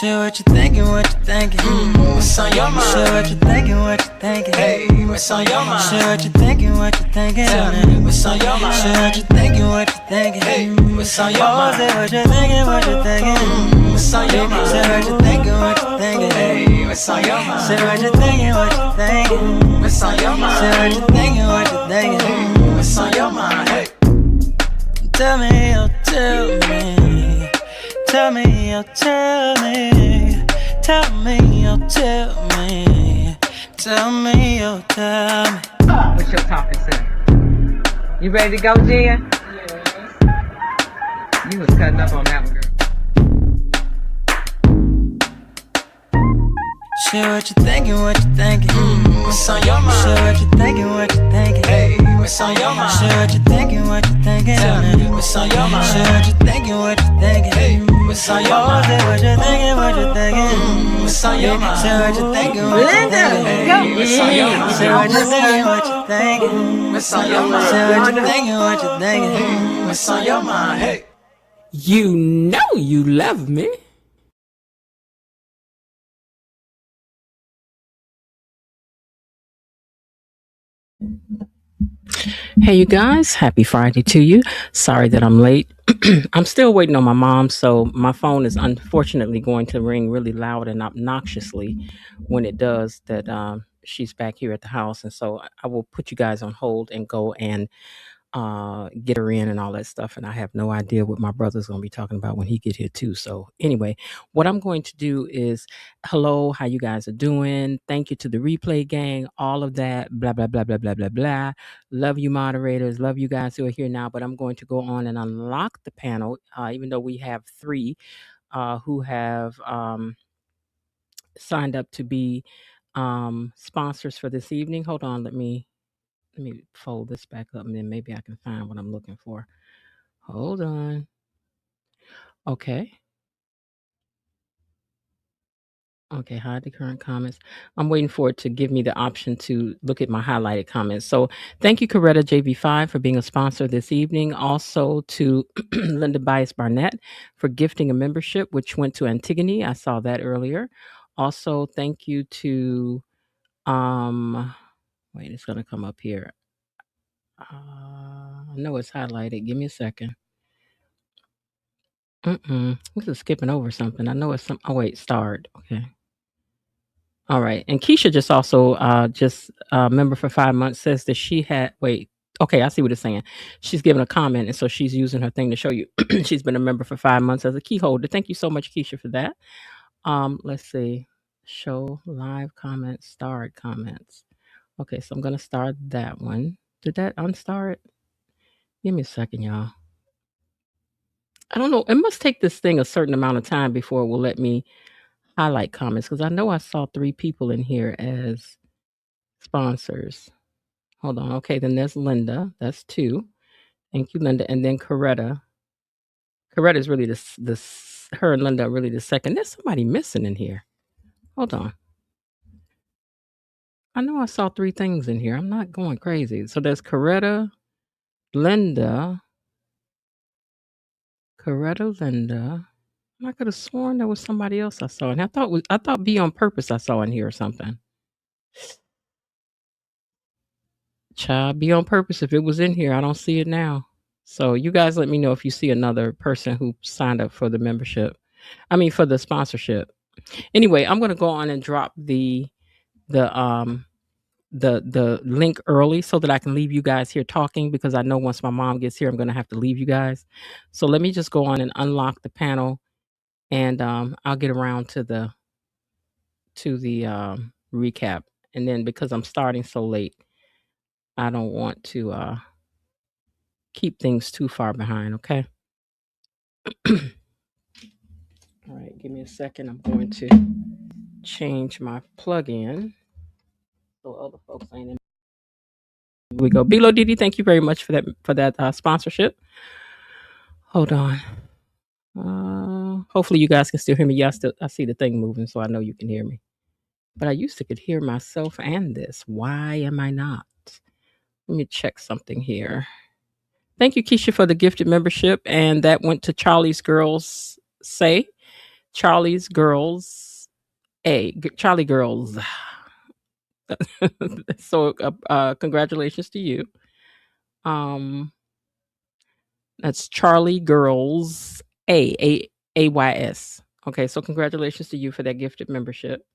Shit, what you thinking, what you thinking? What's on your mind? Shit, what you thinking, what you thinking? Hey, what's on your mind? Shit, what you thinking, what you thinking? Tell me, what's on your mind? Shit, what you thinking, what you thinking? Hey, what's on your Oh, mind? say what you thinking, what you thinking? What's on your mind? Say what you thinking, what you thinking? Hey, what's on your mind? Say what you thinking, what you thinking? What's on your mind? Say what you thinking, what you thinking? What's on your mind? Hey, Tell me, oh, tell me. Tell me, oh, tell me. Tell me, oh, tell me. Tell me, oh, tell me. What's your topic, sir? You ready to go, Jen? You was cutting up on that one, girl. Shit, what you thinking, what you thinking? what's on your Shit, mind? what you thinking, what you thinking? Hey, what's on your Shit, mind? what you thinking, what you thinking? Tell me, what's on your Shit, mind? what you thinking, what you thinking? Hey, what's on your Oh, say mind? what you thinking, what you thinking? What's on your mind? Say what you thinking, what you Linda, thinking? go. What's on your mind? Say what you thinking, what you thinking? What's on your Say mind? what you thinking, what you thinking? What's on your mind? Hey. You know you love me. Hey, you guys, happy Friday to you. Sorry that I'm late. I'm still waiting on my mom, so my phone is unfortunately going to ring really loud and obnoxiously when it does that. She's back here at the house, and so I will put you guys on hold and go and get her in and all that stuff. And I have no idea what my brother's going to be talking about when he get here too. So anyway, what I'm going to do is, hello, how you guys are doing? Thank you to the replay gang, all of that, blah, blah, blah, blah, blah, blah, blah. Love you moderators. Love you guys who are here now, but I'm going to go on and unlock the panel, even though we have three who have signed up to be sponsors for this evening. Hold on, let me fold this back up and then maybe I can find what I'm looking for. Hold on. Okay. Okay, hide the current comments. I'm waiting for it to give me the option to look at my highlighted comments. So thank you, Coretta JV5, for being a sponsor this evening. Also to Linda Bias Barnett for gifting a membership, which went to Antigone. I saw that earlier. Also, thank you to wait, it's gonna come up here. I know it's highlighted. Give me a second. This is skipping over something. I know it's some. Oh wait, starred. Okay. All right. And Keisha just also just member for 5 months says that she had. Wait. Okay, I see what it's saying. She's giving a comment, and so she's using her thing to show you. She's been a member for 5 months as a key holder. Thank you so much, Keisha, for that. Let's see. Show live comments, starred comments. Okay, so I'm gonna start that one. Did that unstar it? Give me a second, y'all. I don't know. It must take this thing a certain amount of time before it will let me highlight comments because I know I saw 3 people in here as sponsors. Hold on. Okay, then there's Linda. That's 2. Thank you, Linda. And then Coretta. Coretta is really her and Linda are really the second. There's somebody missing in here. Hold on. I know I saw 3 things in here. I'm not going crazy. So there's Coretta, Linda, Linda. I could have sworn there was somebody else I saw. And I thought Be on Purpose I saw in here or something. Child, Be on Purpose. If it was in here, I don't see it now. So you guys let me know if you see another person who signed up for the membership. I mean for the sponsorship. Anyway, I'm gonna go on and drop the link early so that I can leave you guys here talking because I know once my mom gets here, I'm gonna have to leave you guys. So let me just go on and unlock the panel and I'll get around to the recap. And then because I'm starting so late, I don't want to keep things too far behind, okay? All right, give me a second. I'm going to change my plug-in so other folks ain't in. Here we go. Bilo Didi, thank you very much for that sponsorship. Hold on. Hopefully you guys can still hear me. Yeah, I see the thing moving, so I know you can hear me. But I used to could hear myself and this. Why am I not? Let me check something here. Thank you, Keisha, for the gifted membership. And that went to Charlie's Girls Say. Charlie's Girls Charlie Girls. So congratulations to you. That's Charlie Girls AYS. Okay, so congratulations to you for that gifted membership.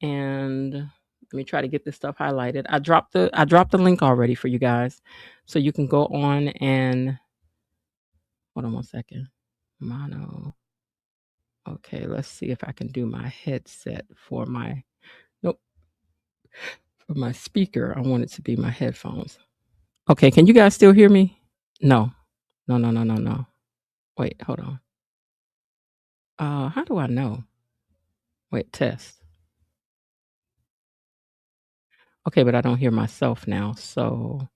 And let me try to get this stuff highlighted. I dropped the link already for you guys, so you can go on and hold on one second. Mono. Okay, let's see if I can do my headset for my for my speaker. I want it to be my headphones. Okay, can you guys still hear me? No. No. Wait, hold on. How do I know? Wait, test. Okay, but I don't hear myself now. So,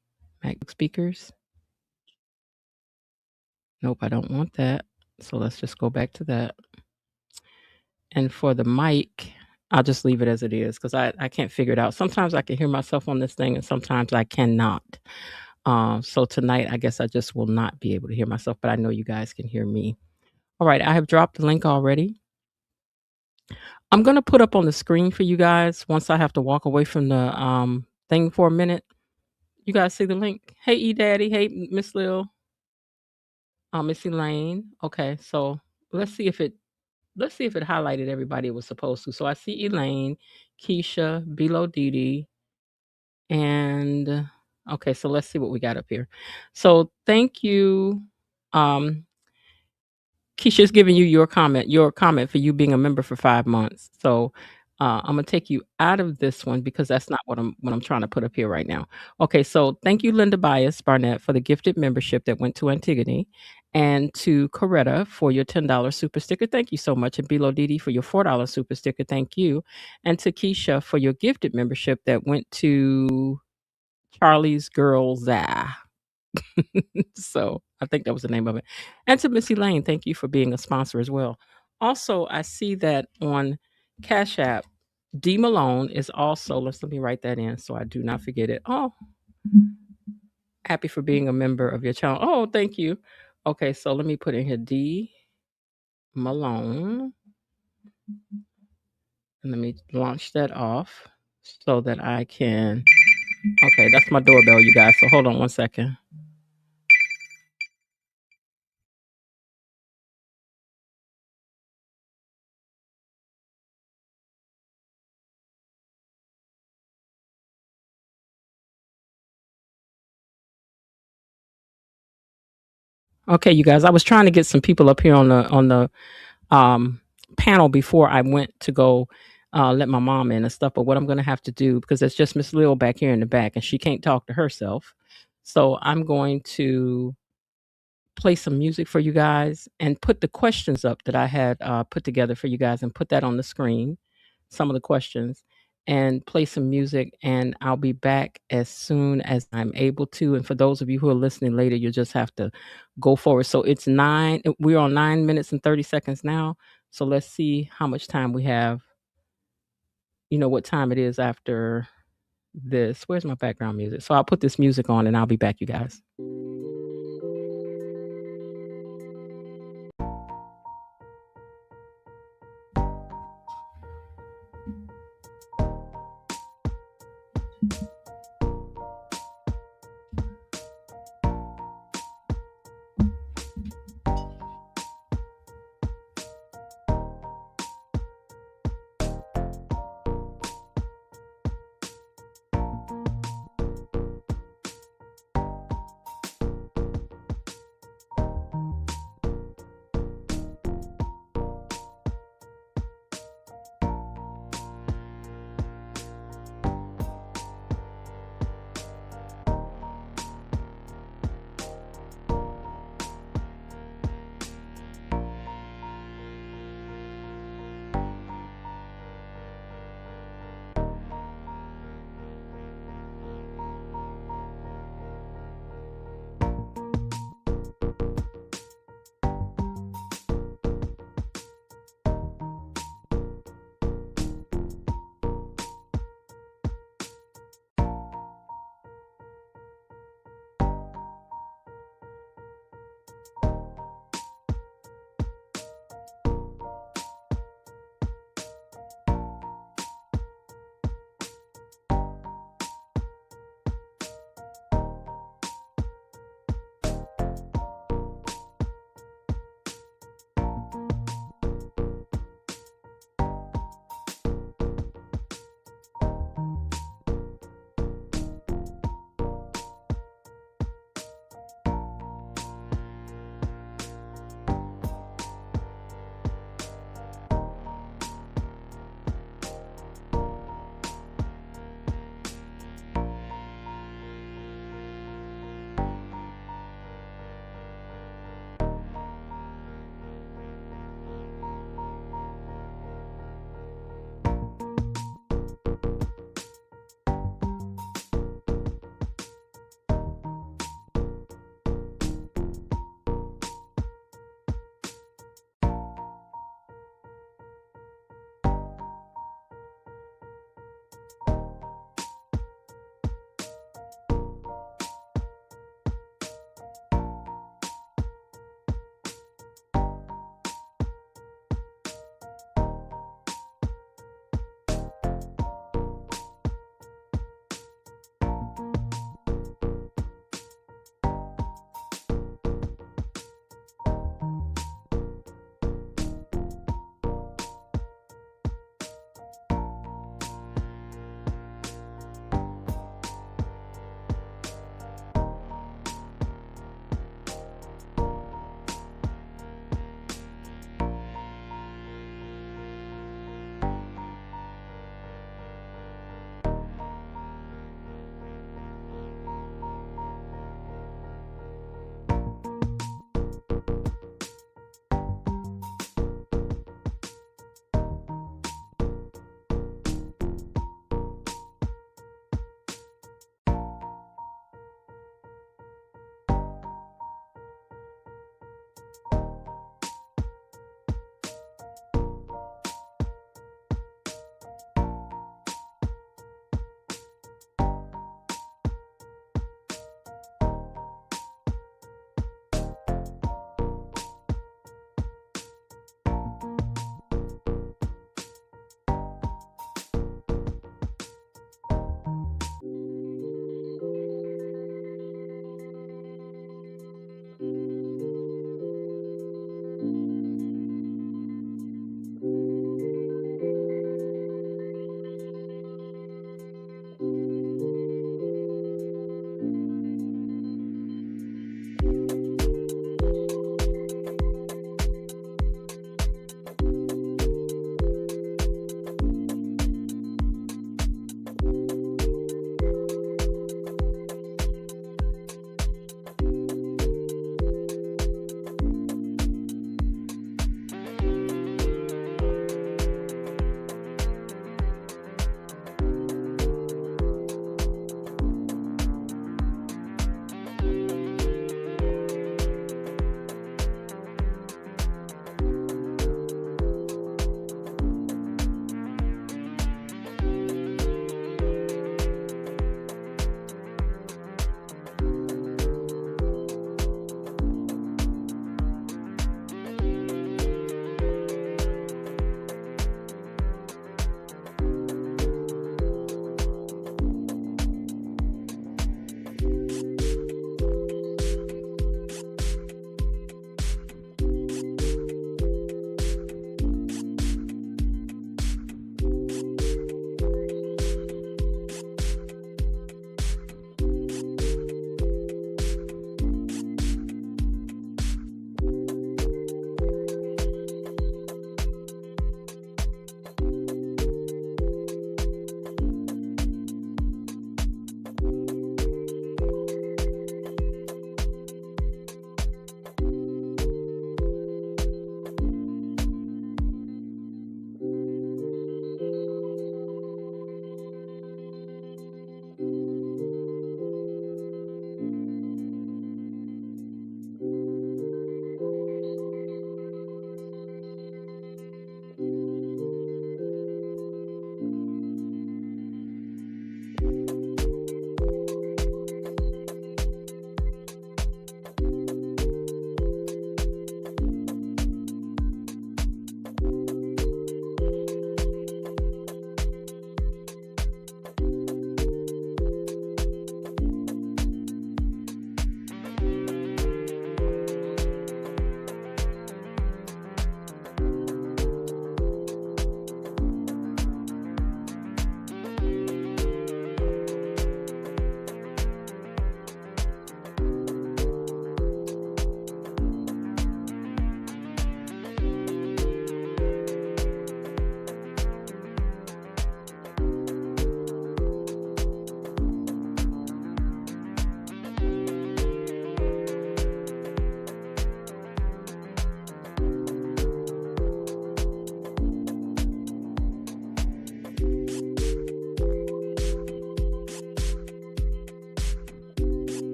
MacBook speakers. Nope, I don't want that. So let's just go back to that. And for the mic, I'll just leave it as it is because I can't figure it out. Sometimes I can hear myself on this thing and sometimes I cannot. So tonight, I guess I just will not be able to hear myself, but I know you guys can hear me. All right, I have dropped the link already. I'm going to put up on the screen for you guys once I have to walk away from the thing for a minute. You guys see the link? Hey, E-Daddy. Hey, Miss Lil. Miss Elaine. Okay, so let's see if it highlighted everybody it was supposed to. So I see Elaine, Keisha, Bilo Didi, and okay, so let's see what we got up here. So thank you. Keisha's giving you your comment for you being a member for 5 months. So I'm gonna take you out of this one because that's not what I'm trying to put up here right now. Okay, so thank you, Linda Bias Barnett, for the gifted membership that went to Antigone, and to Coretta for your $10 super sticker. Thank you so much, and Bilo Didi for your $4 super sticker. Thank you, and to Keisha for your gifted membership that went to Charlie's Girls. So I think that was the name of it. And to Missy Lane, thank you for being a sponsor as well. Also, I see that on Cash App, D Malone is also, let me write that in so I do not forget it. Oh, happy for being a member of your channel. Oh, thank you. Okay, so let me put in here D Malone. And let me launch that off so that I can. Okay, that's my doorbell, you guys. So hold on one second. Okay, you guys, I was trying to get some people up here on the panel before I went to go let my mom in and stuff. But what I'm going to have to do, because it's just Miss Lil back here in the back and she can't talk to herself. So I'm going to play some music for you guys and put the questions up that I had put together for you guys and put that on the screen, some of the questions, and play some music. And I'll be back as soon as I'm able to. And for those of you who are listening later, you just have to go forward. So we're on 9 minutes and 30 seconds now. So let's see how much time we have. You know what time it is after this. Where's my background music? So I'll put this music on and I'll be back, you guys.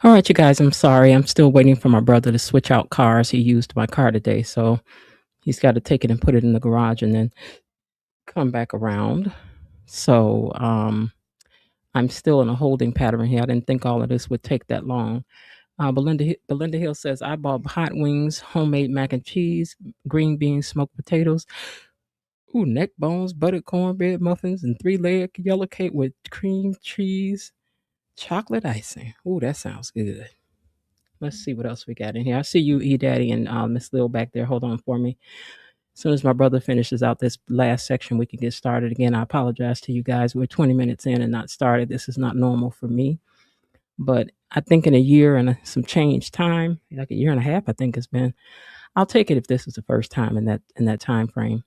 All right, you guys, I'm sorry. I'm still waiting for my brother to switch out cars. He used my car today, so he's got to take it and put it in the garage and then come back around. So, I'm still in a holding pattern here. I didn't think all of this would take that long. Belinda Hill says, I bought hot wings, homemade mac and cheese, green beans, smoked potatoes, ooh, neck bones, buttered cornbread muffins, and 3-layer yellow cake with cream cheese, chocolate icing. Ooh, that sounds good. Let's see what else we got in here. I see you, E Daddy, and Miss Lil back there. Hold on for me. As soon as my brother finishes out this last section, we can get started again. I apologize to you guys. We're 20 minutes in and not started. This is not normal for me. But I think in a year and some change time, like a year and a half, I think it's been. I'll take it if this is the first time in that time frame.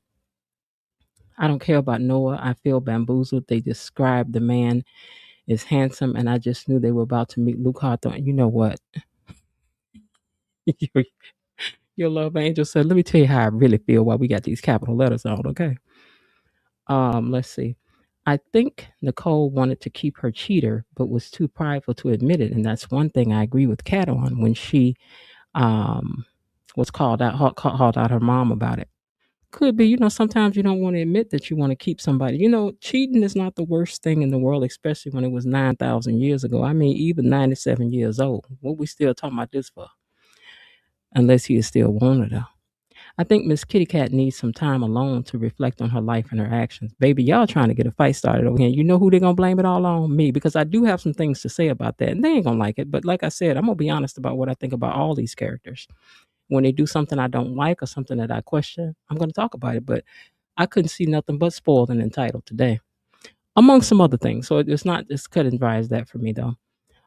I don't care about Noah. I feel bamboozled. They described the man as handsome, and I just knew they were about to meet Luke Hawthorne. You know what? your, your love angel said, "Let me tell you how I really feel while we got these capital letters on." Okay. Let's see. I think Nicole wanted to keep her cheater, but was too prideful to admit it, and that's one thing I agree with Kat on when she um, was called out her mom about it. Could be, sometimes you don't want to admit that you want to keep somebody. Cheating is not the worst thing in the world, especially when it was 9,000 years ago. I mean, even 97 years old. What we still talking about this for? Unless he is still wanted her. I think Miss Kitty Cat needs some time alone to reflect on her life and her actions. Baby, y'all trying to get a fight started over here. You know who they're going to blame it all on? Me, because I do have some things to say about that. And they ain't going to like it. But like I said, I'm going to be honest about what I think about all these characters. When they do something I don't like or something that I question, I'm going to talk about it. But I couldn't see nothing but spoiled and entitled today, among some other things. So it's not as cut and dry as that for me, though.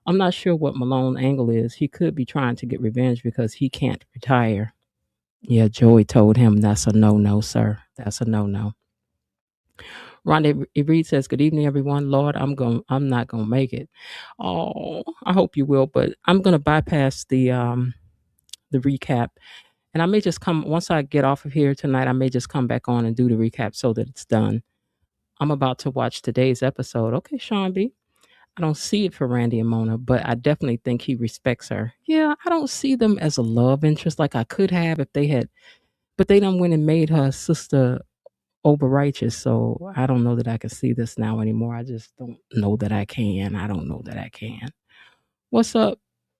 I'm not sure what Malone angle is. He could be trying to get revenge because he can't retire. Yeah, Joey told him that's a no-no, sir. That's a no-no. Rhonda Reed says, "Good evening, everyone. Lord, I'm not gonna make it. Oh, I hope you will, but I'm gonna bypass the recap, and I may just come once I get off of here tonight. I may just come back on and do the recap so that it's done. I'm about to watch today's episode. Okay, Sean B. I don't see it for Randy and Mona, but I definitely think he respects her. Yeah, I don't see them as a love interest like I could have if they had, but they done went and made her sister over righteous. So I don't know that I can see this now anymore. I just don't know that I can. I don't know that I can. What's up,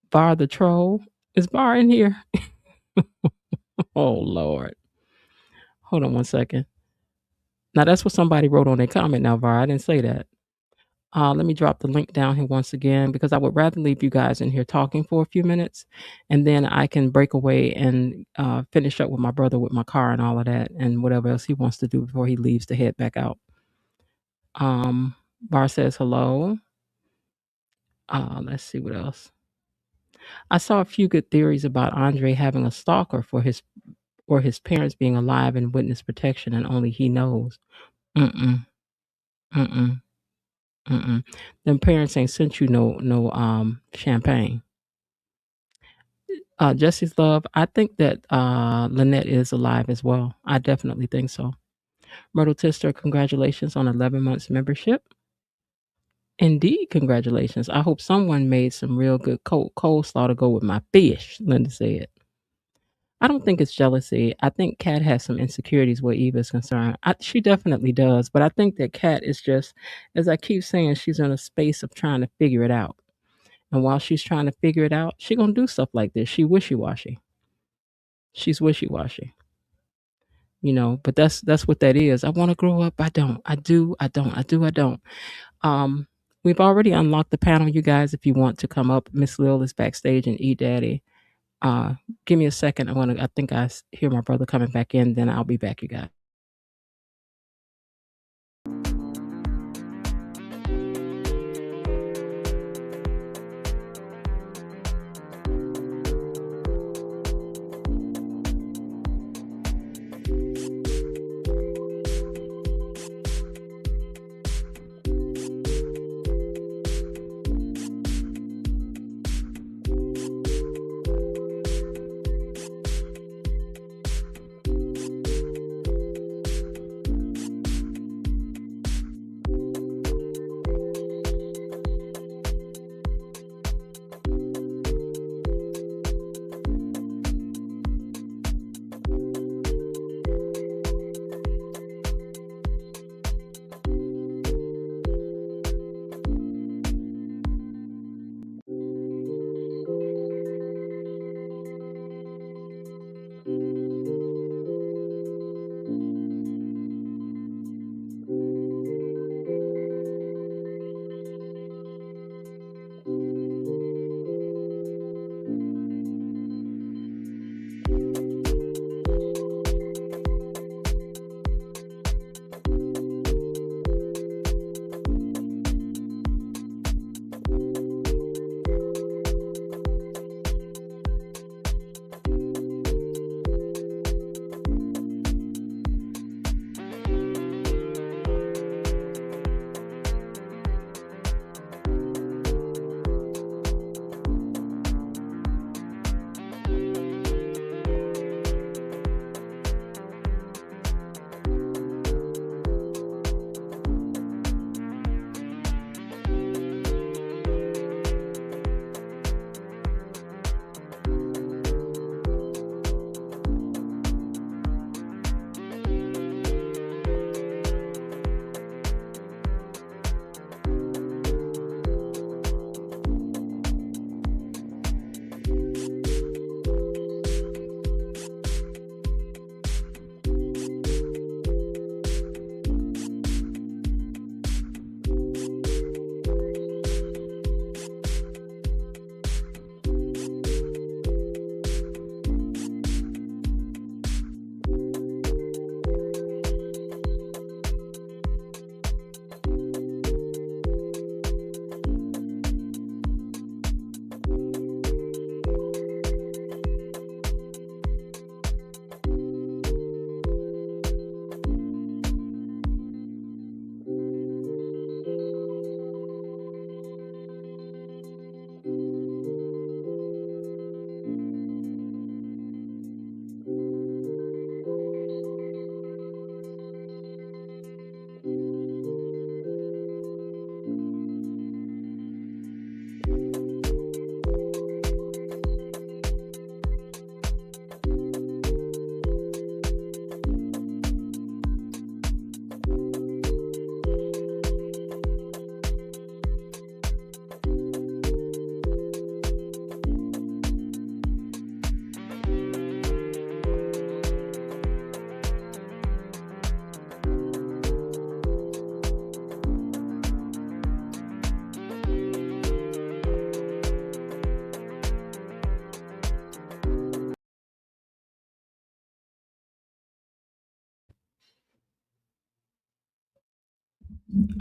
Bar the Troll? Is Bar in here? Oh, Lord. Hold on one second. Now, that's what somebody wrote on their comment now, Var. I didn't say that. Let me drop the link down here once again because I would rather leave you guys in here talking for a few minutes and then I can break away and finish up with my brother with my car and all of that and whatever else he wants to do before he leaves to head back out. Bar says hello. Let's see what else. I saw a few good theories about Andre having a stalker for his or his parents being alive in witness protection and only he knows. Mm-mm. Mm-mm. Mm-mm. Them parents ain't sent you no champagne. Jesse's love. I think that Lynette is alive as well. I definitely think so. Myrtle Tister, congratulations on 11 months membership. Indeed, congratulations. I hope someone made some real good coleslaw to go with my fish, Linda said. I don't think it's jealousy. I think Kat has some insecurities where Eva is concerned. She definitely does, but I think that Kat is just, as I keep saying, she's in a space of trying to figure it out. And while she's trying to figure it out, she's gonna do stuff like this. She's wishy-washy. But that's what that is. I want to grow up. I don't. I do. I don't. I do. I don't. We've already unlocked the panel, you guys. If you want to come up, Miss Lil is backstage and E Daddy. Give me a second. I think I hear my brother coming back in. Then I'll be back, you guys.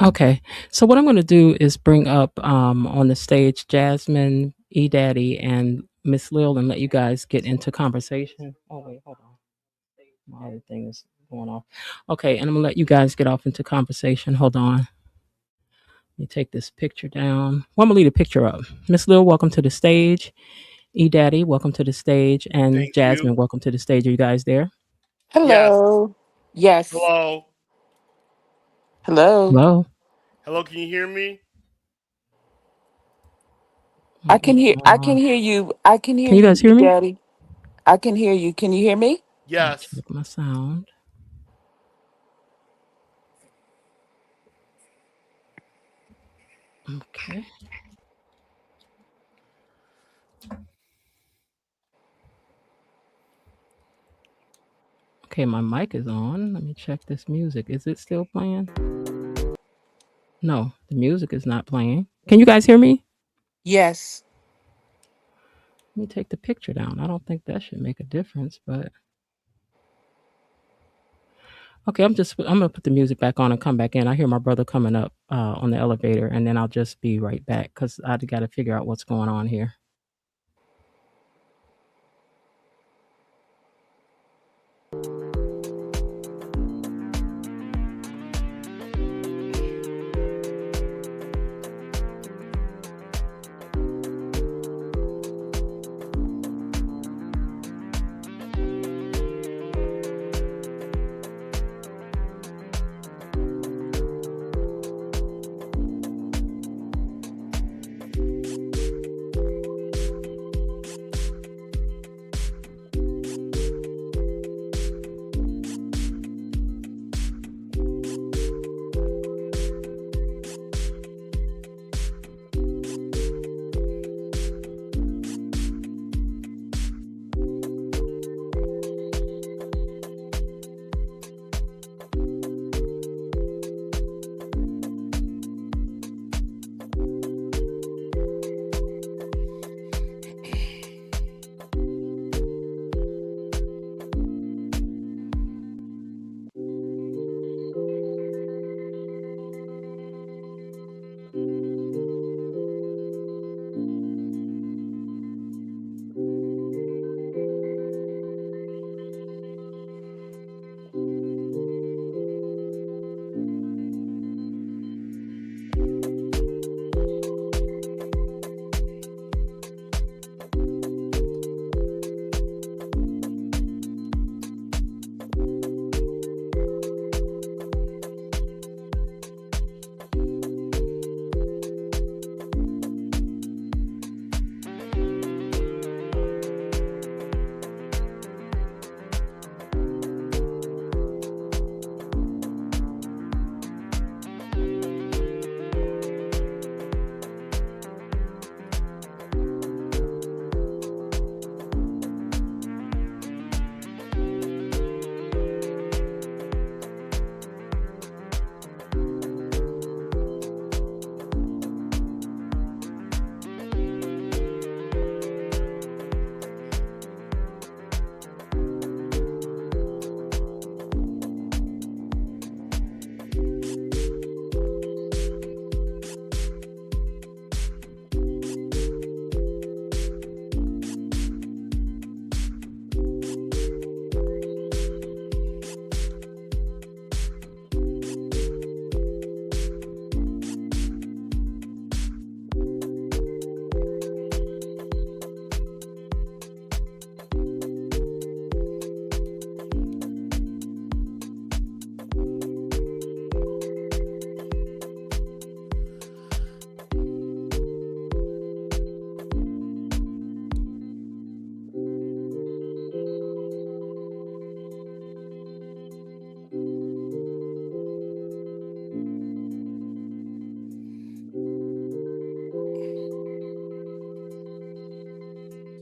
Okay. So what I'm going to do is bring up on the stage Jasmine, E Daddy, and Miss Lil, and let you guys get into conversation. Oh wait, hold on. My other thing is going off. Okay, and I'm gonna let you guys get off into conversation. Hold on. Let me take this picture down. Well, I'm gonna leave the picture up. Miss Lil, welcome to the stage. E Daddy, welcome to the stage, and Thank you. Jasmine, welcome to the stage. Are you guys there? Yes. Hello. Yes. Hello. Hello. Hello. Hello, can you hear me? I can hear Uh, you. I can hear can you you, guys E hear me? Daddy. I can hear you. Can you hear me? Let me Yes. check my sound. Okay. Okay, my mic is on. Let me check this music. Is it still playing? No, the music is not playing. Can you guys hear me? Yes. Let me take the picture down. I don't think that should make a difference, but okay, I'm gonna put the music back on and come back in. I hear my brother coming up on the elevator, and then I'll just be right back because I got to figure out what's going on here.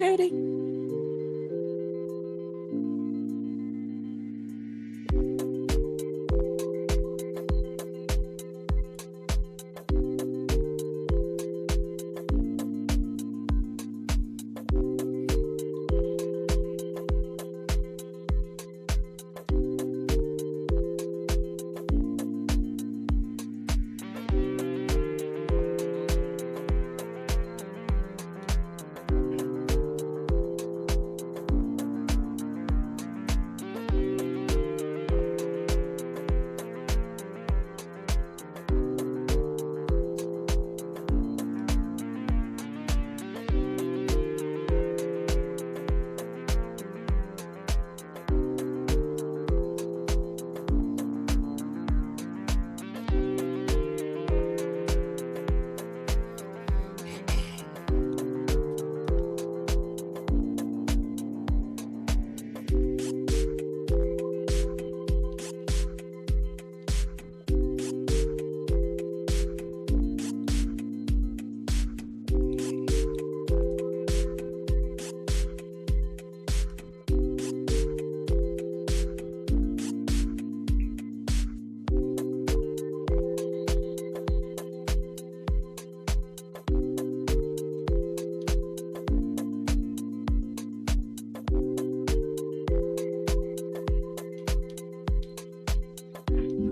Daddy.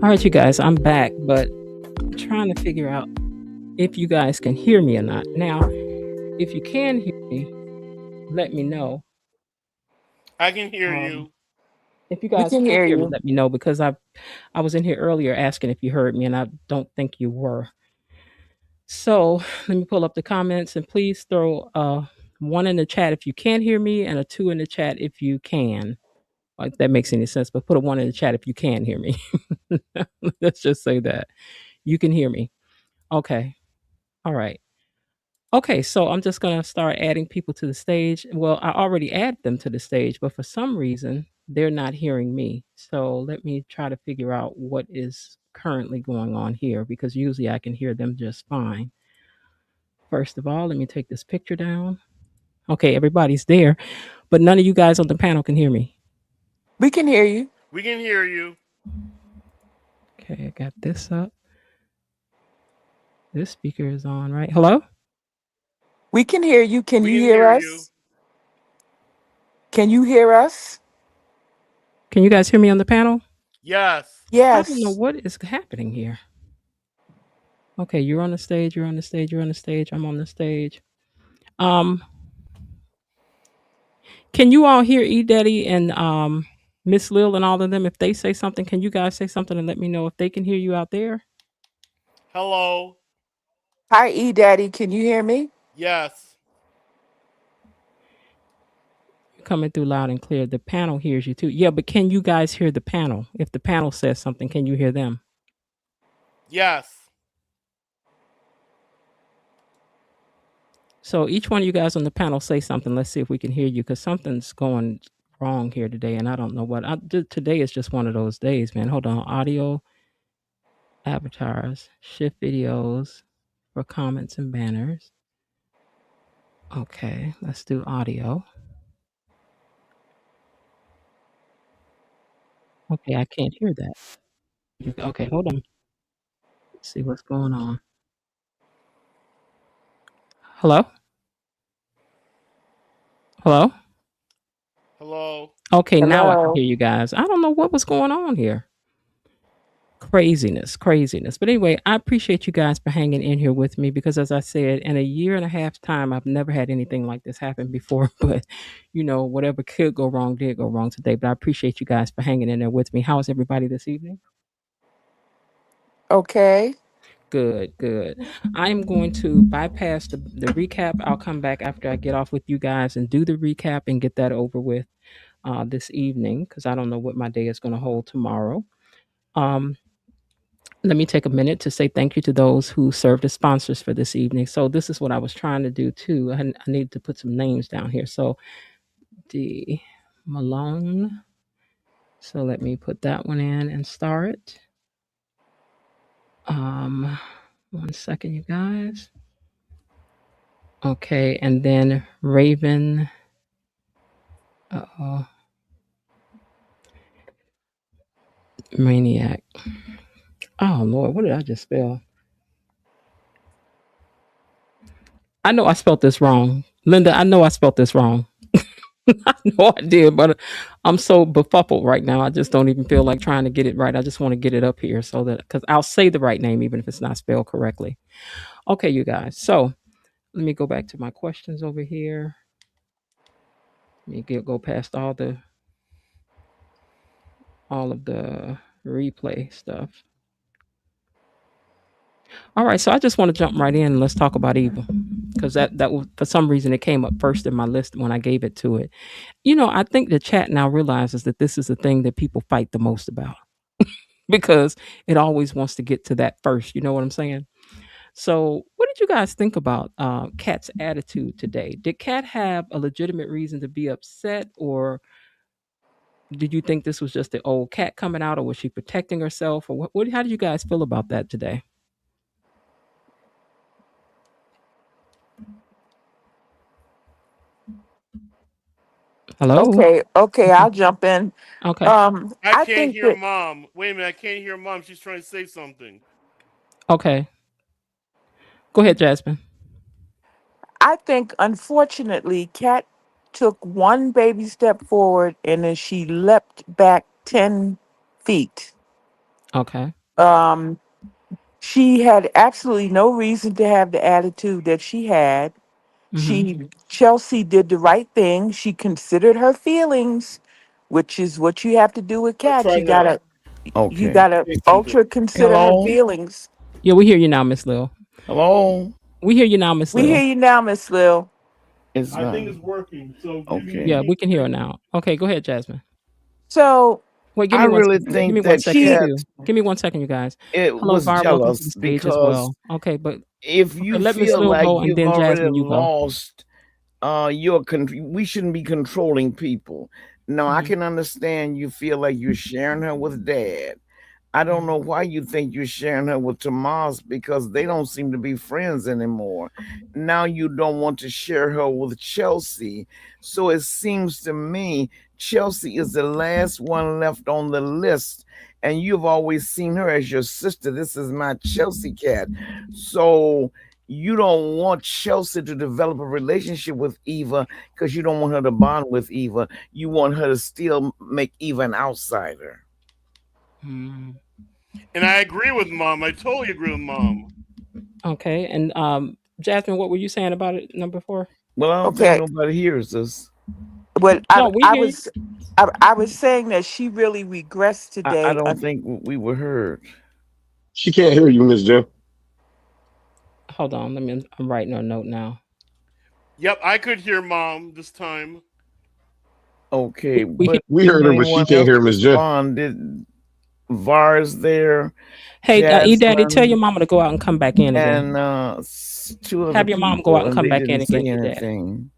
All right, you guys, I'm back, but I'm trying to figure out if you guys can hear me or not. Now, if you can hear me, let me know. I can hear Um, you. if you We guys can can't hear hear me, you. let me know because I was in here earlier asking if you heard me, and I don't think you were. So let me pull up the comments and please throw one in the chat if you can't hear me and a two in the chat if you can. Like that makes any sense, but put a one in the chat if you can hear me. Let's just say that you can hear me. Okay. All right. Okay, so I'm just gonna start adding people to the stage. Well, I already added them to the stage, but for some reason they're not hearing me. So let me try to figure out what is currently going on here because usually I can hear them just fine. First of all, let me take this picture down. Okay, everybody's there, but none of you guys on the panel can hear me. We can hear you. We can hear you. Okay, I got this up. This speaker is on, right? Hello? We can hear you. Can We you can hear hear you. us? Can you hear us? Can you guys hear me on the panel? Yes. I don't know Yes. what is happening here. Okay, you're on the stage, you're on the stage, you're on the stage, I'm on the stage. Um, can you all hear E Daddy and Miss Lil and all of them? If they say something, can you guys say something and let me know if they can hear you out there? Hello. Hi, E Daddy. Can you hear me? Yes. You're coming through loud and clear. The panel hears you too. Yeah, but can you guys hear the panel? If the panel says something, can you hear them? Yes. So each one of you guys on the panel say something. Let's see if we can hear you because something's going wrong here today, and I don't know what. Today is just one of those days, man. Hold on. Audio, avatars, shift videos for comments and banners. Okay, let's do audio. Okay, I can't hear that. Okay, hold on. Let's see what's going on. Hello? Hello? Hello. Okay, now I can Hello. hear you guys. I don't know what was going on here. Craziness, craziness. But anyway, I appreciate you guys for hanging in here with me because, as I said, in a year and a half time, I've never had anything like this happen before. But whatever could go wrong did go wrong today. But I appreciate you guys for hanging in there with me. How is everybody this evening? Okay. Good, good. I'm going to bypass the recap. I'll come back after I get off with you guys and do the recap and get that over with this evening because I don't know what my day is going to hold tomorrow. Um, Let me take a minute to say thank you to those who served as sponsors for this evening. So this is what I was trying to do too. I need to put some names down here. So D Malone. So let me put that one in and start. Um, 1 second, you guys. Okay, and then Raven. Uh-oh. Maniac. Oh Lord, what did I just spell? I know I spelled this wrong. Linda, I know I spelled this wrong. I know I did, but I'm so befuddled right now. I just don't even feel like trying to get it right. I just want to get it up here so that because I'll say the right name even if it's not spelled correctly. Okay, you guys. So let me go back to my questions over here. Let me go past all of the replay stuff. All right, so I just want to jump right in and let's talk about evil because that was, for some reason it came up first in my list when I gave it to it. I think the chat now realizes that this is the thing that people fight the most about because it always wants to get to that first. You know what I'm saying? So, what did you guys think about Kat's attitude today? Did Kat have a legitimate reason to be upset, or did you think this was just the old Kat coming out, or was she protecting herself, or what? How did you guys feel about that today? Hello. Okay. Okay. Okay. I'll jump in. Okay. I I can't think hear that mom. Wait a minute. I can't hear mom. She's trying to say something. Okay. Go ahead, Jasmine. unfortunately Kat took one baby step forward and then she leapt back 10 feet. Okay. Um, she had absolutely no reason to have the attitude that she had. Mm-hmm. Chelsea did the right thing. She considered her feelings, which is what you have to do with I'll cats. try You now. gotta you Okay. gotta Say something. ultra consider her Hello? feelings. Yeah, we hear you now, Miss Lil. Hello? We hear you now, Miss We hear Lil. you now, Miss Lil. It's I not. think it's working. So Okay. Yeah, give me we can hear her a now. Okay, go ahead, Jasmine. So Wait, give I me one really second. Give me think one that second she cat too. Give me 1 second, you guys. it Hello, was Var. Welcome to jealous the stage as well. because Okay, but if okay, you let Miss feel Lil like go and you've then already Jasmine, you go. lost we shouldn't be controlling people. Now I Hmm. can understand you feel like you're sharing her with dad. I don't know why you think you're sharing her with Tomas because they don't seem to be friends anymore. Now you don't want to share her with Chelsea. So it seems to me Chelsea is the last one left on the list. And you've always seen her as your sister. This is my Chelsea cat. So you don't want Chelsea to develop a relationship with Eva because you don't want her to bond with Eva. You want her to still make Eva an outsider. Hmm. And I agree with mom. I totally agree with mom. Okay, and Jasmine, what were you saying about it? Number four. Well, I don't think okay, nobody hears us. but No, we hear you. I was saying that she really regressed I today. don't think we were heard. She can't hear you, Miss J. Hold on. Let me. I'm writing her a note now. Yep, I could hear mom this time. Okay, We hear. but We didn't heard her, but she anyone can't else hear Miss J. respond? Did Var's there, Hey, E Daddy, tell your Jasmine, mama to go out and come back in again. and two other Have your mom go out people, and and come they back in didn't say again, E Daddy. anything.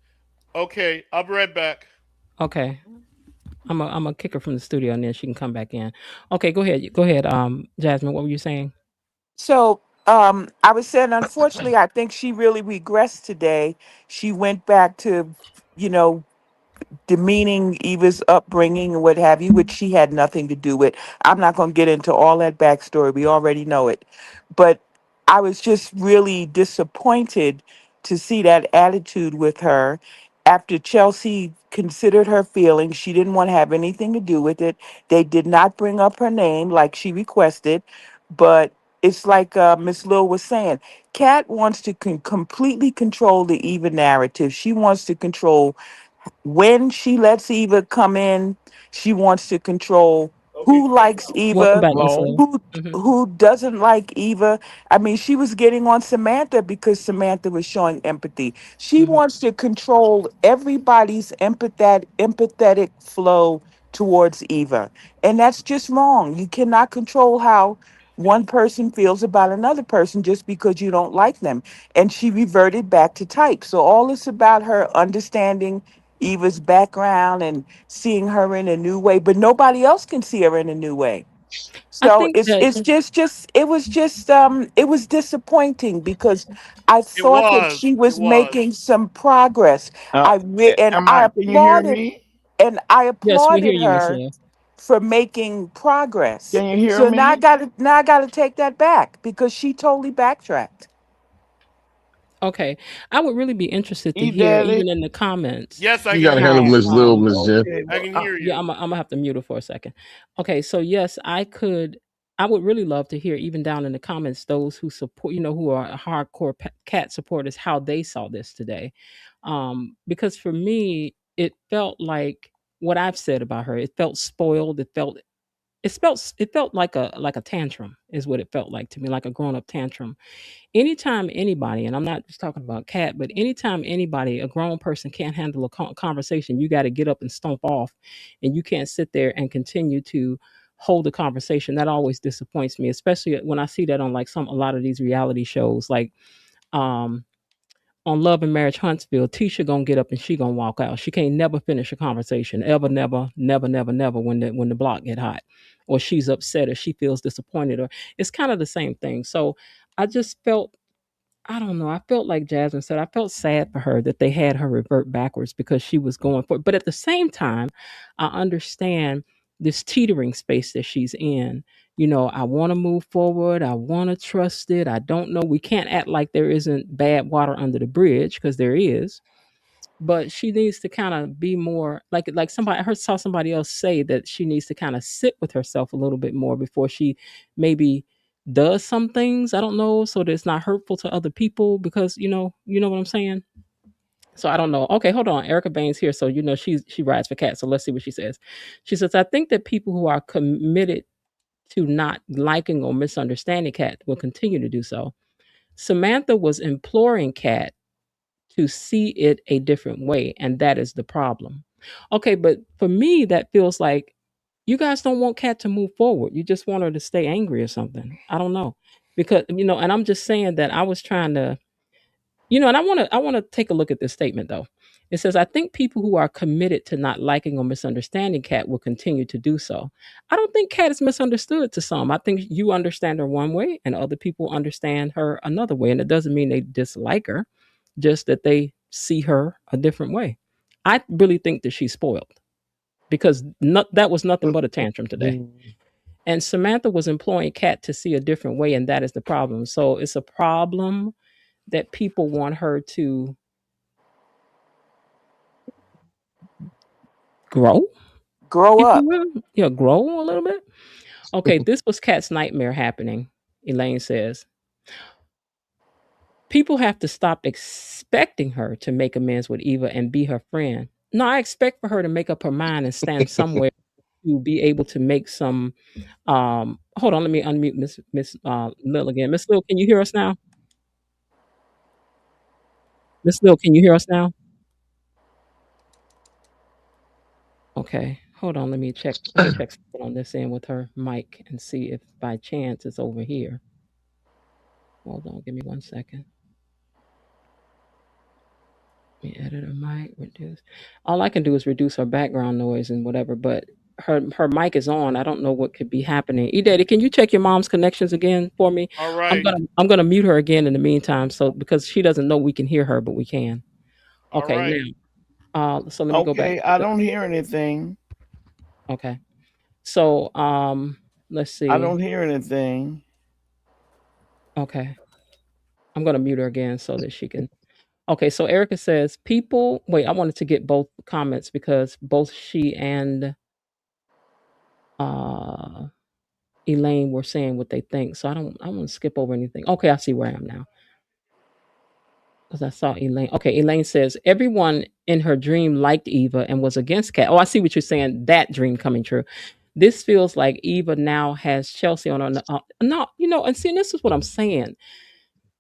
Okay, I'll be right back. Okay. I'm gonna kick her from the studio and then she can come back in. Okay, go ahead. Go ahead, Jasmine. What were you saying? So I was saying, unfortunately, I think she really regressed today. She went back to, you know, demeaning Eva's upbringing and what have you, which she had nothing to do with. I'm not going to get into all that backstory. We already know it. But I was just really disappointed to see that attitude with her after Chelsea considered her feelings. She didn't want to have anything to do with it. They did not bring up her name like she requested. But it's like Miss Lil was saying. Kat wants to completely control the Eva narrative. She wants to control when she lets Eva come in. She wants to control Okay, who thank likes Welcome Eva, back, Miss Hello? Lil. who Hmm. who doesn't like Eva. I mean, she was getting on Samantha because Samantha was showing empathy. She Hmm. wants to control everybody's empathetic flow towards Eva. And that's just wrong. You cannot control how one person feels about another person just because you don't like them. And she reverted back to type. So all it's about her understanding Eva's background and seeing her in a new way, but nobody else can see her in a new way. I So think that it was disappointing because I it thought that was. she It was was. making some progress. And Am I? Can you hear me? I yes, we hear applauded you, Miss her Lil. for making progress. Can you hear So me? now I got to take that back because she totally backtracked. Okay, I would really be interested to E hear, Daddy? even in the comments. Yes, I You can gotta hear handle you. Miss Lil, Miss J. Okay, I but can hear Yeah, you. I'm gonna have to mute her for a second. Okay, so yes, I could. I would really love to hear, even down in the comments, those who support, who are hardcore cat supporters, how they saw this today. Because for me, it felt like what I've said about her. It felt spoiled. It felt like a tantrum is what it felt like to me, like a grown up tantrum. Anytime anybody, and I'm not just talking about cat, but anytime anybody, a grown person can't handle a conversation, you got to get up and stomp off, and you can't sit there and continue to hold the conversation. That always disappoints me, especially when I see that on like a lot of these reality shows, like um on Love and Marriage Huntsville. Tisha gonna get up and she gonna walk out. She can't never finish a conversation ever, never, never, never, never when the block get hot, or she's upset, or she feels disappointed, or it's kind of the same thing. So I just felt, I don't know. I felt like Jasmine said, I felt sad for her that they had her revert backwards because she was going for it. But at the same time, I understand this teetering space that she's in. I want to move forward. I want to trust it. I don't know. We can't act like there isn't bad water under the bridge because there is. but she needs to kind of be more like somebody I heard saw somebody else say that she needs to kind of sit with herself a little bit more before she maybe does some things. I don't know, so that it's not hurtful to other people because you know what I'm saying. So I don't know. Okay, hold on. Erica Baines here. So she rides for cats. So let's see what she says. She says, I think that people who are committed to not liking or misunderstanding Cat will continue to do so. Samantha was imploring Cat to see it a different way, and that is the problem. Okay, but for me, that feels like you guys don't want Kat to move forward. You just want her to stay angry or something. I don't know. Because and I'm just saying that I was trying to, and I want to take a look at this statement though. It says, I think people who are committed to not liking or misunderstanding Kat will continue to do so. I don't think Kat is misunderstood to some. I think you understand her one way and other people understand her another way. And it doesn't mean they dislike her, just that they see her a different way. I really think that she's spoiled because that was nothing but a tantrum today. And Samantha was employing Kat to see a different way, and that is the problem. So it's a problem that people want her to grow, Grow if you up. will. Yeah, grow a little bit. Okay, this was Kat's nightmare happening, Elaine says. People have to stop expecting her to make amends with Eva and be her friend. No, I expect for her to make up her mind and stand somewhere to be able to make some hold on, let me unmute Miss Lil again. Miss Lil, can you hear us now? Miss Lil, can you hear us now? Okay. Hold on, let me check something on this end with her mic and see if by chance it's over here. Hold on, give me 1 second. Let me edit her mic, reduce. All I can do is reduce her background noise and whatever, but her mic is on. I don't know what could be happening. E Daddy, can you check your mom's connections again for me? All I'm right. gonna I'm gonna mute her again in the meantime, so because she doesn't know we can hear her, but we can. All Okay, right. now so let me go back Okay, to I the don't hear anything. okay. So let's I see. don't hear anything. Okay. I'm gonna mute her again so that she can okay, so Erica says people wait, I wanted to get both comments because both she and uh Elaine were saying what they think. So I want to skip over anything. Okay, I see where I am now. Because I saw Elaine. Okay, Elaine says everyone in her dream liked Eva and was against Kat. Oh, I see what you're saying. That dream coming true. This feels like Eva now has Chelsea on her. No, and see, this is what I'm saying.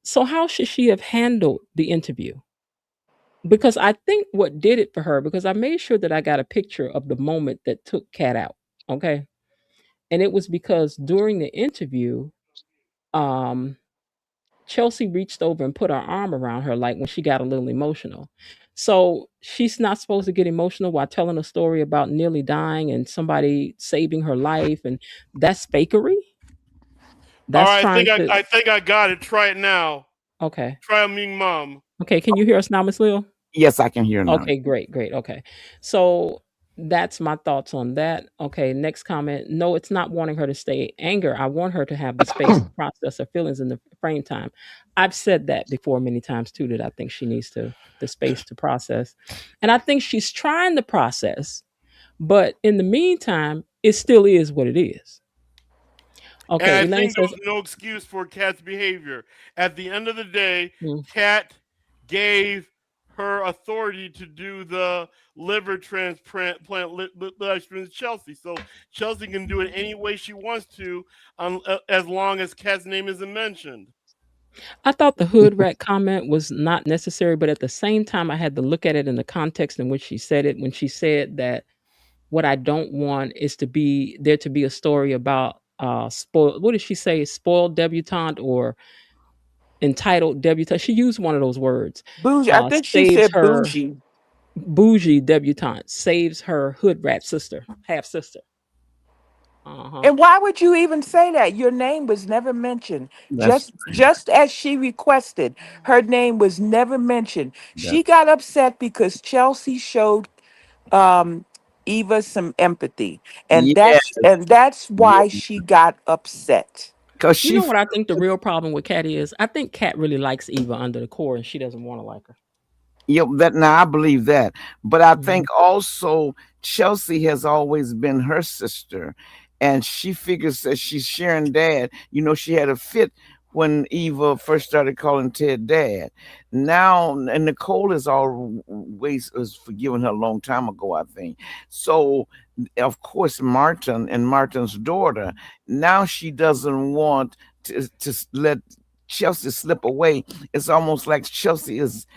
So how should she have handled the interview? Because I think what did it for her, because I made sure that I got a picture of the moment that took Kat out. Okay. And it was because during the interview, um, Chelsea reached over and put her arm around her, like when she got a little emotional. So she's not supposed to get emotional while telling a story about nearly dying and somebody saving her life, and that's fakery. All That's right. trying to. I think I got it. Try it now. Okay, Try a Ming Mom. okay. Can you hear us now, Miss Lil? Yes, I can hear now. Okay, great, great. Okay. So that's my thoughts on that. Okay, next comment. No, it's not wanting her to stay anger. I want her to have the space to process her feelings in the frame time. I've said that before many times too, that I think she needs the space to process. And I think she's trying to process, but in the meantime, it still is what it is. And Okay, I Elaine think there says, was no excuse for Kat's behavior. At the end of the day, hmm, Kat gave her authority to do the liver transplant to Chelsea. So Chelsea can do it any way she wants to, as long as Kat's name isn't mentioned. I thought the hood rat comment was not necessary, but at the same time, I had to look at it in the context in which she said it when she said that what I don't want is to be there to be a story about spoiled. What did she say? Spoiled debutante or entitled debutante? She used one of those words. Bougie. I think she Saves said her bougie. bougie debutante. Saves her hood rat sister, half sister. Uh huh. And why would you even say that? Your name was never mentioned. That's Just as she requested, her name was never mentioned. that. She got upset because Chelsea showed um Eva some empathy. And Yeah, that's yeah. why she got upset. Cause You she know what I think the real problem with Kat is? I think Kat really likes Eva under the core, and she doesn't want to like her. Yep, that now I believe that. But I think Mhm. also Chelsea has always been her sister. And she figures that she's sharing dad. You know, she had a fit when Eva first started calling Ted dad. Now, and Nicole has always was forgiven her a long time ago, I think. So, of course, Martin and Martin's daughter, now she doesn't want to let Chelsea slip away. It's almost like Chelsea is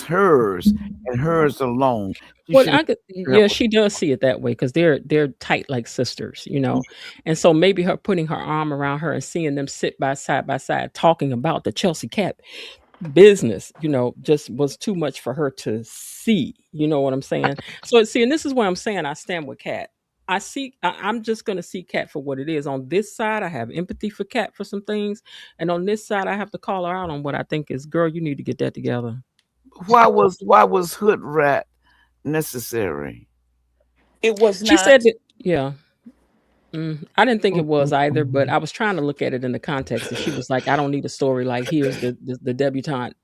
hers and hers alone. She Well, shouldn't I could, share her yeah, with. she does see it that way because they're tight like sisters, you know, and so maybe her putting her arm around her and seeing them sit by side talking about the Chelsea Cat business, you know, just was too much for her to see. You know what I'm saying? So see, and this is where I'm saying I stand with Kat. I'm just gonna see Kat for what it is. On this side, I have empathy for Kat for some things, and on this side, I have to call her out on what I think is, girl, you need to get that together. Why was hood rat necessary? It was She said not. that, yeah. I didn't think it was either, but I was trying to look at it in the context. And she was like, "I don't need a story like here's the debutante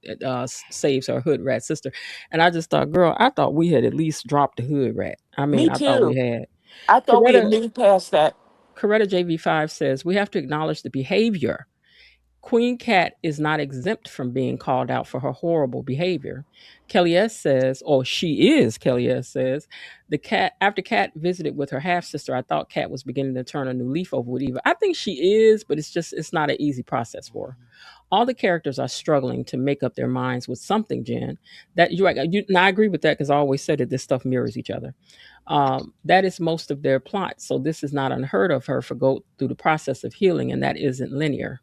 saves her hood rat sister," and I just thought, girl, I thought we had at least dropped the hood rat. I mean, Me I thought we too. had. I thought we had Coretta moved past that. Coretta JV5 says we have to acknowledge the behavior. Queen Cat is not exempt from being called out for her horrible behavior. Kelly S says, or she is, Kelly S says, the cat after Cat visited with her half sister, I thought Cat was beginning to turn a new leaf over with Eva. I think she is, but it's not an easy process for her. All the characters are struggling to make up their minds with something, Jen. That you're right. And I agree with that because I always said that this stuff mirrors each other. That is most of their plot. So this is not unheard of her for go through the process of healing, and that isn't linear.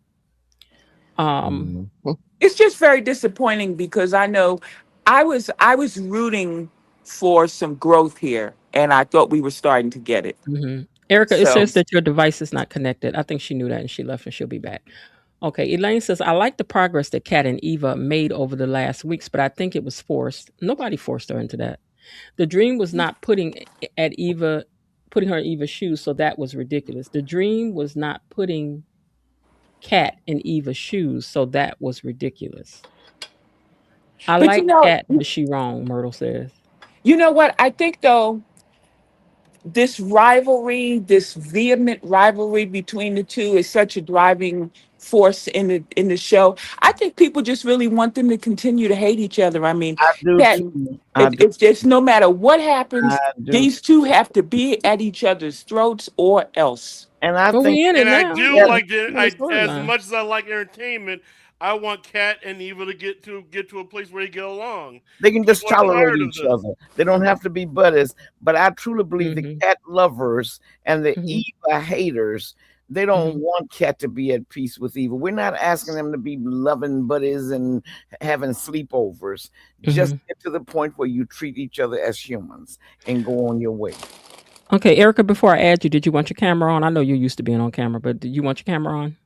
Um, Mhm. It's just very disappointing because I know I was rooting for some growth here, and I thought we were starting to get it. mhm. Erica, it So says that your device is not connected. I think she knew that and she left and she'll be back. Okay, Elaine says, I like the progress that Kat and Eva made over the last weeks, but I think it was forced. Nobody forced her into that. The dream was not putting her in Eva's shoes, so that was ridiculous. The dream was not putting Kat in Eva's shoes, so that was ridiculous. I but like Kat, but she wrong, Myrtle says. you know what? I think though this rivalry, this vehement rivalry between the two is such a driving force in the show. I think people just really want them to continue to hate each other. I mean, I do that too. I do. it's just no matter what I happens, do. these two have to be at each other's throats or else. And I Well, think we in it And I now. do yeah, Yeah, like the we in the I as storyline. much as I like entertainment, I want Kat and Eva to get to a place where they get along. they can just People are tolerate tired of each this. other. They don't have to be buddies. But I truly believe the Mhm, cat lovers and the mhm, Eva haters, they don't mhm, want Cat to be at peace with Eva. We're not asking them to be loving buddies and having sleepovers. Just mhm. get to the point where you treat each other as humans and go on your way. Okay, Erica, before I add you, did you want your camera on? I know you're used to being on camera, but did you want your camera on?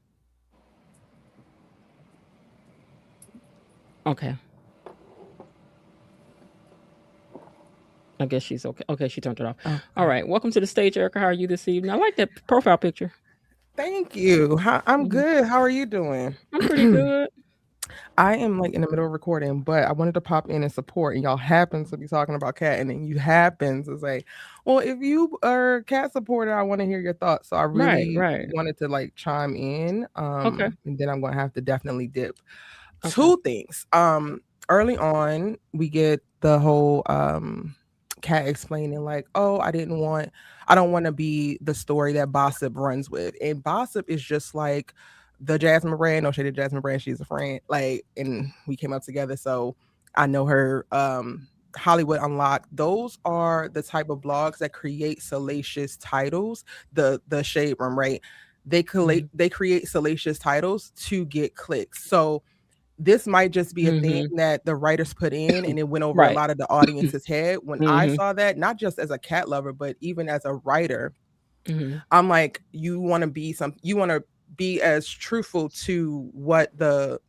Okay. I guess she's okay. Okay, she turned it off. All Okay. right. Welcome to the stage, Erica. How are you this evening? I like that profile picture. Thank you. I'm Mhm. good. How are you doing? I'm pretty good. I am like in the middle of recording, but I wanted to pop in and support. And y'all happen to be talking about cat, and then you happen to say, "Well, if you are a cat supporter, I want to hear your thoughts." So I Right, really right. wanted to like chime in. Okay, And then I'm gonna have to definitely dip. okay. Two things. Early on, we get the whole cat explaining like, "Oh, I don't want to be the story that Bossip runs with," and Bossip is just like the Jasmine brand. No shade to Jasmine brand, she's a friend. Like, and we came up together, so I know her. Hollywood Unlocked. Those are the type of blogs that create salacious titles. The Shade Room, right? Mhm, They create salacious titles to get clicks. So this might just be a thing mhm. that the writers put in and it went over a Right. lot of the audience's head. When I Mhm, saw that, not just as a cat lover, but even as a writer, mhm, I'm like, you want to be as truthful to what the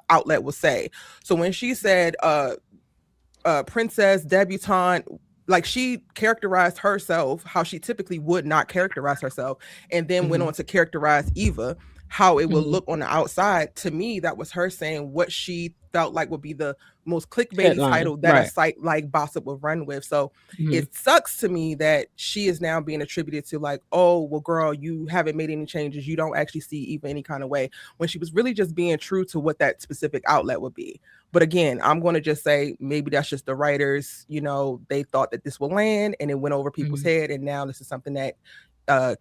outlet will say. So when she said princess debutante, like she characterized herself how she typically would not characterize herself, and then went mhm, on to characterize Eva. how it would Mhm. look on the outside. To me, that was her saying what she felt like would be the most clickbaity Headline, title that a right. site like Bossip would run with. So Mhm. it sucks to me that she is now being attributed to like, oh, well, girl, you haven't made any changes. You don't actually see Eva any kind of way, when she was really just being true to what that specific outlet would be. But again, I'm going to just say maybe that's just the writers, they thought that this would land and it went over people's Mhm. head. And now this is something that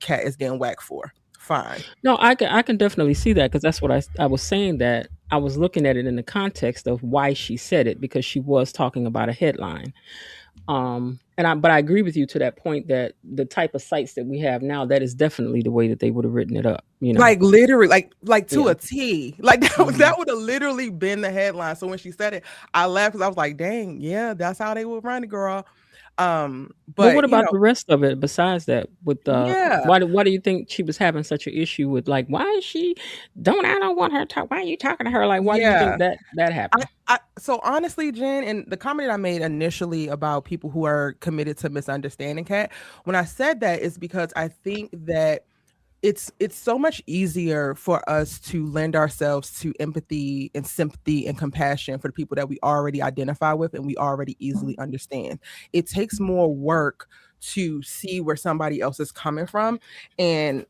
Kat is getting whacked for. Fine. No, I can definitely see that, because that's what I was saying, that I was looking at it in the context of why she said it, because she was talking about a headline. But I agree with you to that point, that the type of sites that we have now, that is definitely the way that they would have written it up, Like literally, like to Yeah. a T. Like that Mhm. would have literally been the headline. So when she said it, I laughed because I was like, dang, yeah, that's how they would run it, girl. But what But about the rest of it besides that? With yeah, why do you think she was having such an issue with, like, why is she I don't want her to talk, why are you talking to her? Like, why do you yeah. think that happened? So honestly, Jen, and the comment I made initially about people who are committed to misunderstanding Kat, when I said that is because I think that it's so much easier for us to lend ourselves to empathy and sympathy and compassion for the people that we already identify with and we already easily understand. It takes more work to see where somebody else is coming from. And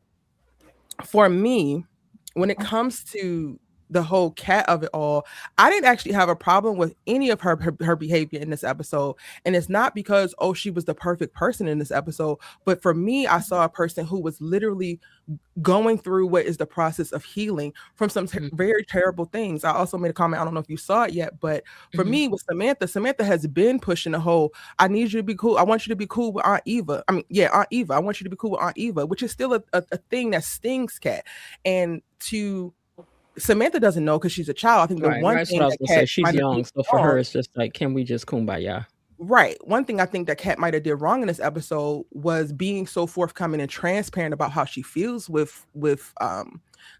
for me, when it comes to the whole Kat of it all, I didn't actually have a problem with any of her behavior in this episode. And it's not because, oh, she was the perfect person in this episode. But for me, I saw a person who was literally going through what is the process of healing from some Mhm. very terrible things. I also made a comment, I don't know if you saw it yet, but for Mhm. me with Samantha has been pushing the whole, I need you to be cool. I want you to be cool with Aunt Eva. I mean, yeah, Aunt Eva. I want you to be cool with Aunt Eva, which is still a thing that stings Kat. And to Samantha doesn't know because she's a child. I think the Right, one that's what thing I was that gonna say. Kat She's might have did young, so for her, wrong. it's just like, can we just kumbaya? Right. One thing I think that Kat might have did wrong in this episode was being so forthcoming and transparent about how she feels with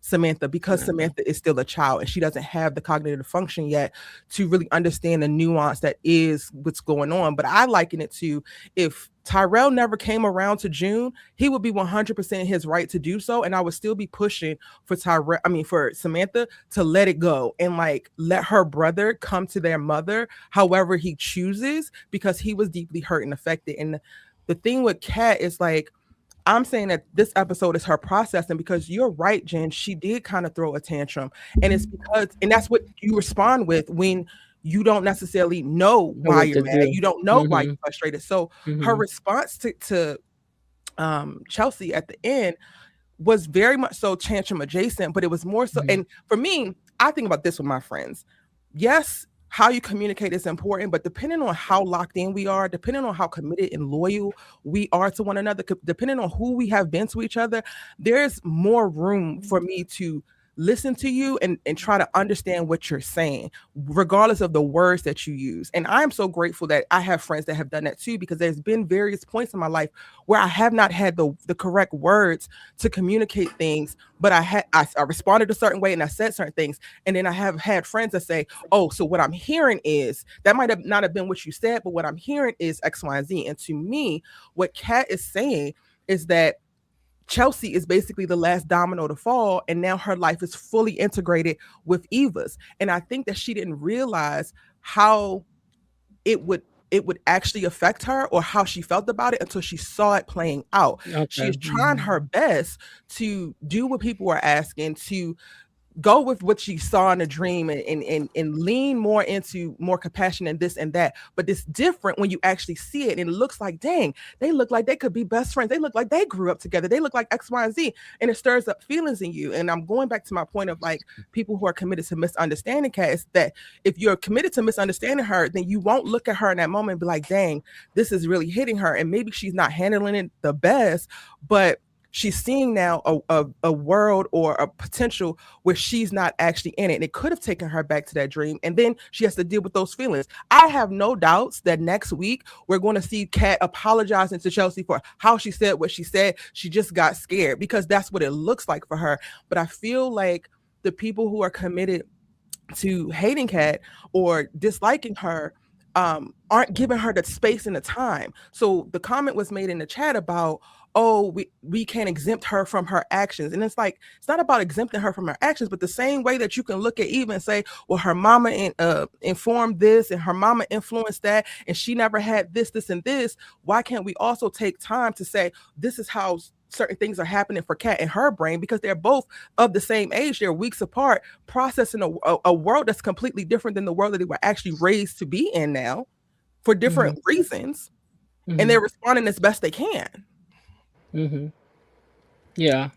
Samantha, because Samantha. Samantha is still a child and she doesn't have the cognitive function yet to really understand the nuance that is what's going on. But I liken it to, if Tyrell never came around to June, he would be 100% his right to do so, and I would still be pushing for for Samantha to let it go and like let her brother come to their mother however he chooses, because he was deeply hurt and affected. And the thing with Kat is like, I'm saying that this episode is her processing, because you're right, Jen. She did kind of throw a tantrum. And it's because, and that's what you respond with when you don't necessarily know Know why what you're to mad. do. You don't know why you're Mhm. frustrated. So her Mhm. response to Chelsea at the end was very much so tantrum adjacent, but it was more so. Mhm. And for me, I think about this with my friends. Yes, how you communicate is important, but depending on how locked in we are, depending on how committed and loyal we are to one another, depending on who we have been to each other, there's more room for me to listen to you and try to understand what you're saying, regardless of the words that you use. And I'm so grateful that I have friends that have done that too, because there's been various points in my life where I have not had the correct words to communicate things, but I responded a certain way and I said certain things. And then I have had friends that say, oh, so what I'm hearing is that might have not have been what you said, but what I'm hearing is X, Y, and Z. And to me, what Kat is saying is that Chelsea is basically the last domino to fall, and now her life is fully integrated with Eva's. And I think that she didn't realize how it would actually affect her or how she felt about it until she saw it playing out. She Okay. is trying Mhm. her best to do what people are asking, to go with what she saw in a dream, and lean more into more compassion and this and that. But it's different when you actually see it and it looks like, dang, they look like they could be best friends. They look like they grew up together. They look like X, Y, and Z. And it stirs up feelings in you. And I'm going back to my point of like people who are committed to misunderstanding Kat, is that if you're committed to misunderstanding her, then you won't look at her in that moment and be like, dang, this is really hitting her. And maybe she's not handling it the best, but she's seeing now a world or a potential where she's not actually in it. And it could have taken her back to that dream. And then she has to deal with those feelings. I have no doubts that next week we're going to see Kat apologizing to Chelsea for how she said what she said. She just got scared, because that's what it looks like for her. But I feel like the people who are committed to hating Kat or disliking her, aren't giving her the space and the time. So the comment was made in the chat about, oh, we can't exempt her from her actions. And it's like, it's not about exempting her from her actions, but the same way that you can look at Eve and say, well, her mama informed this and her mama influenced that, and she never had this, and this. Why can't we also take time to say, this is how certain things are happening for Kat and her brain, because they're both of the same age, they're weeks apart, processing a world that's completely different than the world that they were actually raised to be in now for different reasons, and they're responding as best they can. Yeah.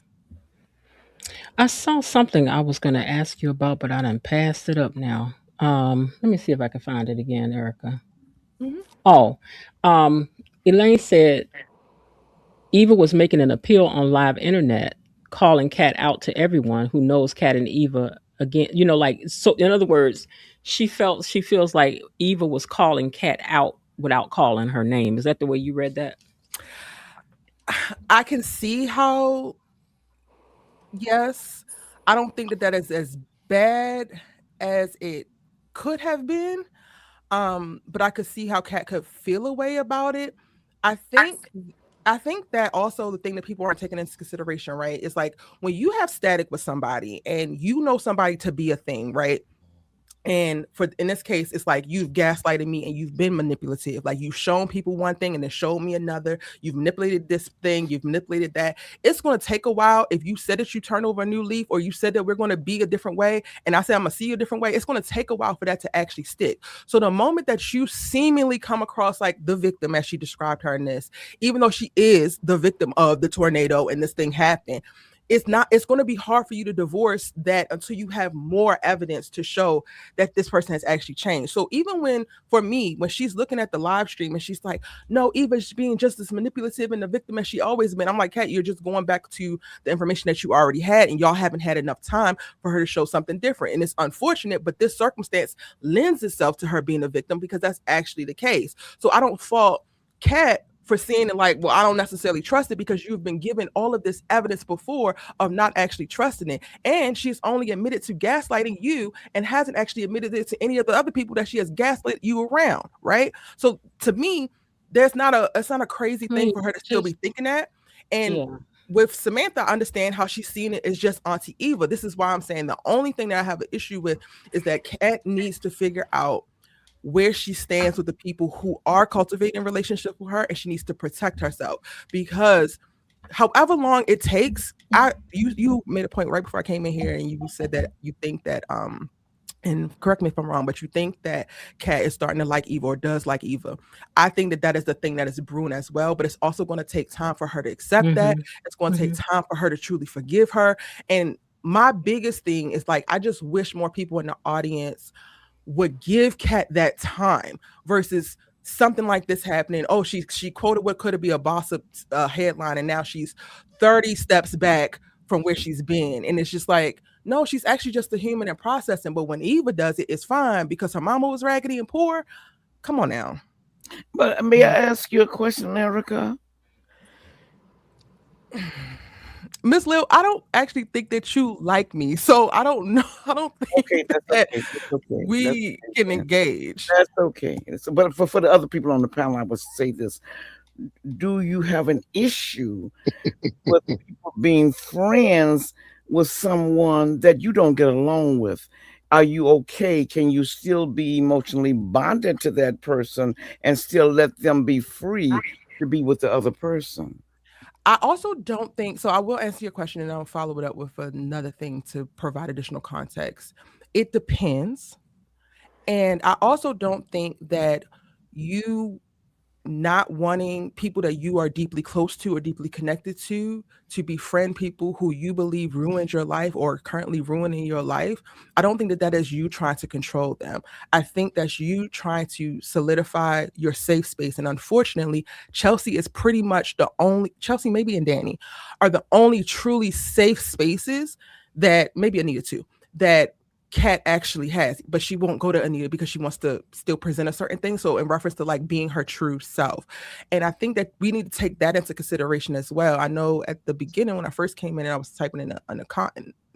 I saw something I was going to ask you about, but I done passed it up now. Let me see if I can find it again, Erica. Oh, Elaine said Eva was making an appeal on live internet, calling Kat out to everyone who knows Kat and Eva again. Like, so in other words, she feels like Eva was calling Kat out without calling her name. Is that the way you read that? I can see how, yes, I don't think that is as bad as it could have been. But I could see how Kat could feel a way about it. I think that also the thing that people aren't taking into consideration, right, is like when you have static with somebody and you know somebody to be a thing, right? And in this case, it's like you've gaslighted me and you've been manipulative. Like you've shown people one thing and then showed me another. You've manipulated this thing, you've manipulated that. It's going to take a while. If you said that you turn over a new leaf, or you said that we're going to be a different way, and I said I'm going to see you a different way, it's going to take a while for that to actually stick. So the moment that you seemingly come across like the victim, as she described her in this, even though she is the victim of the tornado and this thing happened, it's going to be hard for you to divorce that until you have more evidence to show that this person has actually changed. So even for me, when she's looking at the live stream and she's like, no, Eva's being just as manipulative and the victim as she always been, I'm like, Kat, you're just going back to the information that you already had, and y'all haven't had enough time for her to show something different. And it's unfortunate, but this circumstance lends itself to her being a victim, because that's actually the case. So I don't fault Kat for seeing it like, well, I don't necessarily trust it, because you've been given all of this evidence before of not actually trusting it. And she's only admitted to gaslighting you and hasn't actually admitted it to any of the other people that she has gaslit you around, right? So to me, it's not a crazy thing for her to still be thinking that. And with Samantha, I understand how she's seeing it as just Auntie Eva. This is why I'm saying the only thing that I have an issue with is that Kat needs to figure out where she stands with the people who are cultivating relationships with her, and she needs to protect herself, because however long it takes, you made a point right before I came in here, and you said that you think that and correct me if I'm wrong, but you think that Kat is starting to like Eva, or does like Eva. I think that is the thing that is brewing as well, but it's also going to take time for her to accept that. It's going to take time for her to truly forgive her. And my biggest thing is, like, I just wish more people in the audience would give Kat that time versus something like this happening. Oh, she quoted what could be a gossip headline, and now she's 30 steps back from where she's been. And it's just like, no, she's actually just a human and processing. But when Eva does it, it's fine because her mama was raggedy and poor. Come on now. But may I ask you a question, Erica? Miss Lil, I don't actually think that you like me, so I don't know. I don't think we can engage. That's okay. So, but for the other people on the panel, I would say this: do you have an issue with people being friends with someone that you don't get along with? Are you okay? Can you still be emotionally bonded to that person and still let them be free to be with the other person? I also don't think, so I will answer your question and I'll follow it up with another thing to provide additional context. It depends. And I also don't think that you not wanting people that you are deeply close to or deeply connected to befriend people who you believe ruined your life or currently ruining your life, I don't think that is you trying to control them. I think that's you trying to solidify your safe space. And unfortunately, Chelsea is pretty much Chelsea, maybe, and Danny are the only truly safe spaces that, maybe Anita too, that Kat actually has, but she won't go to Anita because she wants to still present a certain thing. So in reference to like being her true self. And I think that we need to take that into consideration as well. I know at the beginning when I first came in and I was typing in a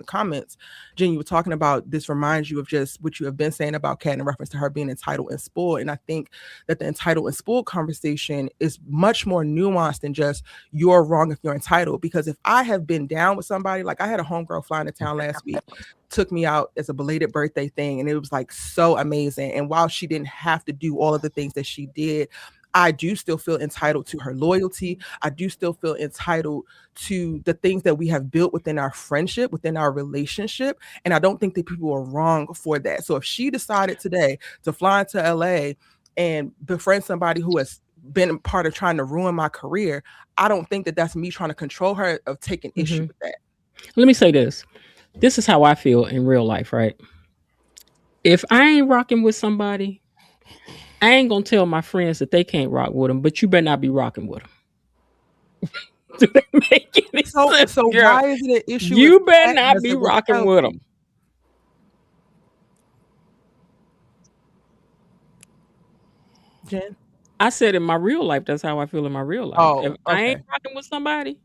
comments, Jen, you were talking about this reminds you of just what you have been saying about Kat in reference to her being entitled and spoiled. And I think that the entitled and spoiled conversation is much more nuanced than just you're wrong if you're entitled. Because if I have been down with somebody, like I had a homegirl flying to town last week, took me out as a belated birthday thing, and it was like so amazing. And while she didn't have to do all of the things that she did, I do still feel entitled to her loyalty. I do still feel entitled to the things that we have built within our friendship, within our relationship. And I don't think that people are wrong for that. So if she decided today to fly into LA and befriend somebody who has been a part of trying to ruin my career, I don't think that that's me trying to control her of taking issue with that. Let me say this. This is how I feel in real life, right? If I ain't rocking with somebody, I ain't gonna tell my friends that they can't rock with them, but you better not be rocking with them. Do that make any sense? So girl? why is it an issue? You if better Kat not does be it with rocking Chelsea? with them. Jen? I said in my real life, that's how I feel in my real life. Oh, If I ain't okay. rocking with somebody,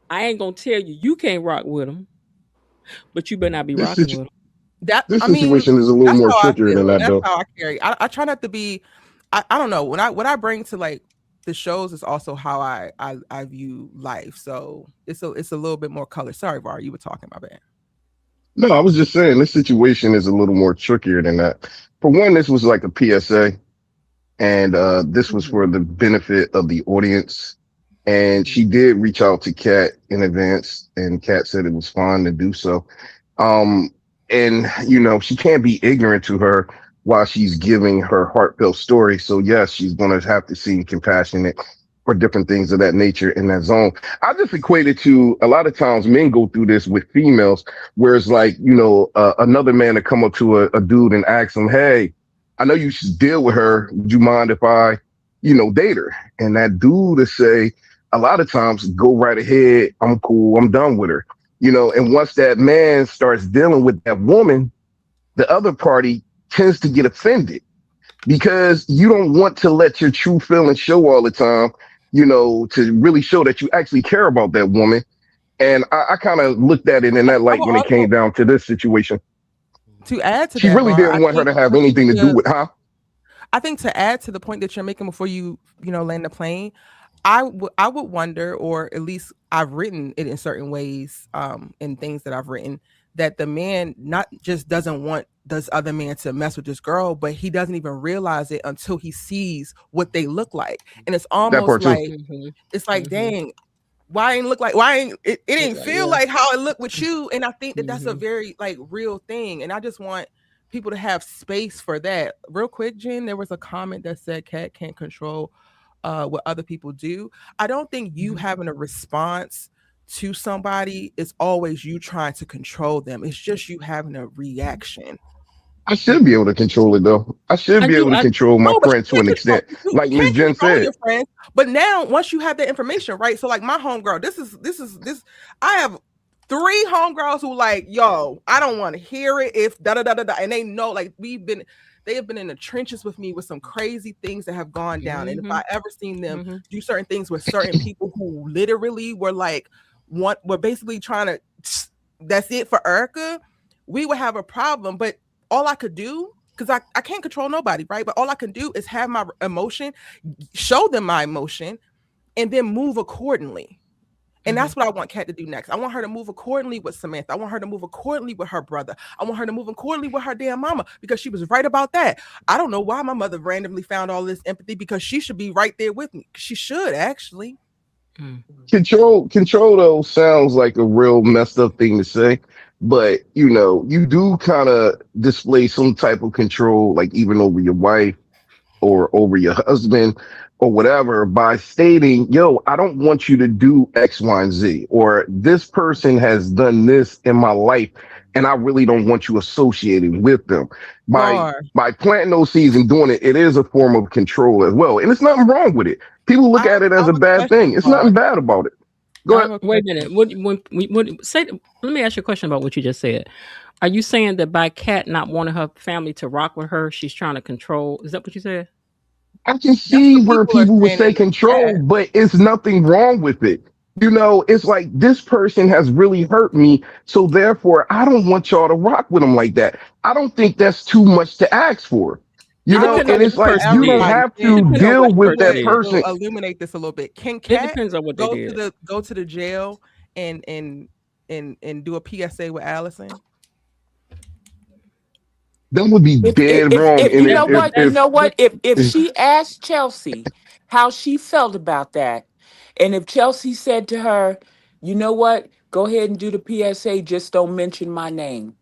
I ain't gonna tell you you can't rock with them, but you better not be This rocking situ- with them. That this I mean, situation is a little that's more how I trickier than feel. that, That's though. how I carry. I try not to be. I don't know what I bring to like the shows is also how I view life. So it's a little bit more color. Sorry, Var, you were talking about that. No, I was just saying this situation is a little more trickier than that. For one, this was like a PSA, and this was for the benefit of the audience. And she did reach out to Kat in advance, and Kat said it was fine to do so. Um, and she can't be ignorant to her while she's giving her heartfelt story. So yes, she's going to have to seem compassionate or different things of that nature in that zone. I just equate it to a lot of times men go through this with females, where it's like, another man to come up to a dude and ask him, hey, I know you should deal with her. Would you mind if I, date her? And that dude to say, a lot of times, go right ahead. I'm cool. I'm done with her. And once that man starts dealing with that woman, the other party tends to get offended because you don't want to let your true feelings show all the time, to really show that you actually care about that woman. And I kind of looked at it in that I light will when it came also down to this situation. to add to She that, really Var. didn't want her to have anything to do with, huh? I think to add to the point that you're making before you land the plane, I would wonder, or at least I've written it in certain ways, in things that I've written, that the man not just doesn't want this other man to mess with this girl, but he doesn't even realize it until he sees what they look like. And it's That part almost too. like, it's like, dang, why ain't it didn't feel like how it looked with you. And I think that that's a very like real thing. And I just want people to have space for that. Real quick, Jen, there was a comment that said Kat can't control what other people do. I don't think you having a response to somebody is always you trying to control them. It's just you having a reaction. I should be able to control it though. I should be able to control my No, but friends to you an can't extent. control, Like you Miss can't Jen control said. your friends. But now, once you have that information, right? So, like my homegirl, this. I have 3 homegirls who like, yo, I don't want to hear it if da da da da da, and they know like they have been in the trenches with me with some crazy things that have gone down. And if I ever seen them do certain things with certain people who literally were like, were basically trying to, that's it for Erica, we would have a problem. But all I could do, because I can't control nobody, right? But all I can do is have my emotion, show them my emotion, and then move accordingly. And that's what I want Kat to do next. I want her to move accordingly with Samantha. I want her to move accordingly with her brother. I want her to move accordingly with her damn mama, because she was right about that. I don't know why my mother randomly found all this empathy, because she should be right there with me. She should actually. Control though sounds like a real messed up thing to say, but you do kind of display some type of control, like even over your wife or over your husband or whatever, by stating, yo, I don't want you to do X, Y, and Z, or this person has done this in my life and I really don't want you associated with them. By planting those seeds and doing it, it is a form of control as well. And it's nothing wrong with it. People look at it as a bad thing. It's nothing bad about it. Go ahead. Wait a minute. Let me ask you a question about what you just said. Are you saying that by Kat not wanting her family to rock with her, she's trying to control? Is that what you said? I can see where people would say control, but it's nothing wrong with it. You know, it's like this person has really hurt me, so therefore I don't want y'all to rock with them like that. I don't think that's too much to ask for. You It know, depends on and what it's the like person you don't did. Everybody. have It to depends on what deal the with person that did. person. Illuminate this a little bit. Can It Kat depends on what they go did. to the jail and do a PSA with Allison? That would be dead wrong. If And you That, know but what, that's but if she asked Chelsea how she felt about that, and if Chelsea said to her, you know what, go ahead and do the PSA, just don't mention my name.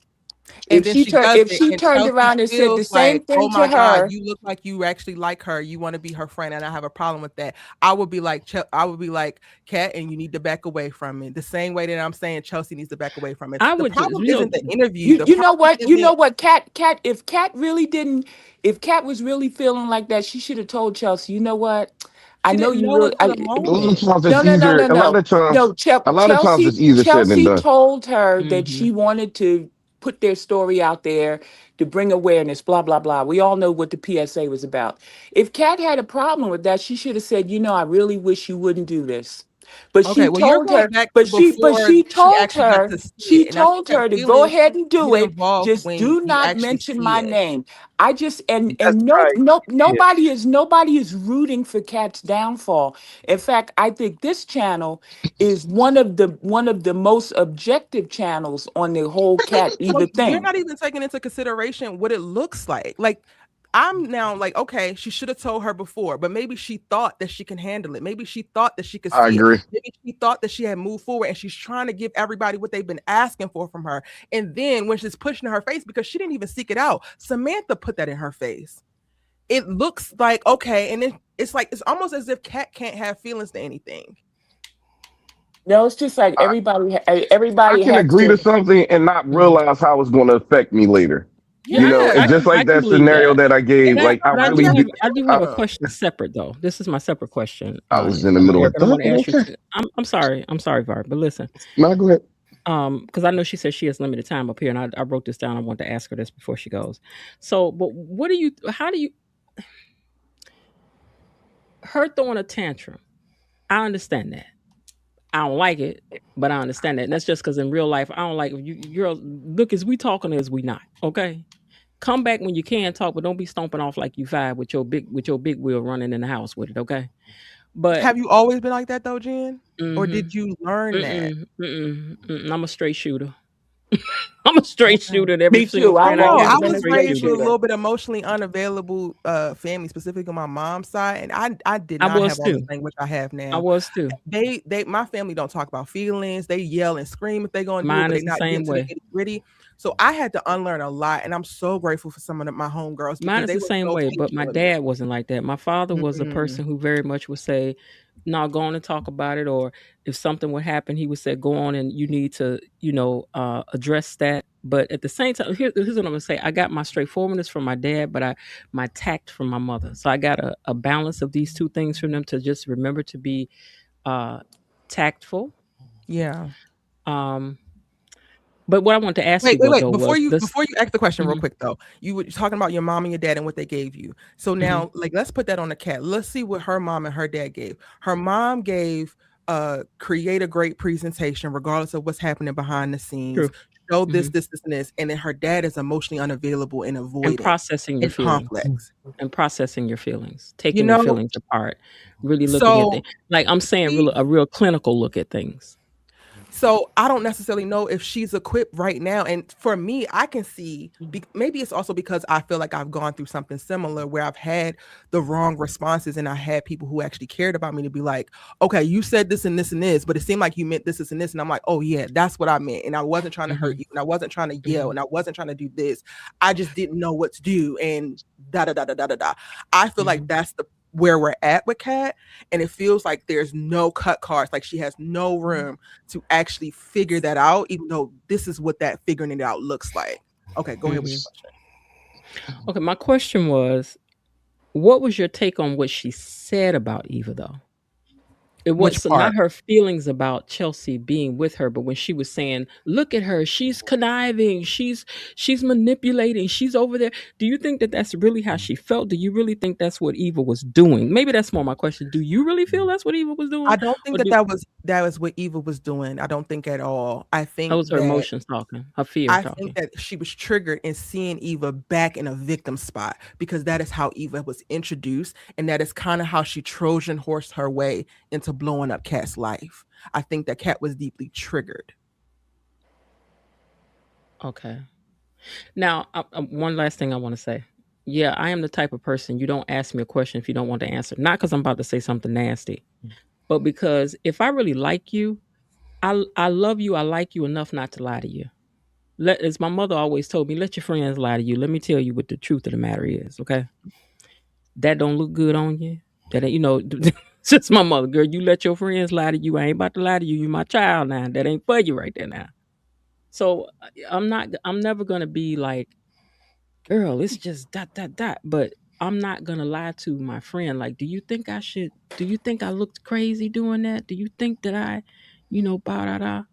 And then she does If it, she and turned Chelsea around and said the feels same like, oh thing my to God, her, you look like you actually like her. You want to be her friend, and I have a problem with that. I would be like, Kat, and you need to back away from it. The same way that I'm saying Chelsea needs to back away from it. I The would just, problem isn't the interview. The you know problem what, isn't. Cat, if Cat was really feeling like that, she should have told Chelsea, you know what, I She know didn't you know really, until the a lot of moment. times it's no, no, no, easier. no, no. No, A lot of times it's easier said than Chelsea done. told her that hmm she wanted to put their story out there to bring awareness, blah, blah, blah. We all know what the PSA was about. If Kat had a problem with that, she should have said, you know, I really wish you wouldn't do this. But Okay, she well, you're told going her, back to but before she actually got to see she it, and I think told her her to go feelings ahead and do get it. involved Just when do you not actually mention see my it. name. I just That's right. Yeah. nobody is rooting for Kat's downfall. In fact, I think this channel is one of the most objective channels on the whole Cat Well, Eva you're thing. not even taking into consideration what it looks like. Like, I'm now like, okay, she should have told her before, but maybe she thought that she can handle it. Maybe she thought that she could I see it. agree. Maybe she thought that she had moved forward and she's trying to give everybody what they've been asking for from her. And then when she's pushing in her face, because she didn't even seek it out, Samantha put that in her face. It looks like, okay, and then it's like, it's almost as if Kat can't have feelings to anything. No, it's just like I, I everybody can has agree to to. something and not realize how it's going to affect me later. Yeah, You know, and Yeah. just I like can that believe scenario that. that I gave, And that's like I not But I what we really do have have do. to a deal with. question separate though. This is my separate question. I was in the middle of Eric, and I want to dumping. ask you. Okay, I'm sorry, Var, but listen, now go ahead. because I know she says she has limited time up here, and I wrote this down. I want to ask her this before she goes. So, but what do you? How do you? Her throwing a tantrum. I understand that. I don't like it, but I understand that. And that's just because in real life, I don't like you're look as we talking as we not. Okay, come back when you can talk, but don't be stomping off like you five with your big wheel running in the house with it. Okay, but Have you always been like that though, Jen? Or mm-hmm, did you learn that? I'm a straight shooter. I'm a straight Okay. shooter. And every Me single too. I I've friend I know. get always I is a been was a straight straight raised shooter. with a shooter. little bit emotionally unavailable family, specifically on my mom's side, and I did I not was have all this too. language I have I now. was too. They my family don't talk about feelings. They yell and scream if they're gonna do it, Mine but they is the not get same into the way. nitty gritty. So I had to unlearn a lot, and I'm so grateful for some of my homegirls Mine because is they the were same so way, but my patient with me. dad wasn't like that. My father was a Mm-mm. person who very much would say, "No, go on and talk about it." Or if something would happen, he would say, "Go on and you need to, address that." But at the same time, here's what I'm gonna say: I got my straightforwardness from my dad, but my tact from my mother. So I got a balance of these two things from them to just remember to be uh, tactful. Yeah. Um, but what I wanted to ask Wait, you wait, wait. though was this. Before you ask the question real Mhm, quick though, you were talking about your mom and your dad and what they gave you. So mhm, now, like, let's put that on the cat. Let's see what her mom and her dad gave. Her mom gave create a great presentation regardless of what's happening behind the scenes. true. Show this, Mhm. this, this, and this. And then her dad is emotionally unavailable and And avoidant processing your and feelings. complex. And processing your feelings, You taking your know, feelings apart, really looking at so the like I'm saying she a real clinical look at things. So I don't necessarily know if she's equipped right now. And for me, I can see maybe it's also because I feel like I've gone through something similar where I've had the wrong responses and I had people who actually cared about me to be like, okay, you said this and this, but it seemed like you meant this and this. And I'm like, oh yeah, that's what I meant. And I wasn't trying to hurt Mhm, you. And I wasn't trying to yell. mhm, And I wasn't trying to do this. I just didn't know what to do. And da da da da da da da. I feel like mhm, that's the where we're at with Kat. And it feels like there's no cut cards, like she has no room to actually figure that out, even though this is what that figuring it out looks like. Okay, go ahead with your mhm. question. Okay, my question was, what was your take on what she said about Eva though? It was Which so part? not her feelings about Chelsea being with her, but when she was saying, "Look at her, she's conniving, she's manipulating, she's over there." Do you think that that's really how she felt? Do you really think that's what Eva was doing? Maybe that's more my question. Do you really feel that's what Eva was doing, I don't think or that do that was what Eva was doing. I don't think at all. that was her emotions talking, her fear I think talking? that she was triggered in seeing Eva back in a victim spot because that is how Eva was introduced, and that is kind of how she Trojan horsed her way into blowing up Kat's life. I think that Kat was deeply triggered. Okay. Now, one last thing I want to say. Yeah, I am the type of person you don't ask me a question if you don't want to answer. Not because I'm about to say something nasty, but because if I really like you, I love you. I like you enough not to lie to you. As my mother always told me, let your friends lie to you. Let me tell you what the truth of the matter is. Okay, that don't look good on you. That ain't, just my mother, girl. You let your friends lie to you. I ain't about to lie to you. You my child now. That ain't for you right there now. So I'm not. I'm never gonna be like, girl, it's just dot dot dot. But I'm not gonna lie to my friend. Like, do you think I should? Do you think I looked crazy doing that? Do you think that I, blah da da?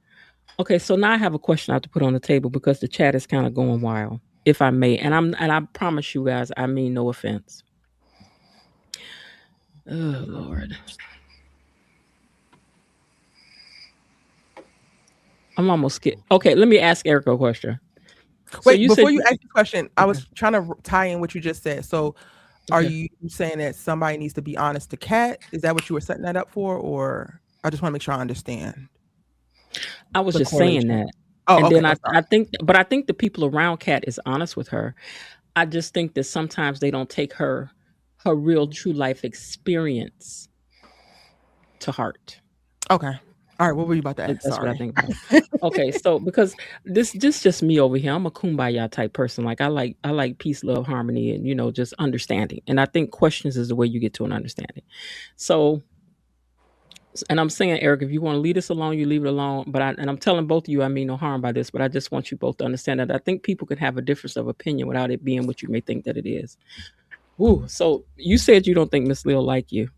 Okay, so now I have a question I have to put on the table because the chat is kind of going wild, if I may. And I promise you guys, I mean no offense. Oh Lord. I'm almost scared. Okay, let me ask Erica a question. So Wait, before you said ask the question, I okay. was trying to tie in what you just said. So are you saying that somebody needs to be honest to Kat? Is that what you were setting that up for? Or I just want to make sure I understand. I was just saying that. Oh, and okay. then I think the people around Kat is honest with her. I just think that sometimes they don't take her real true life experience to heart. Okay. All right, what were you about to ask? That's what I Sorry. think about it. Okay, so because this just me over here. I'm a kumbaya type person. Like I like peace, love, harmony, and just understanding. And I think questions is the way you get to an understanding. So, and I'm saying, Eric, if you want to leave this alone, you leave it alone. But I'm telling both of you, I mean no harm by this. But I just want you both to understand that I think people can have a difference of opinion without it being what you may think that it is. Ooh, so you said you don't think Miss Lil like you.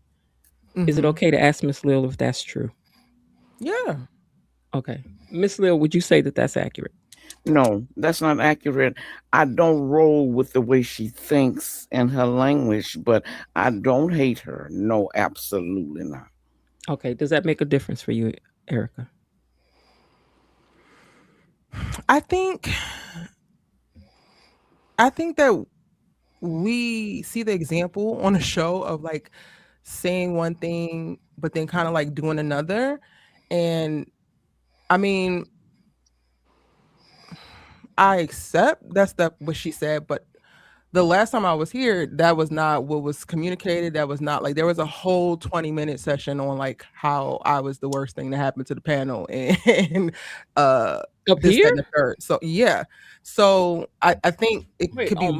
Is it okay to ask Miss Lil if that's true? Yeah. Okay. Miss Lil, would you say that that's accurate? No, that's not accurate. I don't roll with the way she thinks and her language, but I don't hate her. No, absolutely not. Okay. Does that make a difference for you, Erica? I think that we see the example on a show of like saying one thing but then kind of like doing another. And I mean, I accept that's what she said, but the last time I was here, that was not what was communicated. That was not like there was a whole 20-minute session on like how I was the worst thing that happened to the panel and Up this, here? that, and the third. So yeah. So I think it could be on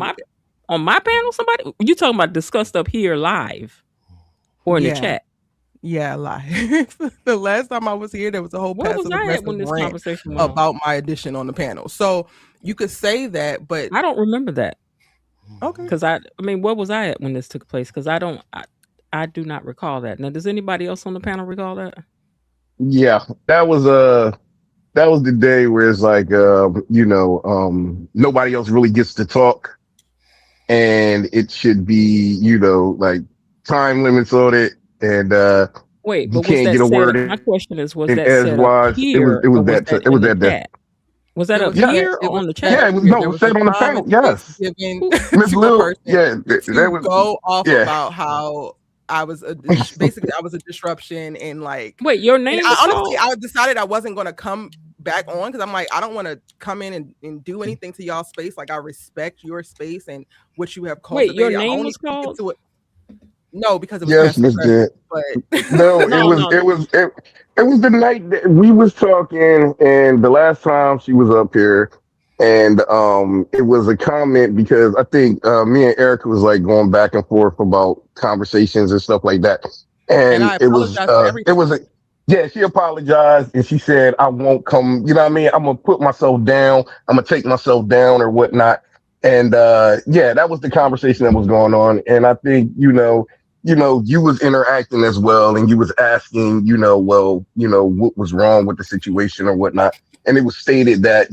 my panel. Somebody, you talking about discussed up here live or in the chat? Yeah, live. The last time I was here, there was a whole passive aggressive rant about my addition on the panel. So you could say that, but I don't remember that. Okay. Because I mean, where was I at when this took place? Because I do not recall that. Now, does anybody else on the panel recall that? Yeah, that was the day where it's like nobody else really gets to talk, and it should be like time limits on it, and wait, you but can't get a word in. My question is, was and that said up here? It was that day. Was that up here or on the chat? Yeah, it was said on the panel. Yes, Miss Lil. Yeah, that was go off about how I was basically I was a disruption and like. Wait, your name? I decided I wasn't going to come back on because I'm like I don't want to come in and do anything to y'all space. Like I respect your space and what you have cultivated. Wait, your name was called? No, because it was yes, Miss Jet. But no, it was the night that we was talking, and the last time she was up here, and it was a comment because I think me and Erica was like going back and forth about conversations and stuff like that, and it was she apologized and she said I won't come. You know what I mean? I'm gonna put myself down. I'm gonna take myself down or whatnot. And that was the conversation that was going on. And I think you was interacting as well, and you was asking, what was wrong with the situation or whatnot. And it was stated that,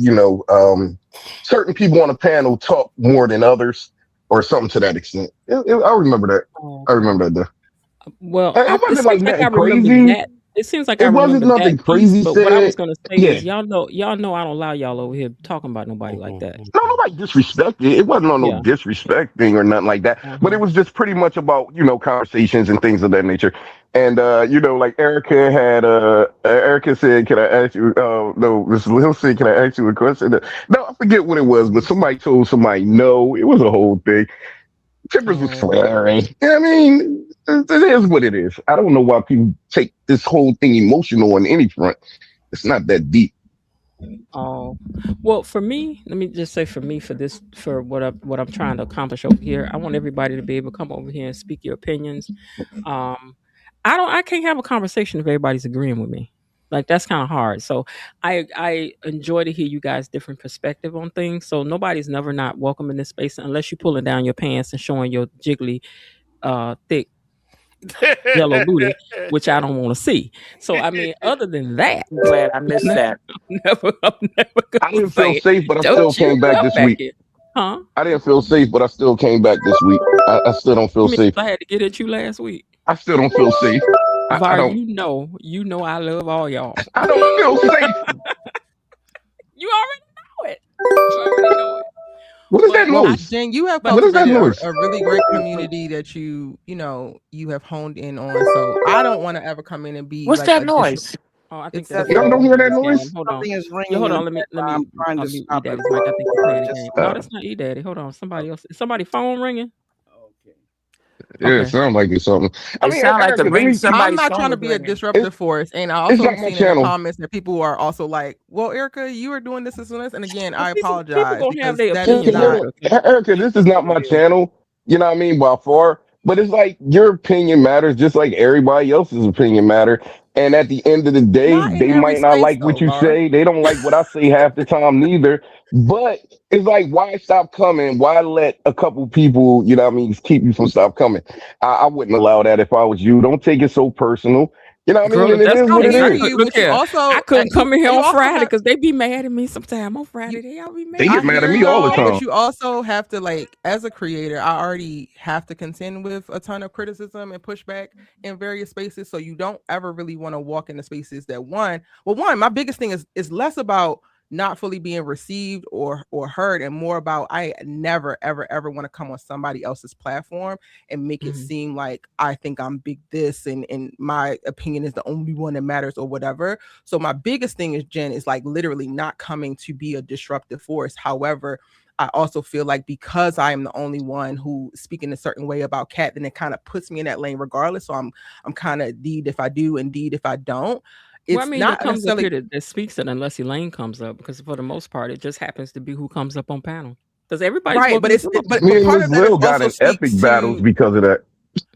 certain people on the panel talk more than others or something to that extent. I remember that. Oh, I remember that. well, It it wasn't like seems like I nothing remember crazy. that. It seems like I It wasn't remember nothing that piece. crazy But what I was said. gonna say Yeah. is, y'all know I don't allow y'all over here talking about nobody like that. No, nobody disrespected. It wasn't on no Yeah. disrespecting or nothing like that. But it Uh-huh. was just pretty much about, conversations and things of that nature. And like Erica said, can I ask you no, Miss Lil said, can I ask you a question? No, I forget what it was, but somebody told somebody no. It was a whole thing. Timbers was Oh. flaring. I mean, it is what it is. I don't know why people take this whole thing emotional on any front. It's not that deep. Oh, well, for me, let me just say for me, for what I'm trying to accomplish over here, I want everybody to be able to come over here and speak your opinions. Um, I can't have a conversation if everybody's agreeing with me. Like that's kind of hard. So I enjoy to hear you guys' different perspective on things. So nobody's never not welcome in this space unless you're pulling down your pants and showing your jiggly, thick yellow booty, which I don't want to see. So I mean, other than that, I'm glad I missed that. I'm never I gonna didn't feel say, safe, but I don't still you came back come this back week. here, huh? I didn't feel safe, but I still came back this week. I still don't feel You mean safe. I had to get at you last week? I still don't feel safe. I Var, don't. you know I love all y'all. I don't feel safe. You already know it. You already know it. What is that But Well, I noise? Jen, you have but What is that cultivated noise? a really great community that you have honed in on. So I don't want to ever come in and be What's like that a disrupt. noise? oh, I think It's that's the That Y'all playing don't a hear game. that something, noise? Hold on. something is Yeah, ringing hold in on. the Let me background. I'm trying to mute E stop it. Daddy's mic. I think he's playing a Just game. No, Uh, that's not E Daddy. Hold on. Somebody else. Is somebody phone ringing? okay. yeah, it Okay. sounds like it's something. I It mean, sounds like the Erica, let ring me. I'm somebody's not phone trying to was be a ringing. It's disruptive force, and I it's also not have my seen in the channel. comments that people are also like, "Well, Erica, you are doing this and this." And again, Well, I see, some people apologize gonna have because their that is Erica, opinion, not. Erica. Okay. Erica, this is not my channel. You know what I mean? By far. But it's like your opinion matters just like everybody else's opinion matter. And at the end of the day, Not in they every might not space like what though, you Var. say. They don't like what I say half the time neither. But it's like, why stop coming? Why let a couple people, you know what I mean, keep you from stop coming? I wouldn't allow that if I was you. Don't take it so personal. You know what I mean? Girl, if And it that's is the what I it case, hear I is. could you, look but you here. I also couldn't come in here you on also Friday have because they be mad at me sometime. On you Friday, they all be They mad get I at me. mad at hear me all the y'all, time. but you also have to like, as a creator, I already have to contend with a ton of criticism and pushback in various spaces. So you don't ever really want to walk into spaces that my biggest thing is less about not fully being received or heard and more about I never ever want to come on somebody else's platform and make it Mhm. seem like I think I'm big this and my opinion is the only one that matters or whatever. So my biggest thing is Jen is like literally not coming to be a disruptive force. However, I also feel like because I am the only one who speaking a certain way about Cat, then it kind of puts me in that lane regardless. So I'm kind of deed if I do, indeed if I don't. Well, I It's mean, that not comes up necessarily here that speaks it unless Elaine comes up because for the most part, it just happens to be who comes up on panel. Because everybody's right, but welcome to it's come it, up here. Me but and part Miss of that is Lil got also in speaks epic battles to because of that.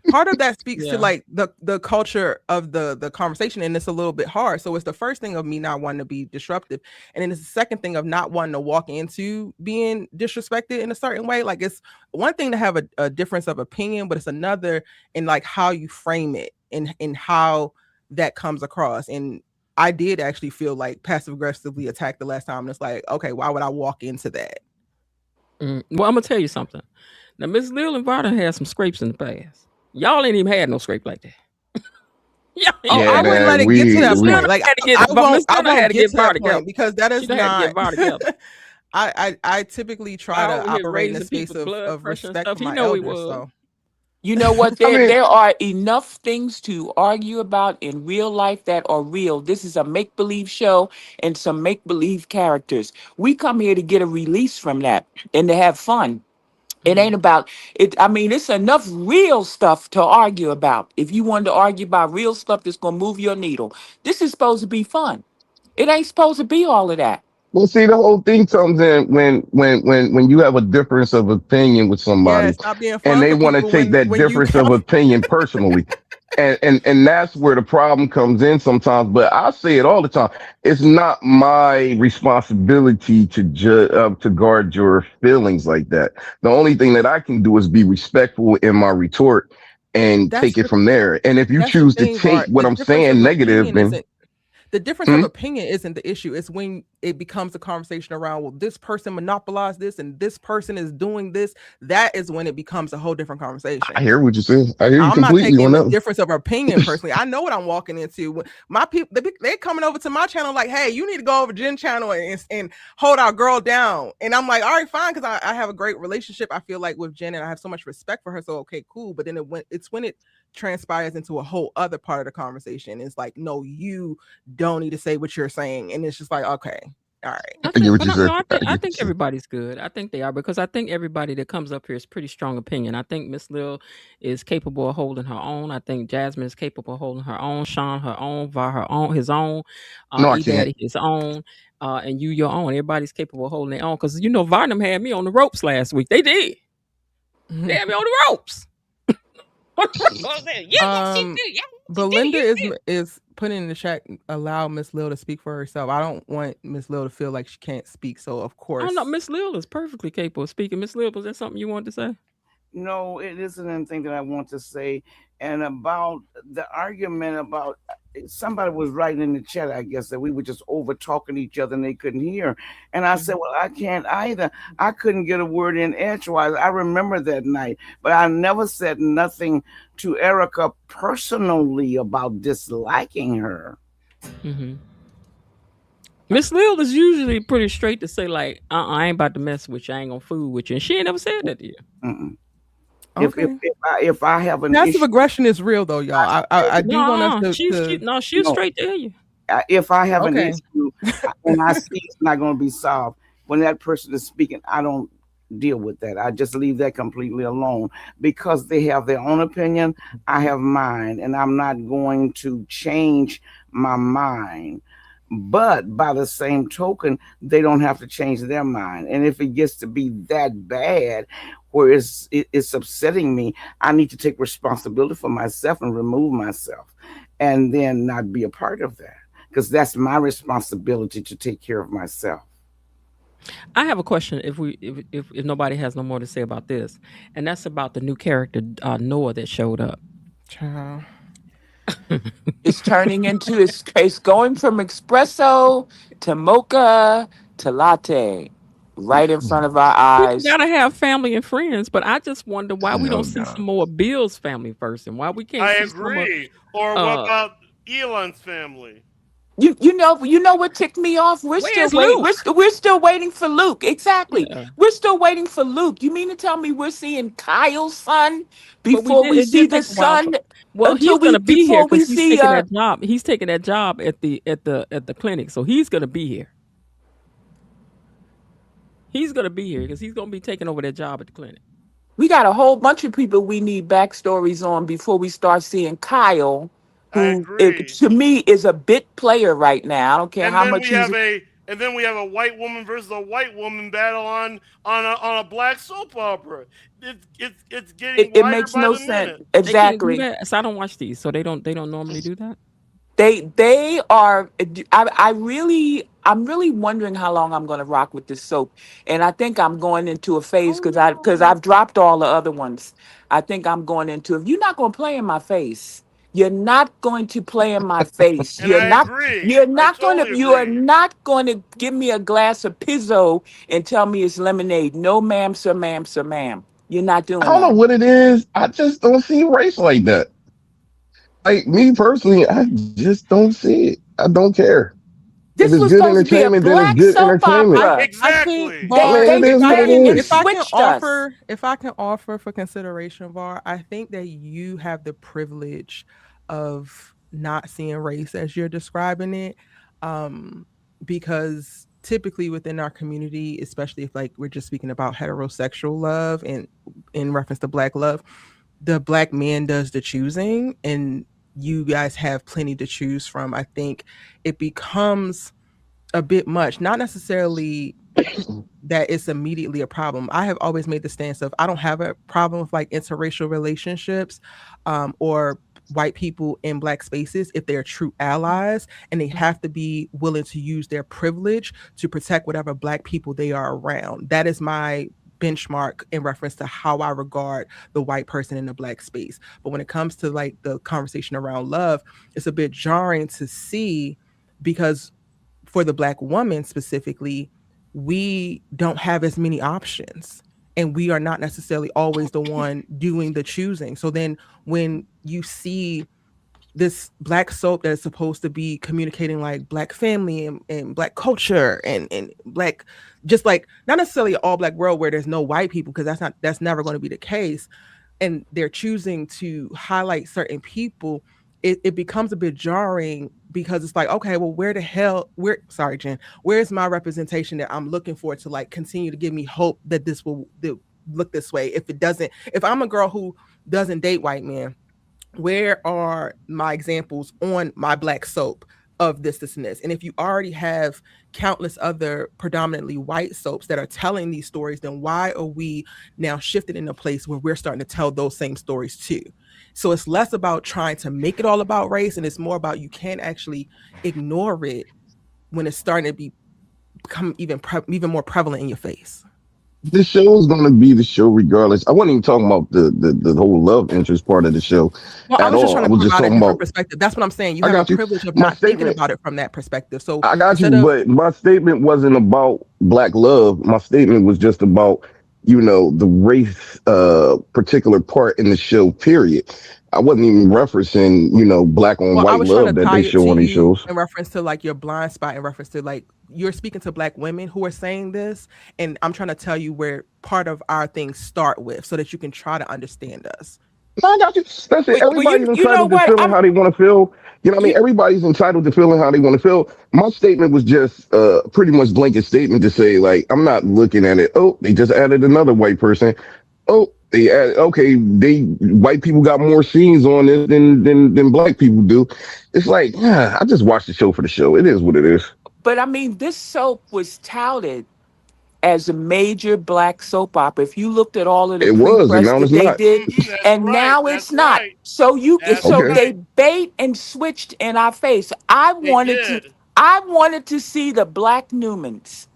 part of that speaks to Yeah. like the culture of the conversation, and it's a little bit hard. So it's the first thing of me not wanting to be disruptive, and then it's the second thing of not wanting to walk into being disrespected in a certain way. Like it's one thing to have a difference of opinion, but it's another in like how you frame it and in how that comes across. And I did actually feel like passive aggressively attacked the last time, and it's like, okay, why would I walk into that? Well, I'm gonna tell you something. Now, Miss Lil and Varda had some scrapes in the past. Y'all ain't even had no scrape like that. Y'all ain't Oh, Yeah, I had no wouldn't man. let scrape. it get to that Miss Lil done point. Like had to get, but Miss I Lil done had won't to get get to Var that together. point because that She is done had to not get Var together. I typically try Var to over here operate in a raising space people's blood of pressure and respect stuff. for He my know he elders. was. So You know what? I mean, There are enough things to argue about in real life that are real. This is a make believe show and some make believe characters. We come here to get a release from that and to have fun. It ain't about it. I mean, it's enough real stuff to argue about. If you wanted to argue about real stuff that's gonna move your needle, this is supposed to be fun. It ain't supposed to be all of that. well, see, the whole thing comes in when you have a difference of opinion with yeah, somebody, stop being and fun they for want to people take that when you difference of come. opinion personally, and that's where the problem comes in sometimes. But I say it all the time. It's not my responsibility to guard your feelings like that. The only thing that I can do is be respectful in my retort and That's take it the from there. And if you that's the choose to thing, take Var. what The I'm difference saying of negative, opinion then isn't the difference of hmm? opinion isn't the issue. It's when it becomes a conversation around, well, this person monopolized this and this person is doing this. That is when it becomes a whole different I conversation. hear what you're saying. I hear you I'm not completely taking on the that one. difference of opinion personally. I know what I'm walking into. When my people, they're coming over to my channel like, hey, you need to go over to Jen channel and hold our girl down. And I'm like, all right, fine, because I have a great relationship, I feel like, with Jen, and I have so much respect for her. So okay, cool. But then it's when it transpires into a whole other part of the conversation. It's like, no, you don't need to say what you're saying. And it's just like, okay, all right. I I get think, what but you no, said. I I get think what you everybody's good. I think they are because I think everybody that comes up here is pretty strong opinion. I think Miss Lil is capable of holding her own. I think Jasmine is capable of holding her own. Sean her own. Va her own. His own. no, I E can't. Daddy his own. And you your own. Everybody's capable of holding their own because you know Varnum had me on the ropes last week. They did. They had me on the ropes. Um, Belinda is putting in the chat, allow Miss Lil to speak for herself. I don't want Miss Lil to feel like she can't speak. So of I course, don't know. Miss Lil is perfectly capable of speaking. Miss Lil, was there something you wanted to say? No, it isn't anything that I want to say. And about the argument about somebody was writing in the chat, I guess, that we were just over talking each other and they couldn't hear. And I said, well, I can't either. I couldn't get a word in edgewise. I remember that night, but I never said nothing to Erica personally about disliking her. Mm-hmm. Miss Lil is usually pretty straight to say like, I ain't about to mess with you. I ain't gonna fool with you. And she ain't never said that to you. Mm-mm. okay. If I have an Passive issue, aggression is real though, y'all. I do want us No, to she was no, straight to you. if I have an okay. issue and I see it's not going to be solved, when that person is speaking, I don't deal with that. I just leave that completely alone because they have their own opinion. I have mine, and I'm not going to change my mind. But by the same token, they don't have to change their mind. And if it gets to be that bad, where it's upsetting me, I need to take responsibility for myself and remove myself, and then not be a part of that because that's my responsibility to take care of myself. I have a question if nobody has no more to say about this. And that's about the new character, Noah, that showed up. Child. It's turning into it's going from espresso to mocha to latte right in front of our People eyes. gotta have family and friends, but I just wonder why we No, don't see no. some more Bill's family first and why we can't I see some of agree. Or what uh about Elon's family? You know what ticked me off? where's Luke? We're still waiting for Luke. Exactly. Yeah. We're still waiting for Luke. You mean to tell me we're seeing Kyle's son But before we it see did the take a while for son well, he's gonna be here before we because he's see taking that job. He's taking that job at the clinic. So he's gonna be here. He's gonna be here because he's gonna be taking over that job at the clinic. we got a whole bunch of people we need backstories on before we start seeing Kyle, I who agree. to me is a bit player right now. I don't care And how then much we he's have a white woman versus a white woman battle on a black soap opera. It's getting it wider makes by no the sense. minute. They can't do Exactly. that. So I don't watch these. So they don't normally do that. They are. I'm really wondering how long I'm going to rock with this soap, and I think I'm going into a phase Oh because no. I've dropped all the other ones. I think I'm going into. If you're not going to play in my face, you're not going to play in my face. And I agree. I totally You are agree. not going to give me a glass of Pizzo and tell me it's lemonade. No, ma'am, sir, ma'am, sir, ma'am. You're not I doing don't know that. what it is. I just don't see race like that. Like me personally, I just don't see it. I don't care. If This it's was good supposed to be a entertainment, then it's black good soap entertainment. opera. I think Exactly. I Var, mean, it is what it They is. switched us. if I can offer for consideration, Var, I think that you have the privilege of not seeing race as you're describing it. Because typically within our community, especially if like we're just speaking about heterosexual love and in reference to black love, the black man does the choosing and you guys have plenty to choose from. I think it becomes a bit much, not necessarily that it's immediately a problem. I have always made the stance of I don't have a problem with like interracial relationships or white people in black spaces if they're true allies and they have to be willing to use their privilege to protect whatever black people they are around. That is my benchmark in reference to how I regard the white person in the black space. But when it comes to like the conversation around love, it's a bit jarring to see because for the black woman specifically, we don't have as many options and we are not necessarily always the one doing the choosing. So then when you see this black soap that is supposed to be communicating like black family and black culture and black, just like not necessarily an all black world where there's no white people, because that's never going to be the case, and they're choosing to highlight certain people, it becomes a bit jarring because it's like, okay, well, where the hell, sorry, Jen, where's my representation that I'm looking for to like continue to give me hope that this will look this way? If it doesn't, if I'm a girl who doesn't date white men, where are my examples on my black soap of this and this? And if you already have countless other predominantly white soaps that are telling these stories, then why are we now shifted in a place where we're starting to tell those same stories too? So it's less about trying to make it all about race, and it's more about you can't actually ignore it when it's starting to become even more prevalent in your face. The show is going to be the show regardless. I wasn't even talking about the whole love interest part of the show Well, I at was just all. trying I to was just provide a talking different about. perspective. That's what I'm saying. You I have a got you. privilege of My not thinking statement. about it from that perspective. So I got you, instead of but my statement wasn't about black love. My statement was just about, the race, particular part in the show, period. I wasn't even referencing, black on Well, I white was trying to love that tie they it show to on these you shows. in reference to like your blind spot, in reference to like you're speaking to black women who are saying this, and I'm trying to tell you where part of our things start with, so that you can try to understand us. No, I got you. Listen, Well, everybody's you know entitled to what? feeling how they want to feel. You know what I mean? You Everybody's entitled to feeling how they want to feel. My statement was just pretty much blanket statement to say, like, I'm not looking at it. Oh, they just added another white person. Oh, they added, okay, white people got more scenes on this than black people do. It's like, yeah, I just watched the show for the show. It is what it is. But I mean, this soap was touted as a major black soap opera. If you looked at all of the It was, and pre-press now that it's they not. did, That's and right. now That's it's not. right. That's So Okay. they right. bait and switched in our face. They did. I wanted to see the black Newmans.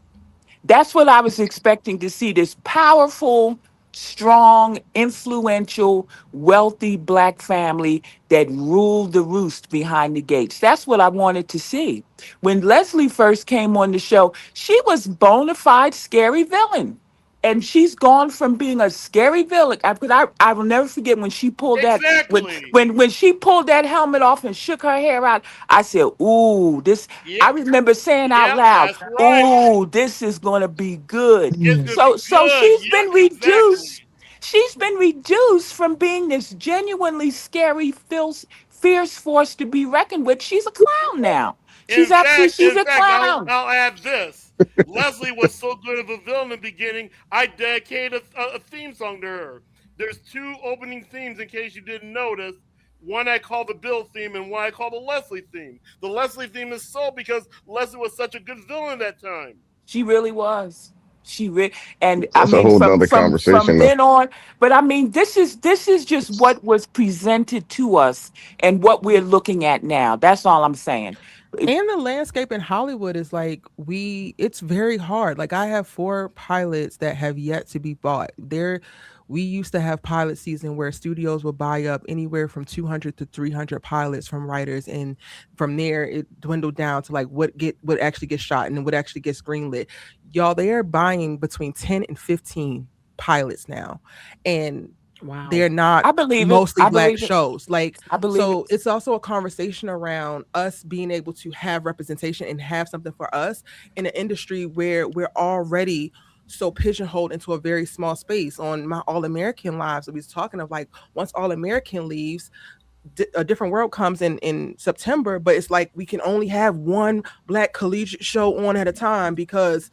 That's what I was expecting to see, this powerful, strong, influential, wealthy black family that ruled the roost behind the gates. That's what I wanted to see. When Leslie first came on the show, she was bona fide scary villain. And she's gone from being a scary villain. I will never forget when she pulled that Exactly. when she pulled that helmet off and shook her hair out. I said, "Ooh, this." Yep. I remember saying out Yep. loud, That's right. "Ooh, this is gonna be good." It's gonna be So good. she's Yep. been Exactly. reduced. She's been reduced from being this genuinely scary, fierce force to be reckoned with. She's a clown now. She's In a fact, clown. I'll add this. Leslie was so good of a villain in the beginning. I dedicated a theme song to her. There's two opening themes, in case you didn't notice. One I call the Bill theme, and one I call the Leslie theme. The Leslie theme is so because Leslie was such a good villain at that time. She really was. She re- and I That's a mean whole nother from conversation, though. then on, but I mean this is just what was presented to us and what we're looking at now. That's all I'm saying. It- And the landscape in Hollywood is like it's very hard. Like I have 4 pilots that have yet to be bought. We used to have pilot season where studios would buy up anywhere from 200 to 300 pilots from writers, and from there it dwindled down to like what actually gets shot and what actually gets greenlit. Y'all, they are buying between 10 and 15 pilots now, and Wow. they're not I believe it. mostly I black believe it. shows. Like, I believe so it. it's also a conversation around us being able to have representation and have something for us in an industry where we're already so pigeonholed into a very small space. On my All American Lives, we was talking of like, once All American leaves, a different world comes in September, but it's like we can only have one black collegiate show on at a time because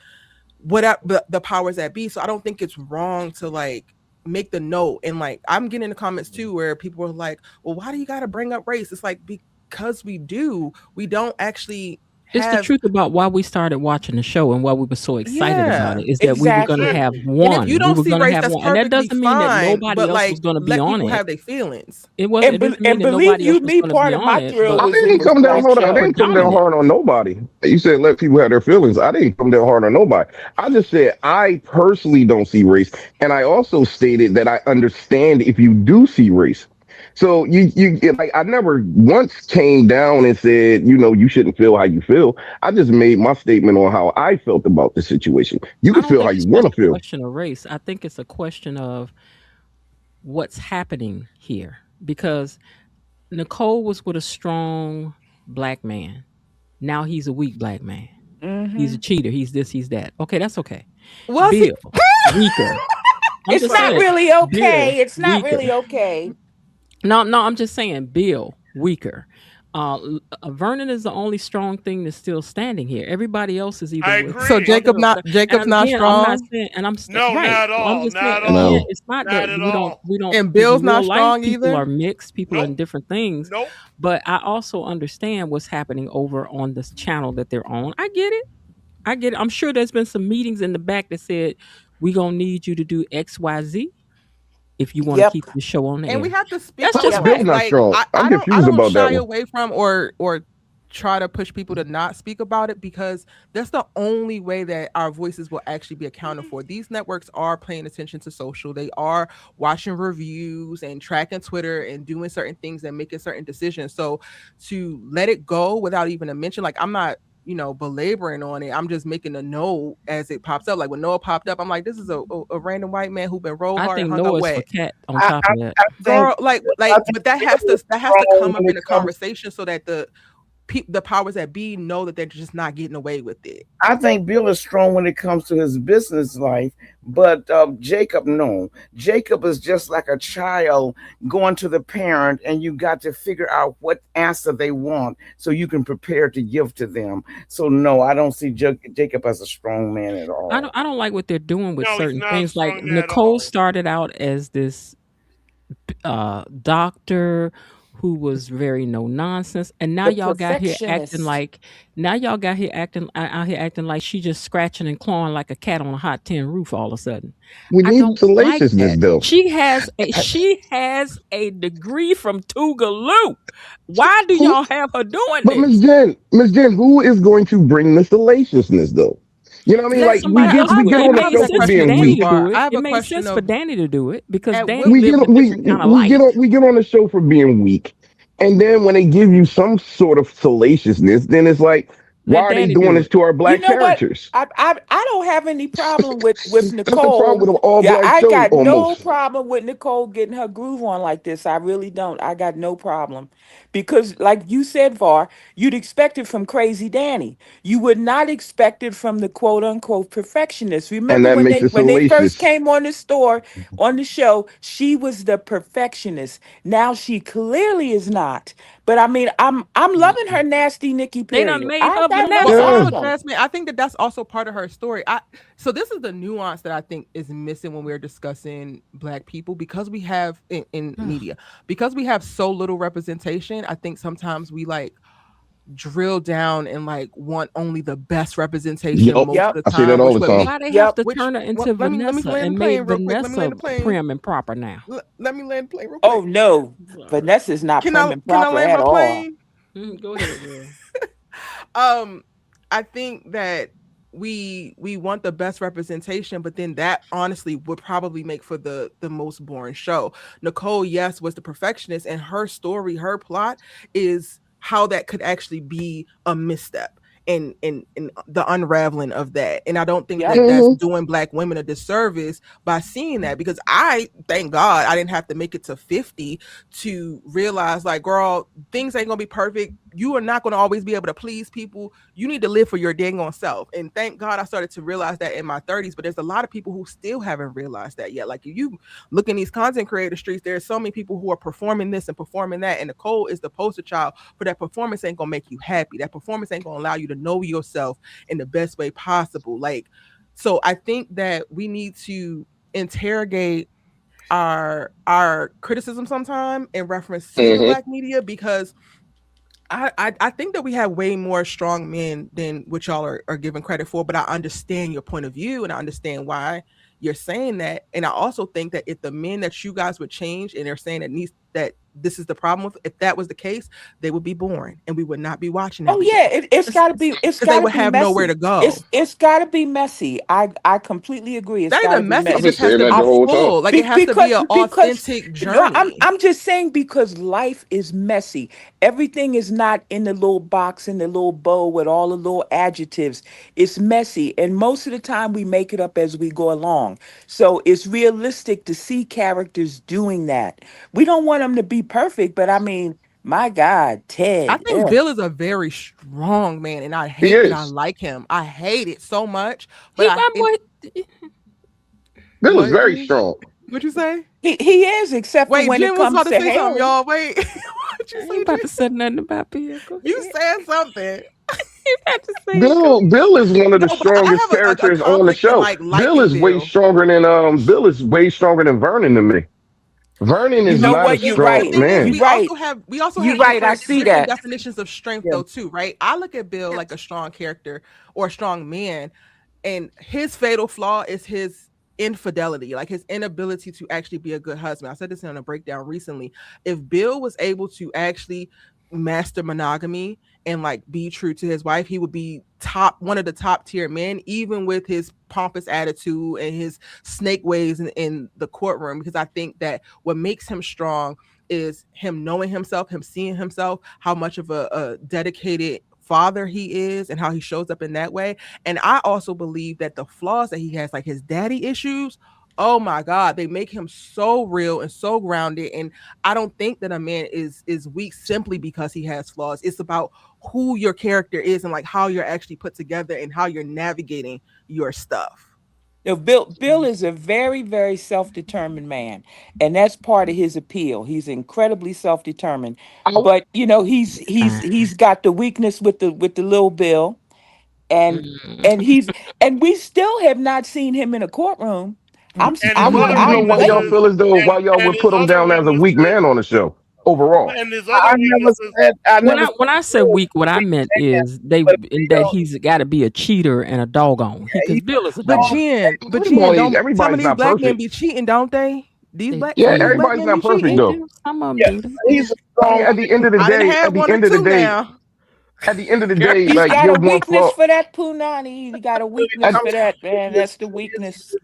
the powers that be. So I don't think it's wrong to like make the note. And like I'm getting in the comments too where people are like, well, why do you got to bring up race? It's like, because we don't actually It's the have truth about why we started watching the show and why we were so excited about yeah. it is that we were going to Exactly. have Exactly. And if you one. We don't were see going to race, have that's one, and that perfectly doesn't mean that fine. nobody But else was like, going to be let on people it. have their feelings. It wasn't. It doesn't mean And that believe nobody you else was me, going to be part of on my it, thrill but I was in didn't this come down black hard. I we were show. didn't come down dominant. hard on nobody. You said let people have their feelings. I didn't come down hard on nobody. I just said I personally don't see race, and I also stated that I understand if you do see race. So like I never once came down and said, you shouldn't feel how you feel. I just made my statement on how I felt about the situation. You I can don't feel how think you it's want just to a feel. question of race. I think it's a question of what's happening here because Nicole was with a strong black man. Now he's a weak black man. He's a Hmm. cheater. He's this, he's that. Okay, that's okay. Was he? Bill, weaker. I'm It's just not saying, really Bill, okay. It's not weaker. really okay. No, no, I'm just saying, Bill, weaker. Vernon is the only strong thing that's still standing here. Everybody else is either I with So his agree. mother or whatever. Jacob's And not again, I'm not strong, saying, and No, right. not at So I'm all. just saying Not at again, all. No. it's not that Not at all. we don't, and because Bill's in not real life strong people either. are mixed, people are in Nope. different things. Nope. But I also understand what's happening over on this channel that they're on. I get it. I get it. I'm sure there's been some meetings in the back that said we gonna need you to do XYZ if you want to Yep. keep the show on the And we air. have to speak That's How on is just Yep. Bill that. fact. not Like strong? I'm I confused don't about that shy one. away from or try to push people to not speak about it because that's the only way that our voices will actually be accounted for. These networks are paying attention to social. They are watching reviews and tracking Twitter and doing certain things and making certain decisions. So to let it go without even a mention, like I'm not belaboring on it. I'm just making a note as it pops up. Like when Noah popped up, I'm like, this is a random white man who been roll I hard and think hung up Noah's for wet. Cat on I, top I, of that. I think Girl, like I think but that has Bill is to strong come up when in it a comes. conversation so that the powers that be know that they're just not getting away with it. I think Bill is strong when it comes to his business life, but Jacob, no. Jacob is just like a child going to the parent, and you got to figure out what answer they want so you can prepare to give to them. So, no, I don't see Jacob as a strong man at all. I don't like what they're doing with No, he's certain not a things. Like strong man at Nicole all. started out as this doctor who was very no nonsense, and The perfectionist. now y'all got here acting out here acting like she just scratching and clawing like a cat on a hot tin roof all of a sudden. We I need don't like salaciousness, that. though. She has a degree from Tougaloo. Why do Who? y'all have her doing But this? Miss Jen, who is going to bring the salaciousness, though? You know what I mean? Let Like somebody else we do get it. I It on the have made show a for sense for question being for you, Danny to weak. do Var. it. I have It a made question sense for of Danny to do it because at Danny what We lived get a different kind of life. we get on the show for being weak, and then when they give you some sort of salaciousness, then it's like, why Let are they Danny doing do this it. to our You black know what? characters? I don't have any problem with What's the problem Nicole. with an all Yeah, black I show got no almost? problem with Nicole getting her groove on like this. I really don't. I got no problem. Because like you said, Var, you'd expect it from Crazy Danny. You would not expect it from the quote unquote perfectionist. And Remember that makes it when they first salacious. came on the store on the show, she was the perfectionist. Now she clearly is not. But I mean, I'm loving her nasty Nikki They done period. made I her got well, no Vanessa. also Yeah. problem. Jasmine, I think that that's also part of her story. So this is the nuance that I think is missing when we're discussing black people because we have in media because we have so little representation. I think sometimes we like drill down and like want only the best representation Yup. most Yep. of the I say that time, all which the would time. make Why they have Yep. to turn her into let me Vanessa land the and plane made real quick. Let me land Vanessa the plane. prim and proper now? Let me land the plane real Oh quick. no, Vanessa's not prim and Can I proper land at my all. plane? Go ahead, girl. um I think that we want the best representation, but then that honestly would probably make for the most boring show. Nicole, yes, was the perfectionist, and her story, her plot is how that could actually be a misstep and the unraveling of that. And I don't think Yep. that that's Hmm. doing black women a disservice by seeing that, because I thank God I didn't have to make it to 50 to realize, like, girl, things ain't gonna be perfect. You are not gonna always be able to please people. You need to live for your dang on self. And thank God I started to realize that in my 30s. But there's a lot of people who still haven't realized that yet. Like, if you look in these content creator streets, there's so many people who are performing this and performing that. And Nicole is the poster child for that. Performance ain't gonna make you happy. That performance ain't gonna allow you to know yourself in the best way possible. Like, so I think that we need to interrogate our criticism sometime in reference to the Hmm. black media, because I think that we have way more strong men than what y'all are giving credit for, but I understand your point of view and I understand why you're saying that. And I also think that if the men that you guys would change and they're saying that this is the problem with, if that was the case, they would be boring and we would not be watching that. Oh yeah, it's got to be. It's because got they to would be have messy. nowhere to go. It's got to be messy. I completely agree. It's Not got to even be messy. It I've messy. been just has saying to that be the whole time. full. Like it has to be an authentic journey. No, I'm just saying because life is messy. Everything is not in the little box in the little bow with all the little adjectives. It's messy, and most of the time we make it up as we go along. So it's realistic to see characters doing that. We don't want them to be perfect, but I mean, my God, I Ted. think Ugh. Bill is a very strong man, and I He hate that I is. like him. I hate it so much. He, But Bill is what very Jen? strong. What'd you say? He is, except for Wait, when it Jen was comes about to to say something, Haley. y'all. Wait, what'd you I say, ain't about Jen? to say nothing about Bill. Go You ahead. said something. You about to say it. Go Bill is one of No, the but I strongest have a characters on the conflict in show. like Bill liking is way Bill. stronger than Bill is way stronger than Vernon to me. Vernon You is know not a what? You're But the strong right. thing is, man. You're we right. also You're have right. I see different that. definitions of strength Yeah. though too, right? I look at Bill like a strong character or a strong man, and his fatal flaw is his infidelity, like his inability to actually be a good husband. I said this in a breakdown recently. If Bill was able to actually master monogamy and like be true to his wife, he would be one of the top tier men, even with his pompous attitude and his snake ways in the courtroom. Because I think that what makes him strong is him knowing himself, him seeing himself, how much of a dedicated father he is and how he shows up in that way. And I also believe that the flaws that he has, like his daddy issues, oh my God, they make him so real and so grounded. And I don't think that a man is weak simply because he has flaws. It's about who your character is and like how you're actually put together and how you're navigating your stuff. No, Bill is a very, very self-determined man, and that's part of his appeal. He's incredibly self-determined, I, but you know, fine. he's got the weakness with the little Bill, and Mm. and we still have not seen him in a courtroom. And I his would other like to know I'm why y'all weaknesses, waiting. feel as though and why y'all and would his put him other down as a weak weaknesses, man on the show overall. and his other I never weaknesses. said I When never said I said Bill was weak, what a I weak meant man, is but in that Bill, he's got to be a cheater and a doggone. he's Because Bill is a But strong. dog. Jen, don't some of Everybody's these not black men perfect. be cheating, don't they? They Yeah, Some of these do. black everybody's men be not perfect They cheating. though. do. Some of them Yeah, do. he's a I mean, strong man. I didn't have one or two now. at the end of the day, He's like got a your one weakness flaw. for that punani. He got a weakness At, I'm for saying that, man. That's the weakness.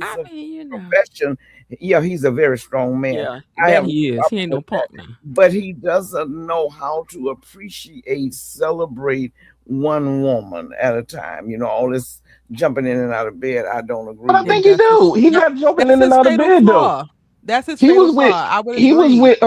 I his mean, profession. Yeah, he's a very strong man. Yeah, I that have no he is. He problem ain't no with that. punk now. But he doesn't know how to appreciate, celebrate one woman at a time. You know, all this jumping in and out of bed. I don't but agree I with think and he that. do. He's not jumping that's in and his out of fatal bed though. flaw. That's his He fatal was with flaw. I would he was agree. with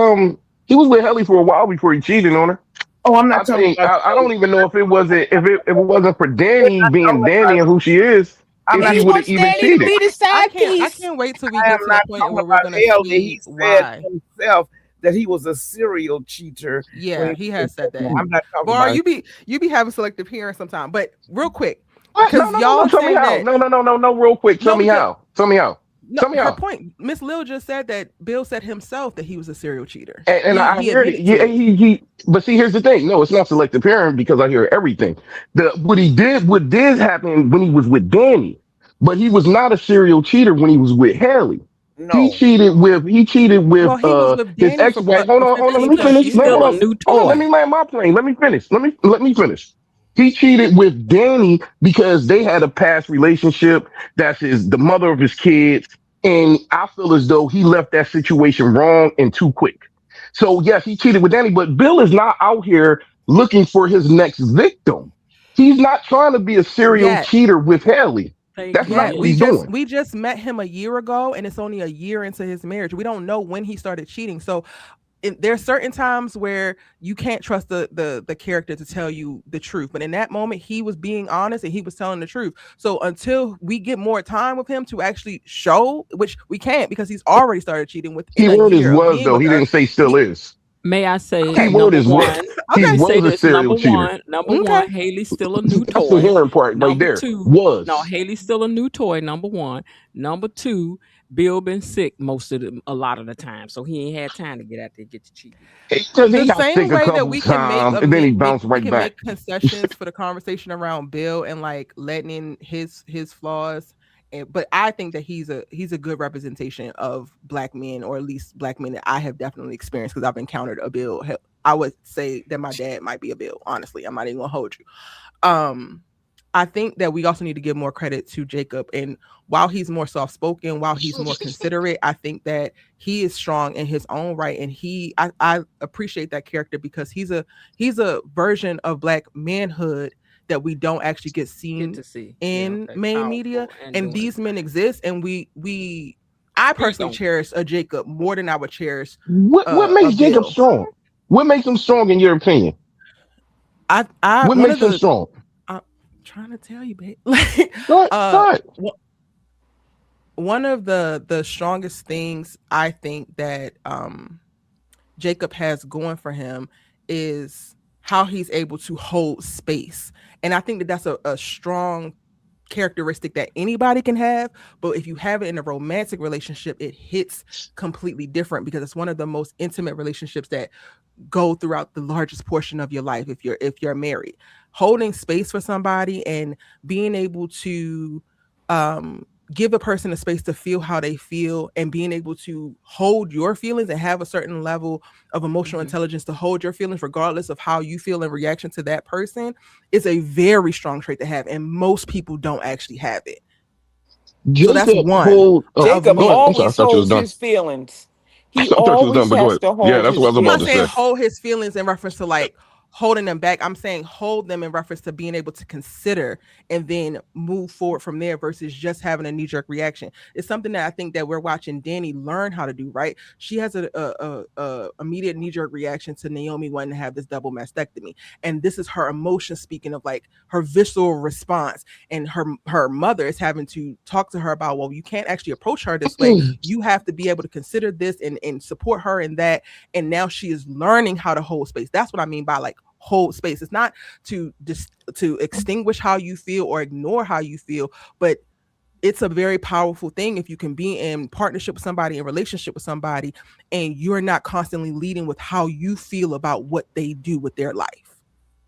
he was with Helly for a while before he cheated on her. Oh, I'm I not talking think about I Kelly. don't even know if it wasn't if it wasn't for We're Danny not being talking Danny about. and who she is, I'm if not. He he would have wants even Danny to cheated. be the side I piece. can't wait till we I get am to the not point talking where we're about gonna Ellie. see He said why. himself that he was a serial cheater when Yeah, he he was has said that. I'm not talking Bar, about. you be having selective hearing sometime. But real quick, What? No, because no, no, y'all no. are Tell me saying how. that No. Real quick. Tell no, me because how. Tell me how. no, Tell me her how. point, Miss Lil just said that Bill said himself that he was a serial cheater. And I He heard it. admitted to Yeah, it. but see, here's the thing. No, it's not selective hearing because I hear everything. What did happen when he was with Danny, but he was not a serial cheater when he was with Haley. No, He cheated with Well, he was with his Danny for ex-wife. what, Hold on, let 15 me plus finish. He's No, still hold a on. years. new Hold on, let me toy. land my plane. Let me finish. Let me finish. He cheated with Danny because they had a past relationship. That's the mother of his kids. And I feel as though he left that situation wrong and too quick. So yes, he cheated with Danny, but Bill is not out here looking for his next victim. He's not trying to be a serial Yet, cheater with Haley. Thank That's you. not yet what we he's Yes. just doing. we just met him a year ago, and it's only a year into his marriage. We don't know when he started cheating. So there's certain times where you can't trust the character to tell you the truth, but in that moment he was being honest and he was telling the truth. So until we get more time with him to actually show, which we can't because he's already started cheating within a Keyword is year of was being though. with He her. didn't say still he, is. May I say okay, Keyword number is was. one? He Let me okay, say was a this. serial cheater. Number okay. one, Haley's still a new That's the toy. hearing part right Number there. two, no, Was. Haley's still a new toy. Number one. Number two, Bill been sick a lot of the time, so he ain't had time to get out there and get the cheap. The He got sick same a way that couple we can make times, and then he bounced we right can back. make concessions for the conversation around Bill and like letting in his flaws. But I think that he's a good representation of Black men, or at least Black men that I have definitely experienced, because I've encountered a Bill. I would say that my dad might be a Bill. Honestly, I'm not even gonna hold you. I think that we also need to give more credit to Jacob. And while he's more soft-spoken, while he's more considerate, I think that he is strong in his own right. And I appreciate that character, because he's a version of Black manhood that we don't actually get seen to see in main media. And these men right. exist, and I personally cherish a Jacob more than I would cherish What makes Jacob Bill. strong? What makes him strong in your opinion? What makes him strong? I'm trying to tell you, babe. Go ahead. One of the strongest things I think that Jacob has going for him is how he's able to hold space. And I think that that's a strong characteristic that anybody can have, but if you have it in a romantic relationship, it hits completely different, because it's one of the most intimate relationships that go throughout the largest portion of your life if you're married. Holding space for somebody and being able to give a person a space to feel how they feel, and being able to hold your feelings and have a certain level of emotional intelligence to hold your feelings regardless of how you feel in reaction to that person, is a very strong trait to have, and most people don't actually have it. So that's one. Jacob always holds his feelings. He always has to hold his feelings. I'm not saying hold his feelings in reference to like holding them back. I'm saying hold them in reference to being able to consider and then move forward from there, versus just having a knee-jerk reaction. It's something that I think that we're watching Danny learn how to do, right? She has a immediate knee-jerk reaction to Naomi wanting to have this double mastectomy. And this is her emotion speaking of like her visceral response. And her mother is having to talk to her about, well, you can't actually approach her this way. You have to be able to consider this and support her in that. And now she is learning how to hold space. That's what I mean by like hold space. It's not to extinguish how you feel or ignore how you feel, but it's a very powerful thing if you can be in partnership with somebody, in relationship with somebody, and you're not constantly leading with how you feel about what they do with their life.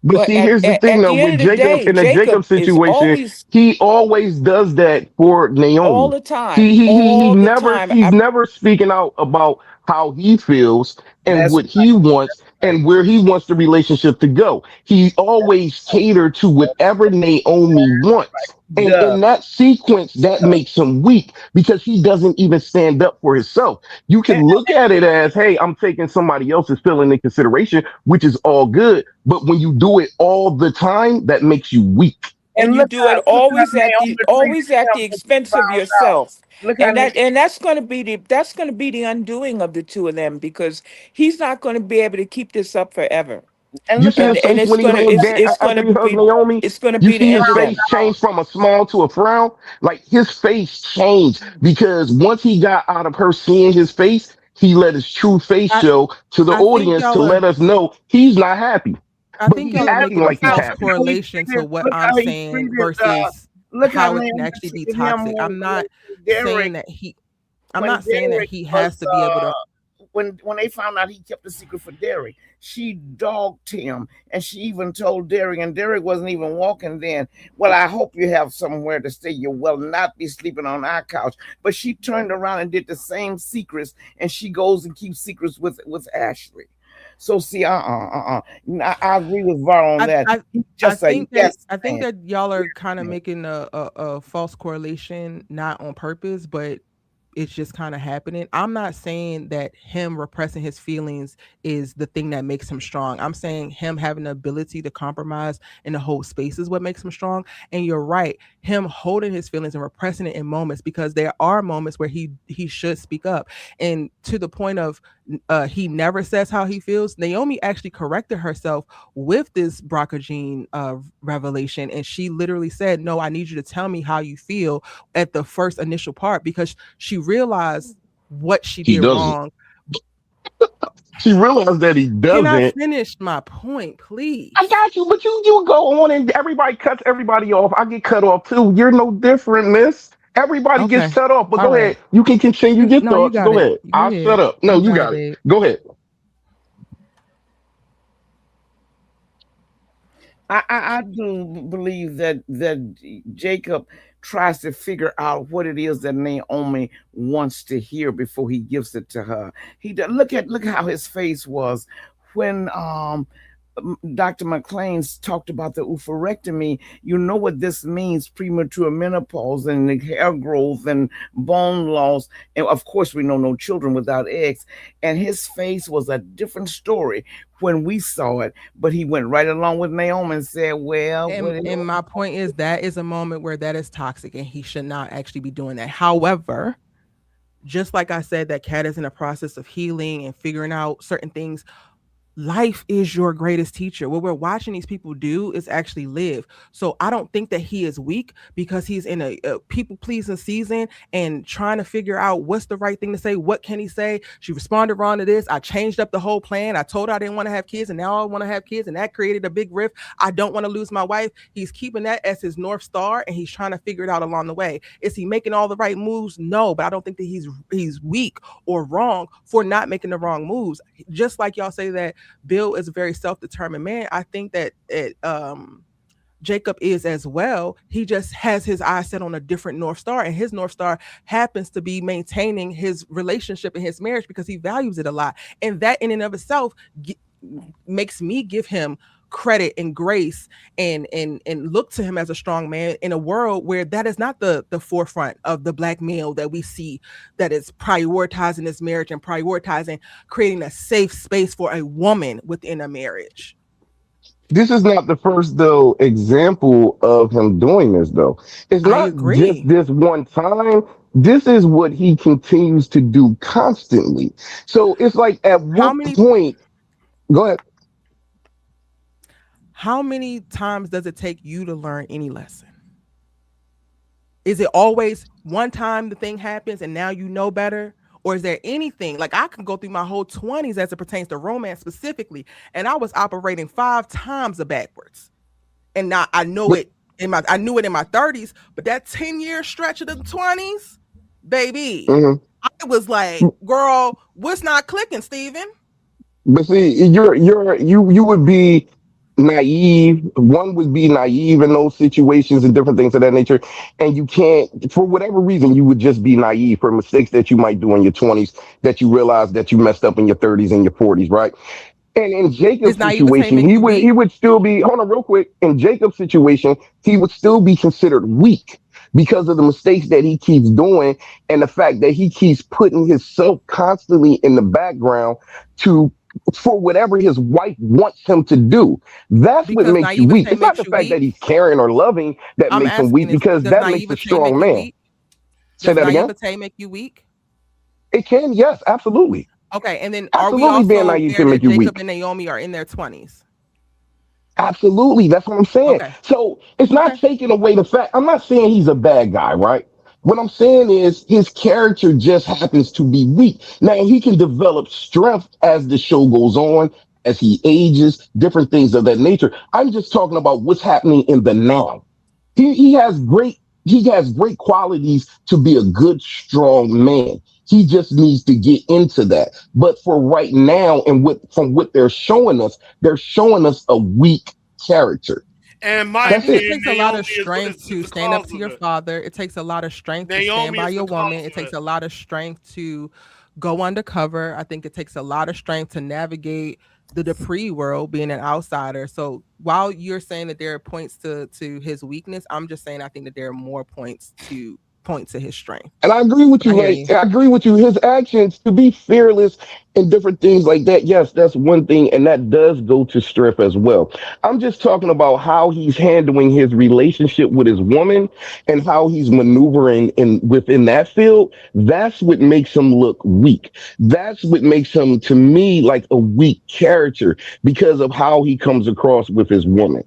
But see, here's the thing though, with Jacob, in the Jacob situation, he always does that for Naomi. All the time. He's never speaking out about how he feels and what he wants and where he wants the relationship to go. He always catered to whatever Naomi wants. And in that sequence, that makes him weak, because he doesn't even stand up for himself. You can look at it as, hey, I'm taking somebody else's feeling in consideration, which is all good. But when you do it all the time, that makes you weak. And you do it always at the expense of yourself. And that's going to be the undoing of the two of them, because he's not going to be able to keep this up forever. And you see his face when he hugged Naomi. It's going to you be see the his end of face them. change from a smile to a frown. Like his face changed because once he got out of her seeing his face, he let his true face show to the audience to let us know he's not happy. I think y'all are making a false correlation to what I'm saying versus how it can actually be toxic. I'm not saying that he has to be able to. When they found out he kept a secret for Derek, she dogged him, and she even told Derek, and Derek wasn't even walking then. Well, I hope you have somewhere to stay. You will not be sleeping on our couch. But she turned around and did the same secrets, and she goes and keeps secrets with Ashley. So see, I agree with Var on that. I think that y'all are kind of making a false correlation, not on purpose, but it's just kind of happening. I'm not saying that him repressing his feelings is the thing that makes him strong. I'm saying him having the ability to compromise and to hold space is what makes him strong. And you're right, him holding his feelings and repressing it in moments, because there are moments where he should speak up. And to the point of he never says how he feels. Naomi actually corrected herself with this BRCA gene revelation, and she literally said, no, I need you to tell me how you feel at the first initial part, because she realized what she did wrong. She realized that he doesn't. Can I finish my point, please? I got you, but you go on and everybody cuts everybody off. I get cut off too. You're no different, miss. Everybody gets Okay. cut off, but All go ahead. right. You can continue You your no, you thoughts. got Go it. ahead. Go I'll shut ahead. up. No, You you got it, got it. babe. Go ahead. I do believe that Jacob tries to figure out what it is that Naomi wants to hear before he gives it to her. Look how his face was when Dr. McLean's talked about the oophorectomy. You know what this means: premature menopause and hair growth and bone loss, and of course we know no children without eggs. And his face was a different story when we saw it, but he went right along with Naomi and said, "Well, what And my point is that is a moment where that is toxic and he should not actually be doing that. However, just like I said, that Cat is in a process of healing and figuring out certain things. Life is your greatest teacher. What we're watching these people do is actually live. So I don't think that he is weak because he's in a people pleasing season and trying to figure out what's the right thing to say. What can he say? She responded wrong to this. I changed up the whole plan. I told her I didn't want to have kids and now I want to have kids. And that created a big rift. I don't want to lose my wife. He's keeping that as his North Star and he's trying to figure it out along the way. Is he making all the right moves? No, but I don't think that he's weak or wrong for not making the wrong moves. Just like y'all say that Bill is a very self-determined man. I think that Jacob is as well. He just has his eyes set on a different North Star, and his North Star happens to be maintaining his relationship and his marriage because he values it a lot. And that in and of itself makes me give him credit and grace and look to him as a strong man in a world where that is not the forefront of the black male that we see, that is prioritizing this marriage and prioritizing creating a safe space for a woman within a marriage. This is not the first though example of him doing this though. It's I not just agree. this one time. This is what he continues to do constantly. So it's like at How what many point, go ahead. how many times does it take you to learn any lesson? Is it always one time the thing happens and now you know better? Or is there anything like I can go through my whole 20s as it pertains to romance specifically, and I was operating 5 times of backwards. And now I know But it I knew it in my 30s, but that 10-year stretch of the 20s, baby, mhm. I was like, girl, what's not clicking, Steven? But see, you would be naive. One would be naive in those situations and different things of that nature. And you can't, for whatever reason, you would just be naive for mistakes that you might do in your 20s that you realize that you messed up in your 30s and your 40s, right? And in Is Jacob's naivete situation, make you weak? he would still be, hold on real quick. In Jacob's situation, he would still be considered weak because of the mistakes that he keeps doing and the fact that he keeps putting himself constantly in the background to for whatever his wife wants him to do. That's what Because makes you weak. naivete It's not makes the you fact that weak. he's caring or loving that I'm makes him asking weak is because does that makes a naivete make strong you man. weak? Say Does that again. naivete make you weak? It can, yes, absolutely. Okay, and then are we Absolutely being also naive aware can make that you Jacob weak. and Naomi are in their 20s? Absolutely. That's what I'm saying. Okay. So it's not Okay. taking away the fact. I'm not saying he's a bad guy, right? What I'm saying is his character just happens to be weak. Now he can develop strength as the show goes on, as he ages, different things of that nature. I'm just talking about what's happening in the now. He has great qualities to be a good, strong man. He just needs to get into that. But for right now, and from what they're showing us a weak character. And my I That's think it it. opinion, takes a lot of Naomi strength is to the stand up cause to of your it. father. It takes a lot of strength to stand Naomi by is the your woman. cause It of takes it. a lot of strength to go undercover. I think it takes a lot of strength to navigate the Dupree world, being an outsider. So while you're saying that there are points to his weakness, I'm just saying I think that there are more points to point to his strength. And I agree with But I you, hear right? you. I agree with you. His actions to be fearless and different things like that. Yes, that's one thing, and that does go to strength as well. I'm just talking about how he's handling his relationship with his woman and how he's maneuvering in within that field. That's what makes him look weak. That's what makes him, to me, like a weak character because of how he comes across with his woman.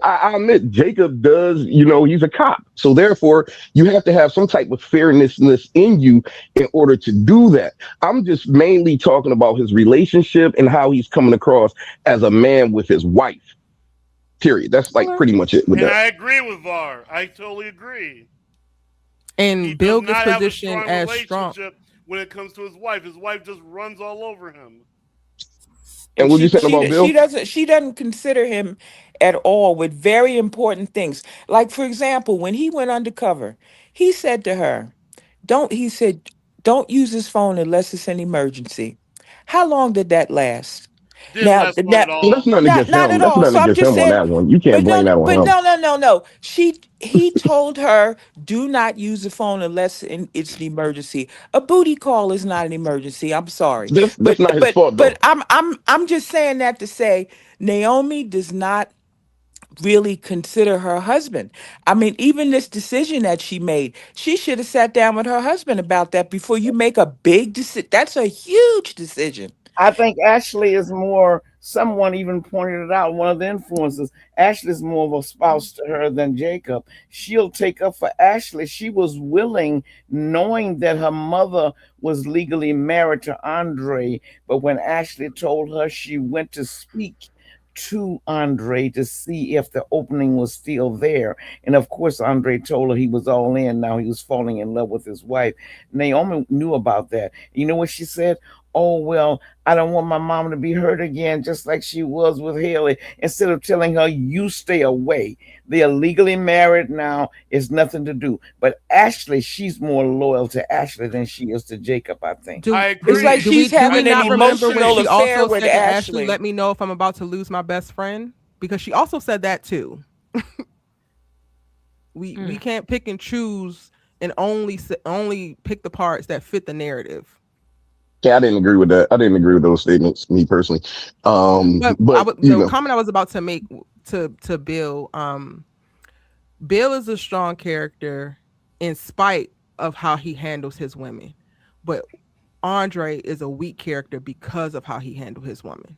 I admit Jacob does, he's a cop. So therefore, you have to have some type of fairness in you in order to do that. I'm just mainly talking about his relationship and how he's coming across as a man with his wife. Period. That's like Okay. pretty much it with And that. I agree with VAR. I totally agree. He And does Bill gets not have a positioned strong as strong. relationship when it comes to his wife. His wife just runs all over him. And And what you saying about Bill? she doesn't consider him at all with very important things. Like for example, when he went undercover, he said to her, he said, don't use his phone unless it's an emergency. How long did that last? Didn't Now, last long at Well, that's all. nothing against not at him. That's all. nothing So I'm against just him on saying, that one. You can't blame that on him. no. He told her, do not use the phone unless it's an emergency. A booty call is not an emergency. I'm sorry, That's not his fault but though. I'm just saying that to say Naomi does not really consider her husband. I mean, even this decision that she made, she should have sat down with her husband about that before you make a big decision. That's a huge decision. I think Ashley is more, someone even pointed it out, one of the influences. Ashley is more of a spouse to her than Jacob. She'll take up for Ashley. She was willing, knowing that her mother was legally married to Andre. But when Ashley told her, she went to speak to Andre to see if the opening was still there. And of course, Andre told her he was all in. Now he was falling in love with his wife. Naomi knew about that. You know what she said? Oh, well, I don't want my mom to be hurt again, just like she was with Haley. Instead of telling her, you stay away. They are legally married now. It's nothing to do. But Ashley, she's more loyal to Ashley than she is to Jacob, I think. Do I It's like agree. she's do we having an not remember when emotional she affair also with said to Ashley, Ashley. "Let me know if I'm about to lose my best friend," because she also said that too. We can't pick and choose and only pick the parts that fit the narrative. Yeah, I didn't agree with that. I didn't agree with those statements, me personally. But But the comment I was about to make to Bill, Bill is a strong character in spite of how he handles his women, but Andre is a weak character because of how he handled his woman.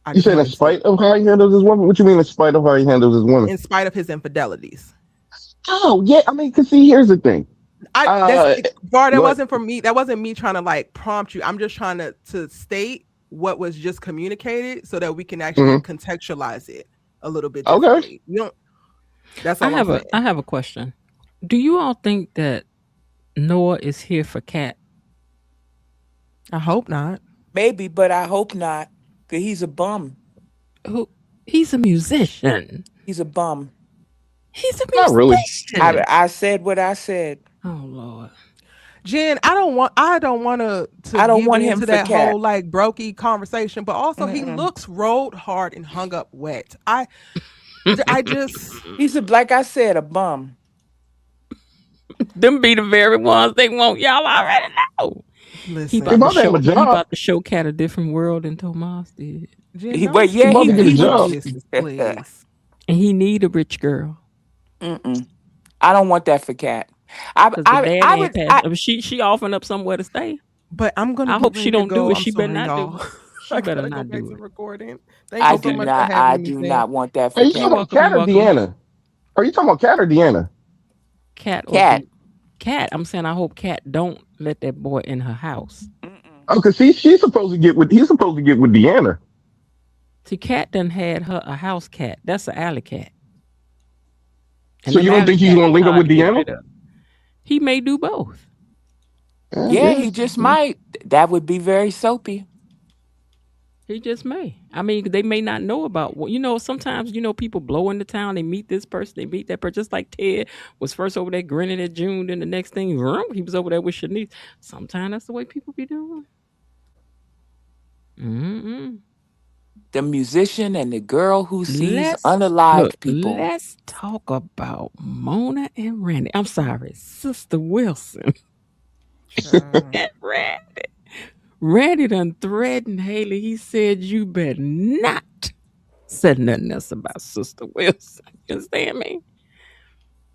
I you just said in wanted to say, spite of how he handles his woman. What you mean in spite of how he handles his woman? in spite of his infidelities. Oh yeah, I mean, cause see, here's the thing. Bar, that What? wasn't for me. That wasn't me trying to like prompt you. I'm just trying to state what was just communicated so that we can actually contextualize it a little bit Okay. differently. You don't. That's all I'm saying. I have a question. Do you all think that Noah is here for Kat? I hope not. Maybe, but I hope not, because he's a bum. Who? He's a musician. He's a bum. He's a Not really. musician. I said what I said. Oh Lord. Jen, I don't want to I don't give want him into for that Kat. whole like brokey conversation, but also he looks rolled hard and hung up wet. I just He's like I said, a bum. Them be the very ones they want. Y'all already know. listen. He He about to have a he job. about to show Cat a different world than Tomas did. Jen, He, don't well, yeah, about to get a he job. please. And he need a rich girl. I don't want that for Kat. Because the dad ain't passed. She offering up somewhere to stay. But I'm gonna. I hope she don't do it. She better sorry, not y'all. do it. She I better gotta go not back do to it. recording. Thank you so much for I having me. do Jen. not want that Are for you talking Kat. about Cat or Deanna? Are you talking about Cat or Deanna? Cat. Cat. I'm saying I hope Cat don't let that boy in her house. Oh, because she's supposed to get with Deanna. See, Cat done had her a house cat. That's an alley cat. And So you don't think he's gonna link up with Deanna? He may do both. Yeah, he just might. That would be very soapy. He just may. I mean, they may not know about, sometimes, people blow into town. They meet this person, they meet that person. Just like Ted was first over there grinning at June. Then the next thing, he was over there with Shanice. Sometimes that's the way people be doing. The musician and the girl who sees unalived people. Let's talk about Mona and Randy. I'm sorry, Sister Wilson. And Randy done threatened Haley. He said, you better not say nothing else about Sister Wilson. You understand me?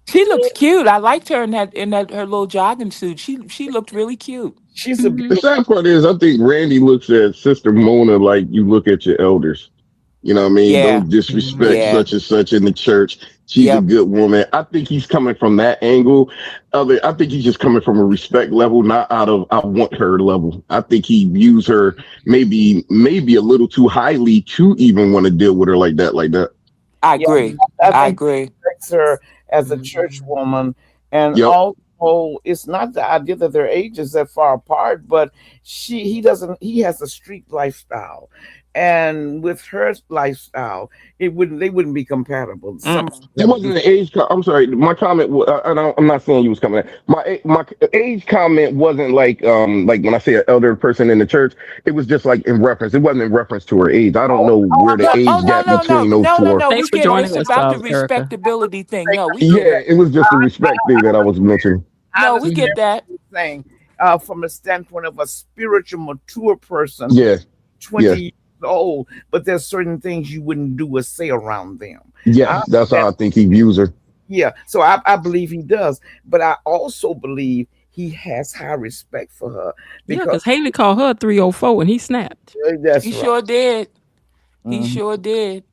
She looks cute. I liked her in that her little jogging suit. She looked really cute. She's a The sad part is, I think Randy looks at Sister Mona like you look at your elders. You know what I mean? Yeah. Don't disrespect such and such in the church. She's a good woman. I think he's coming from that angle. I think he's just coming from a respect level, not out of I want her level. I think he views her maybe a little too highly to even want to deal with her like that. I agree. I I think agree. he respects her as a church woman, and Yep. also whole, it's not the idea that their ages that far apart, but he doesn't, he has a street lifestyle. And with her lifestyle, they wouldn't be compatible. Mm. Somebody It that would wasn't be an age. I'm sorry. My comment. I'm not saying you was coming. At. My age comment wasn't like when I say an elder person in the church. It was just like in reference. It wasn't in reference to her age. I don't know where the No, oh age no, gap no, no, between those no, two no, are. no. We Thanks for get it. joining It's us, about the Erica. respectability thing. No, we get Yeah, it. it was just the respect thing that I was mentioning. I No, we understand get that. what you're saying, from a standpoint of a spiritual, mature person, Yeah, yeah, 20 years old, but there's certain things you wouldn't do or say around them. I yes. That's understand. how I think he views her. Yeah, so I believe he does, but I also believe he has high respect for her Yeah, because because Haley called her 304 and he snapped. He that's right. sure did. He Mhm. sure did.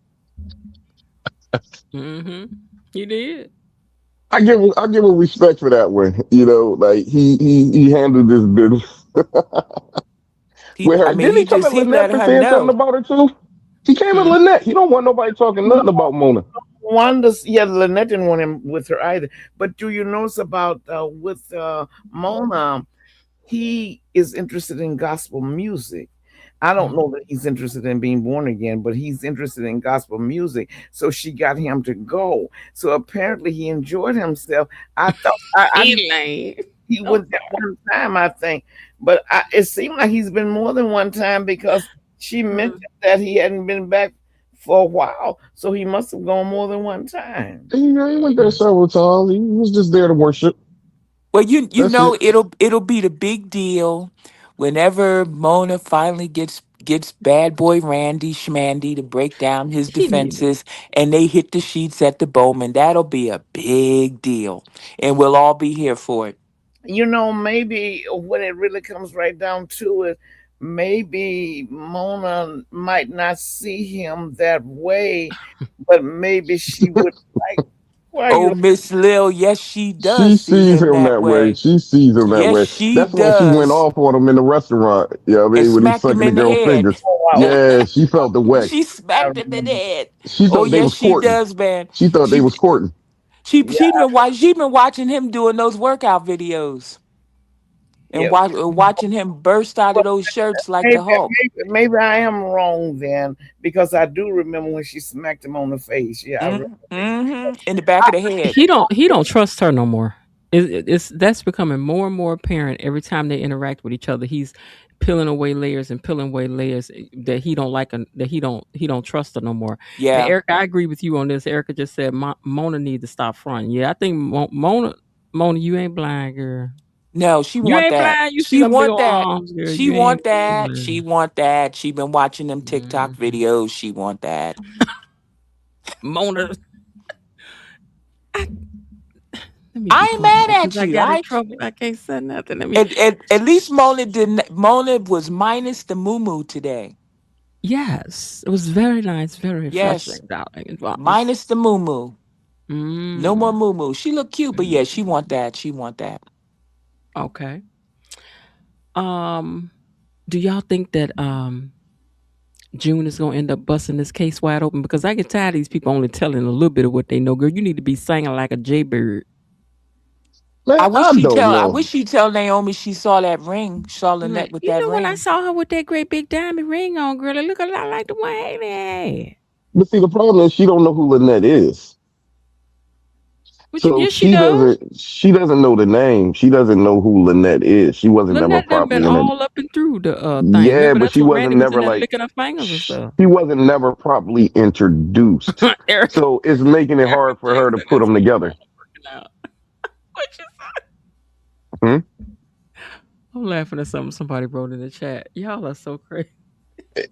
Mm-hmm. He did. I give him respect for that one. Like he handled this business with I her. mean, Didn't he come at he Lynette let for her saying something know. about her too? He came at Hmm. Lynette. He don't want nobody talking No, nothing about Mona. Wanda, yeah, Lynette didn't want him with her either. But do you notice about with Mona? He is interested in gospel music. I don't Hmm. know that he's interested in being born again, but he's interested in gospel music. So she got him to go. So apparently he enjoyed himself. I thought I didn't. Elaine. He Oh, went that one time, I think, but it seemed like he's been more than one time because she God. mentioned that he hadn't been back for a while, so he must have gone more than one time. He went there several times. He was just there to worship. Well, you That's know it. it'll be the big deal whenever Mona finally gets bad boy Randy Schmandy to break down his He need defenses and they hit the sheets at the Bowman. That'll be a big deal, and we'll all be here for it. Maybe when it really comes right down to it, maybe Mona might not see him that way, but maybe she would like. Why are Oh, you? Miss Lil, yes, she does She see sees him him that that way. way. She sees him that Yes, way. she That's why she went does, off on him in the restaurant. Yeah, I and mean, when he's smacked him sucking the in the girl head. fingers. Oh, Yeah, she felt the way. She I smacked him in the remember. head. She Oh, thought they yes, was she courting. does, man. She thought they She was courting. Yeah, she's been watching him doing those workout videos and yeah. watching him burst out of those shirts like Maybe, the Hulk. maybe I am wrong then because I do remember when she smacked him on the face. Yeah, I remember. Mm-hmm. In the back of the head. he don't trust her no more. It's that's becoming more and more apparent every time they interact with each other. He's peeling away layers and peeling away layers that he don't like and that he don't trust her no more. And Yeah. Erica, I agree with you on this. Erica just said Mona need to stop fronting. Yeah, I think Mona, you ain't blind, girl. No, she You want ain't that. blind. You see She them big want old that. arms, girl. She You ain't want that. She blind. want that. She been watching them TikTok Mhm. videos. She want that. Mona, I, let me be I ain't quiet mad because at I you. got in trouble. I can't say nothing. Let me. At least Mona didn't. Mona was minus the moo today. Yes, it was very nice, very Yes, refreshing, darling. It was. minus the moo. No more Mm, moo. She look cute, but yeah, she want that. She want that. okay. Um, do y'all think that June is gonna end up busting this case wide open? Because I get tired of these people only telling a little bit of what they know. Girl, you need to be singing like a jaybird. Man, I don't I know. wish she tell Naomi she saw that ring, saw Lynette Like, with you that know when I ring. saw her with that great big diamond ring on, girl, it looked a lot like the one Haley had. But see, the problem is she don't know who Lynette is. So Yes, she does. she doesn't know the name. She doesn't know who Lynette is. She wasn't never Lynette done been properly in it. all up and through the thing. Yeah, Remember but that's she when wasn't Randy was in never there like licking her fingers and stuff. she wasn't never properly introduced. Eric, So it's making it Eric hard for her to Jackson put is them together. working out. What you say? Hmm? I'm laughing at something somebody wrote in the chat. Y'all are so crazy.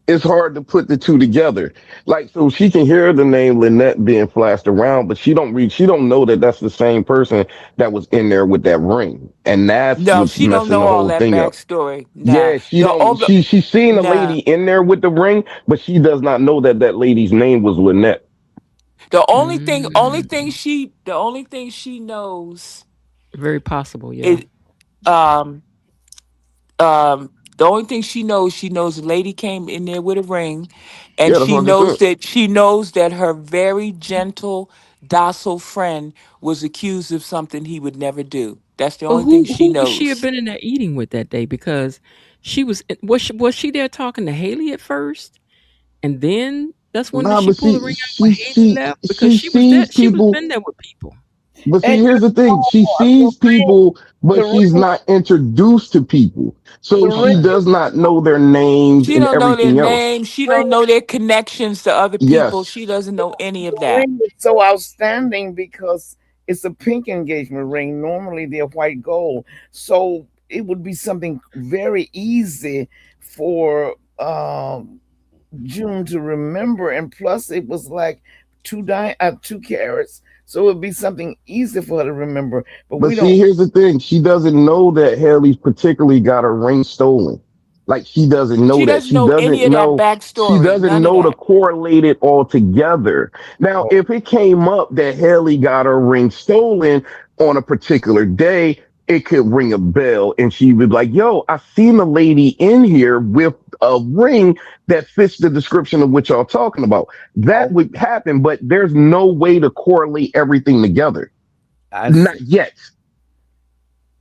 It's hard to put the two together. Like, so she can hear the name Lynette being flashed around, but she don't know that that's the same person that was in there with that ring, and that's No, what's she don't messing know the all whole that thing up. backstory. Nah, Yeah, she the don't. all the She's seen a nah. lady in there with the ring, but she does not know that that lady's name was Lynette. Mm, The only thing she knows very possible, yeah. is um the only thing she knows a lady came in there with a ring, and Yeah, that's what I just said. she knows that her very gentle, docile friend was accused of something he would never do. That's the But only thing she who would she have knows. been in there eating with that day? Because was she there talking to Haley at first, and then that's when Nah, she but pulled the ring out when Haley left because she she was there. sees She was people. been there with people. But see, And here's the thing: she the sees people, ring, but the she's ring, not introduced to people, the so ring, she Okay. does not know their names She and don't know their everything else. names. She ring, don't know their connections to other people. Yes, She doesn't know any of the that. ring is so outstanding because it's a pink engagement ring. Normally they're white gold, so it would be something very easy for June to remember. And plus, it was like 2 carats, so it would be something easy for her to remember. But but we see, don't. here's the thing: she doesn't know that Haley's particularly got her ring stolen. Like she doesn't She know that. doesn't She know any doesn't of that know. She backstory. doesn't None of know to that. correlate it all together. Now, if it came up that Haley got her ring stolen on a particular day, it could ring a bell, and she would be like, "Yo, I seen a lady in here with a ring that fits the description of what y'all talking about." That Oh, would happen, but there's no way to correlate everything together. I see. Not yet.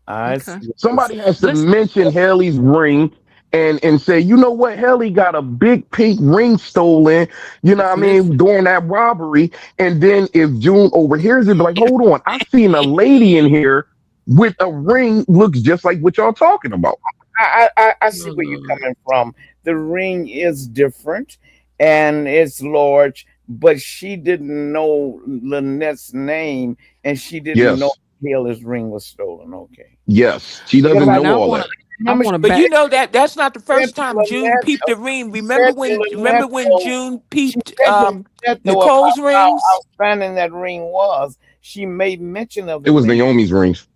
I Okay. see what you're Somebody saying. has to Listen. mention Haley's ring and say, you know what, Haley got a big pink ring stolen, you know what I mean, Listen. during that robbery. And then if June overhears it, be like, hold on, I seen a lady in here with a ring looks just like what y'all talking about. I see Oh where you're Lord. coming from. The ring is different and it's large, but she didn't know Lynette's name and she didn't know Yes. Haley's ring was stolen. Okay. Yes. She Because doesn't I know Now I all wanna that. I remember she wanna But back. you know that that's not the said first to time June Lynette, peeped the ring. she said to Remember Lynette when though, June she peeped said to Lynette though about Nicole's how rings? outstanding that ring was. She made mention of It the was ring. Naomi's rings.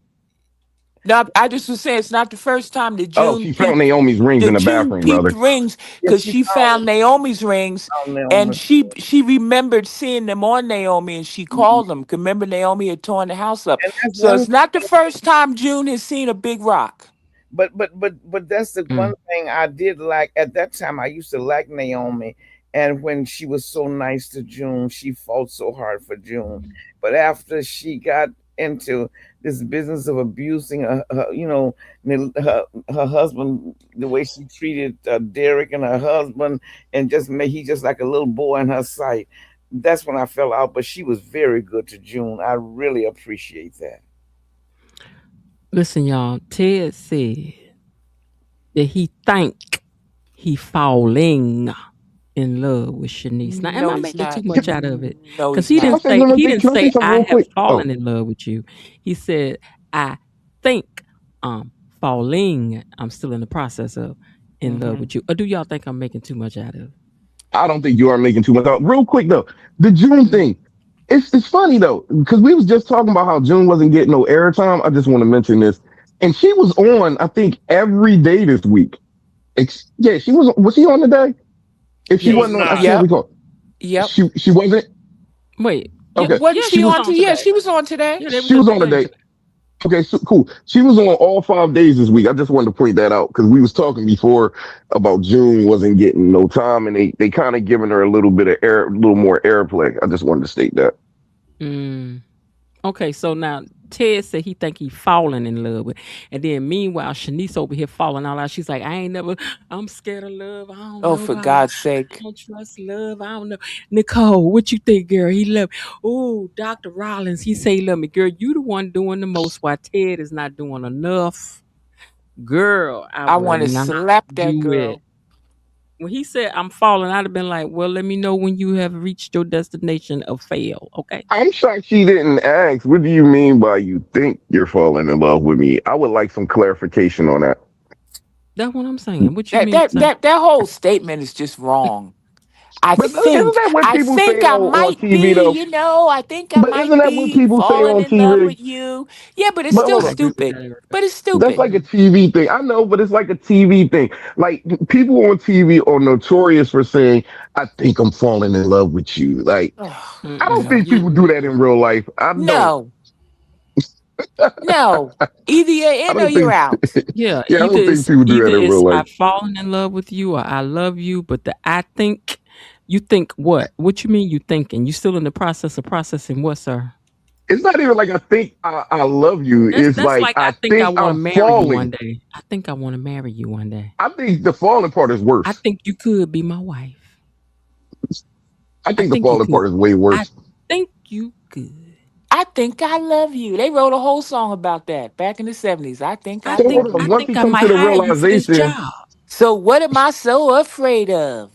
No, I just was saying it's not the first time Oh, she found Naomi's rings in that the June bathroom, peeped brother. rings Yes, because she she found Naomi's rings found them on and the she remembered seeing them on Naomi and she called them. 'Cause remember Naomi had torn the house up. and that's So one it's not the first time June has seen a big rock. but that's the one Mm. thing I did like at that time. I used to like Naomi, and when she was so nice to June, she fought so hard for June. But after she got into this business of abusing her husband, the way she treated Derek and her husband, and just made he just like a little boy in her sight. That's when I fell out. But she was very good to June. I really appreciate that. Listen, y'all. Ted said that he think he falling in love with Shanice. Now, am No, I he's making too not. much out of it? No, Because he's he Can I not. didn't say say something? he didn't Can I say say something I real have quick? Oh, fallen in love with you. He said I think I'm falling. I'm still in the process of in love Hmm. with you. Or do y'all think I'm making too much out of it? I don't think you are making too much out. Real quick though, the June Mm. thing. It's funny though because we was just talking about how June wasn't getting no airtime. I just want to mention this, and she was on I think every day this week. Yeah, she was. Was she on today? If She she was wasn't Yes. on, I not. can't Yep. recall. Yep. She wasn't. Wait. Yeah. Okay, Wasn't Yeah. she she She was was. on on today? Yeah, today. she was on today. Yeah. They was She at was the on thing today. today. Okay, so cool. She was on all 5 days this week. I just wanted to point that out because we was talking before about June wasn't getting no time, and they kind of giving her a little bit of air, a little more airplay. I just wanted to state that. Mm. Okay, so now Ted said he think he falling in love with, and then meanwhile Shanice over here falling all out. She's like, I ain't never. I'm scared of love. I don't Oh, know for about love. God's I sake. don't trust love. I don't know. Nicole, what you think, girl? He love. Oh, Dr. Rollins, he say he love me, girl. You the one doing the most, while Ted is not doing enough. Girl, I I would want to not slap that do it. girl. When he said I'm falling, I'd have been like, well, let me know when you have reached your destination of fail. Okay. I'm shocked she didn't ask. What do you mean by you think you're falling in love with me? I would like some clarification on that. That's what I'm saying. What you That mean, that sir? that that whole statement is just wrong. But isn't that what I people think say I on might TV be, though? I think I But isn't might that what be people say falling on in love with TV? you. Yeah, but it's But still hold I on. agree with stupid. that, Erica. But it's That's stupid. like a Mhm. TV thing. I know, but it's like a TV thing. Like people on TV are notorious for saying, "I think I'm falling in love with you." Like Ugh, I don't Mm-mm. think no. people do that in real life. I don't. No. No. Either you're I in or don't you're think. out. Yeah, Yeah, I don't think people do that either in it's real life. I've fallen in love with you or I love you, but the I think you think what? What you mean you thinking? You still in the process of processing what, sir? It's not even like I think I love you. That's It's like like I I think I think want to I'm marry you one falling. day. I think I want to marry you one day. I think the falling part is I worse. think you could be my wife. I I think the think you falling could. part is way I worse. think you could. I think I love you. They wrote a whole song about that back in the 70s. I think I So hold love on. I you. Once think he I come might to the hire you for this realization, job. So what am I so afraid of?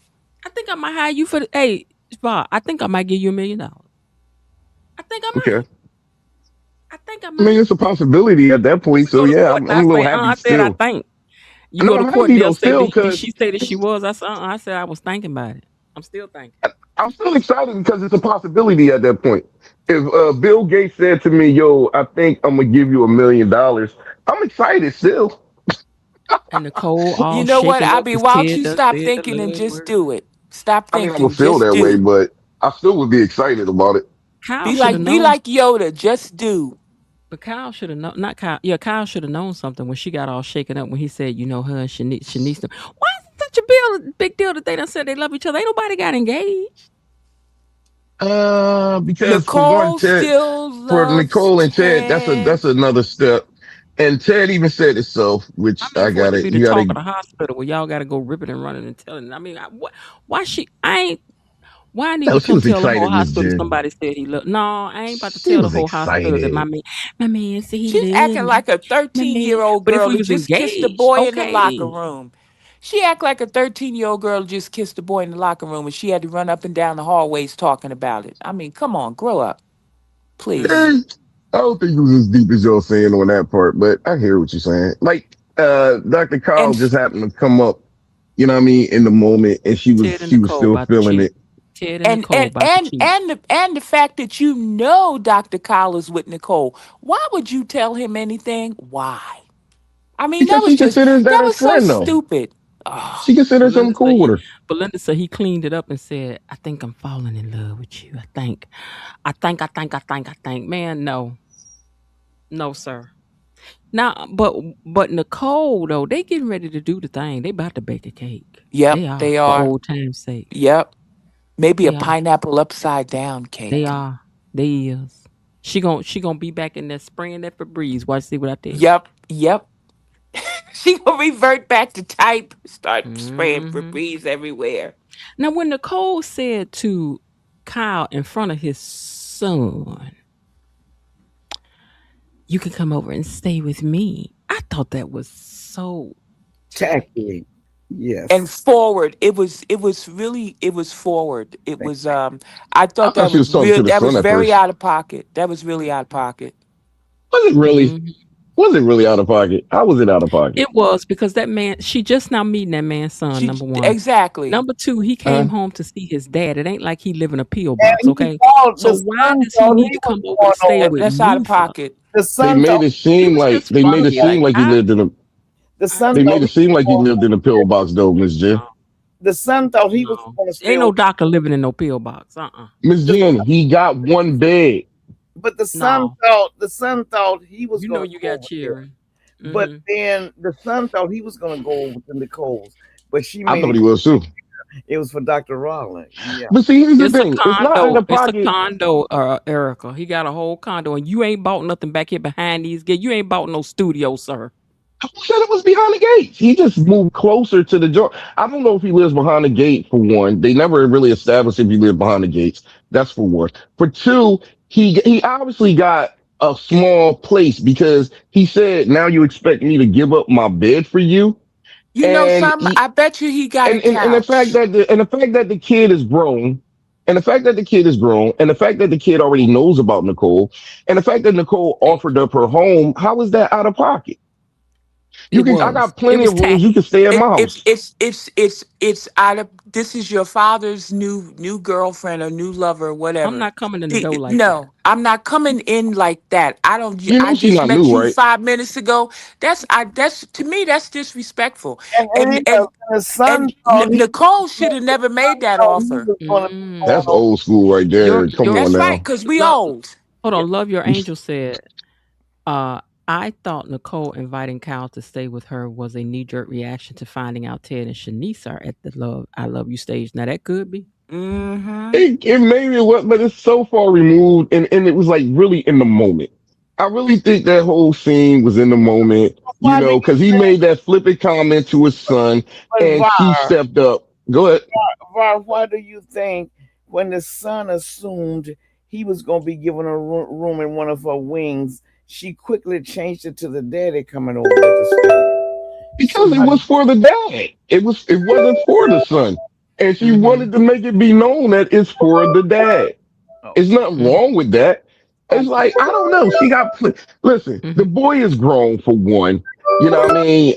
I think I might hire you for the. Hey, Bob, I think I might give you $1 million. I think I okay. might. I think I I mean, might. it's a possibility at that If point. we So go to yeah, court and I'm I a little say, happy I said I still. think. You And go to I'm court happy and they'll though say, still did because she say that she was? I said, I said I was thinking about it. I'm still thinking. I'm still excited because it's a possibility at that point. If Bill Gates said to me, "Yo, I think I'm gonna give you $1 million," I'm excited still. And Nicole You all know what, shaken up Abby? because Why don't Ted you done stop said the thinking and love just word. do it? Stop I mean, I would thinking, feel just that way, do. but I still would be excited about it. Kyle Be should have like be known. like Yoda, just do. But Kyle should have known, not Kyle. Yeah, Kyle should have known something when she got all shaken up when he said, her and Shanice. Why is it such a big deal that they done said they love each other? Ain't nobody got engaged. Because for one, Nicole Ted, still for loves Nicole and Ted, Ted. that's another step. And Ted even said it so, I which mean, for it to be the you talk of gotta. the hospital where y'all got to go ripping and running and telling. I mean, why she? I ain't. Why I need No, to she come was tell the whole excited, Miss hospital Jen. somebody said he loved? No, I ain't about to She tell the was whole hospital that excited. my man said he She's loved acting me. like a My man. 13-year-old But if girl we who was just kissed a engaged, boy in the locker okay. room. She act like a 13-year-old girl who just kissed a boy in the locker room and she had to run up and down the hallways talking about it. I mean, come on, grow up, please. Eh, I don't think it was as deep as you're saying on that part, but I hear what you're saying. Like, Dr. Carl And just happened to come up, you know what I mean, in the moment, and Ted and she was Nicole still about to feeling cheat. it. Ted and Nicole about to cheat. the fact that you know Dr. Collins with Nicole, why would you tell him anything? Why? I mean, Because she considers that that her was so friend, though. stupid. Oh, She considers him Belinda said cool with he, her. Belinda said he cleaned it up and said, "I think I'm falling in love with you. I think." Man, no, no, sir. Now, but Nicole though, they getting ready to do the thing. They about to bake the cake. yep, They are they for are. old time's sake. Yep. Maybe a They are. pineapple upside down They cake. are. They is. She gonna be back in there spraying that Febreze. Watch, see what I tell you. Yep, yep. She will revert back to type, start spraying Hmm. Febreze everywhere. Now, when Nicole said to Kyle in front of his son, "You can come over and stay with me," I thought that was so tacky. Tacky. And Yes. forward, it was forward. It was I I thought thought that she was was talking real to the that was son at very first. out of pocket. That was really out of pocket. Was it really? Mhm. Was it really out of pocket? How was it out of pocket? It was because that man, she just now meeting that man's son, She number one. exactly. Number two, he Uh, came home to see his dad. It ain't like he live in a P.O. box, And he okay? thought So the why son does he thought need he to was come over and going stay over. with That's out of me for? pocket. The they son made thought it It seem was like just funny. he lived in a. the I son They don't made thought it he seem was like he going lived in a pillbox, though, Miss Jen. know. the son thought he was No. going to stay Ain't over. no doctor living in no P.O. box. Miss The, Jen, he got one bed. but No. the son thought he was You know going to you go got over there. cheering. But Hmm. then the son thought he was going to go over to Nicole's, but she I made thought it. he was too. It was for Dr. Rowland. Yeah. But see, here's the It's a thing: it's not out condo. of It's a pocket. condo, Erica. He got a whole condo, and you ain't bought nothing back here behind these gates. You ain't bought no studio, sir. Who said it was behind the gates? He just moved closer to the door. I don't know if he lives behind the gate. For one, they never really established if he lived behind the gates. That's for one. For two, he obviously got a small place because he said, "Now you expect me to give up my bed for you?" You know And some I bet you he got a and the fact couch. that the fact that the kid is grown, and the fact that the kid is grown, and the fact that the kid already knows about Nicole, and the fact that Nicole Thank offered you. up her home, how is that out of pocket? You It can I was. got It plenty was of rooms. You can tacky. stay at my house. It's out of this is your father's new girlfriend or new lover or I'm whatever. not coming in the door like that. No, I'm not coming in like that. I don't. You I know she just not met new, you right? 5 minutes ago. That's to me that's disrespectful. And the son thought Nicole should have never made that he offer. was going to be going That's Mm. over. old school right Your there. Come your on That's right, now. because we love. old. Hold on. Love your angel said. Uh, I thought Nicole inviting Kyle to stay with her was a knee jerk reaction to finding out Ted and Shanice are at the I love you stage. Now that could be. Mm-hmm. It maybe it was, but it's so far removed, and it was like really in the moment. I really think that whole scene was in the moment, Why do you because he think? made that flippant comment to his son, But and she stepped up. Go ahead. Why do you think when the son assumed he was going to be given a room in one of her wings, she quickly changed it to the daddy coming over to stay? So Because it now, was for the dad. It wasn't for the son. And she Mm-hmm. wanted to make it be known that it's for the dad. oh, There's nothing Mm-hmm. wrong with that. It's okay, like, I don't know. Listen, the Mm-hmm. boy is grown for one. You know what I mean?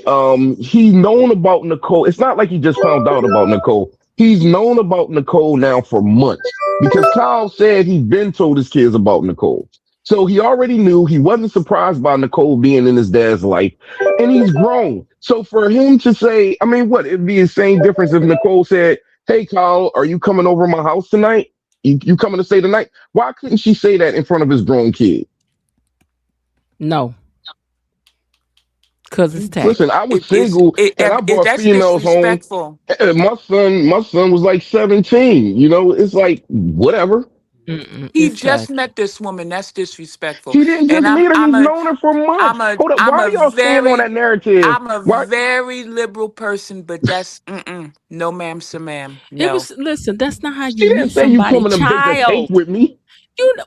He known about Nicole. It's not like he just found out about Nicole. He's known about Nicole now for months because Kyle said he's been told his kids about Nicole. So he already knew. He wasn't surprised by Nicole being in his dad's life, and he's grown. So for him to say, I mean, what? It'd be the same difference if Nicole said, "Hey, Kyle, are you coming over my house tonight? You coming to stay tonight?" Why couldn't she say that in front of his grown kid? No, because it's Listen, I tactic. was single and I brought That's females home. disrespectful. My son was like 17. It's like whatever. Mm-mm, He it's just tactic. met this woman. That's disrespectful. He didn't And just I'm meet her; I'm he's a known her for months. I'm a Hold up, I'm why a are y'all staying on very that narrative? I'm a Why? very liberal person, but that's no, ma'am, sir, ma'am, It no. was listen. That's not how you She didn't meet say you somebody. coming to bake a cake Child, with me.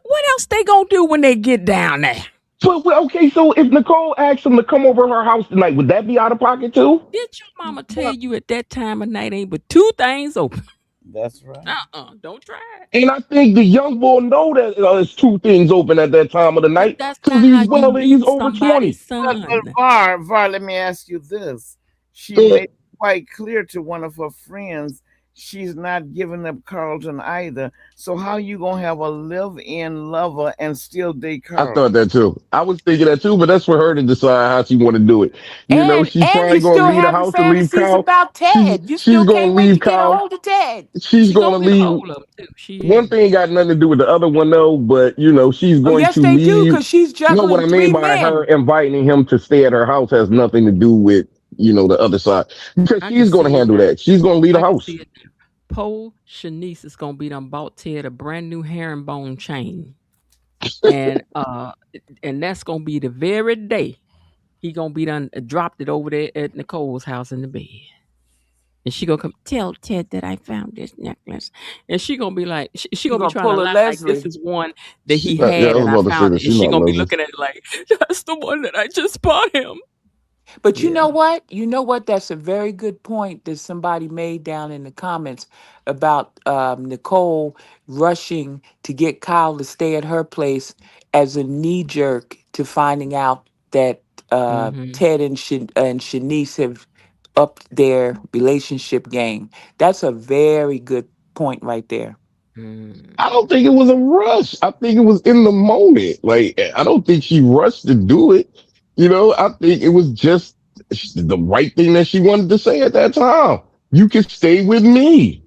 what else they gonna do when they get down there? But well, okay, so if Nicole asked him to come over her house tonight, would that be out of pocket too? Did your mama tell well, you at that time of night ain't but two things open? that's right. Don't try it. And I think the young boy know that there's two things open at that time of the But night that's because not how you he's meet over somebody's 20. But son. Var, let me ask you this. She Good. made it quite clear to one of her friends she's not giving up Carlton either. So how you gonna have a live-in lover and still date I thought Carlton? that too. I was thinking that too, but that's for her to decide how she want to do it. She's And probably you gonna still leave the having house and leave fantasies Kyle. about She's Ted. You she's still gonna can't wait to leave get a Kyle. hold of Ted. She's She gonna gonna get a leave. hold of him too. She One is. thing got nothing to do with the other one though, but she's Oh, going yes, to they do, leave. because she's No, what juggling I mean three by her men. inviting him to stay at her house has nothing to do with the other side because I can she's gonna see it handle now. that. She's gonna leave the I can see house. it now. Poe Shanice is gonna be done bought Ted a brand new herringbone chain, and that's gonna be the very day he gonna be done dropped it over there at Nicole's house in the bed. And she gonna come tell Ted that I found this necklace, and she gonna be like, she You're gonna be gonna trying to pull a lie like this Leslie. is one that She's he not. Yeah, I had, was and I about to say found that it, and she's she not gonna be Leslie. looking at it like that's the one that I just bought him. But you Yeah. know what? You know what? That's a very good point that somebody made down in the comments about Nicole rushing to get Kyle to stay at her place as a knee jerk to finding out that Mm-hmm. Ted and Shanice have upped their relationship game. That's a very good point right there. I Mm. don't think it was a rush. I think it was in the moment. Like I don't think she rushed to do it. I think it was just the right thing that she wanted to say at that time. You can stay with me.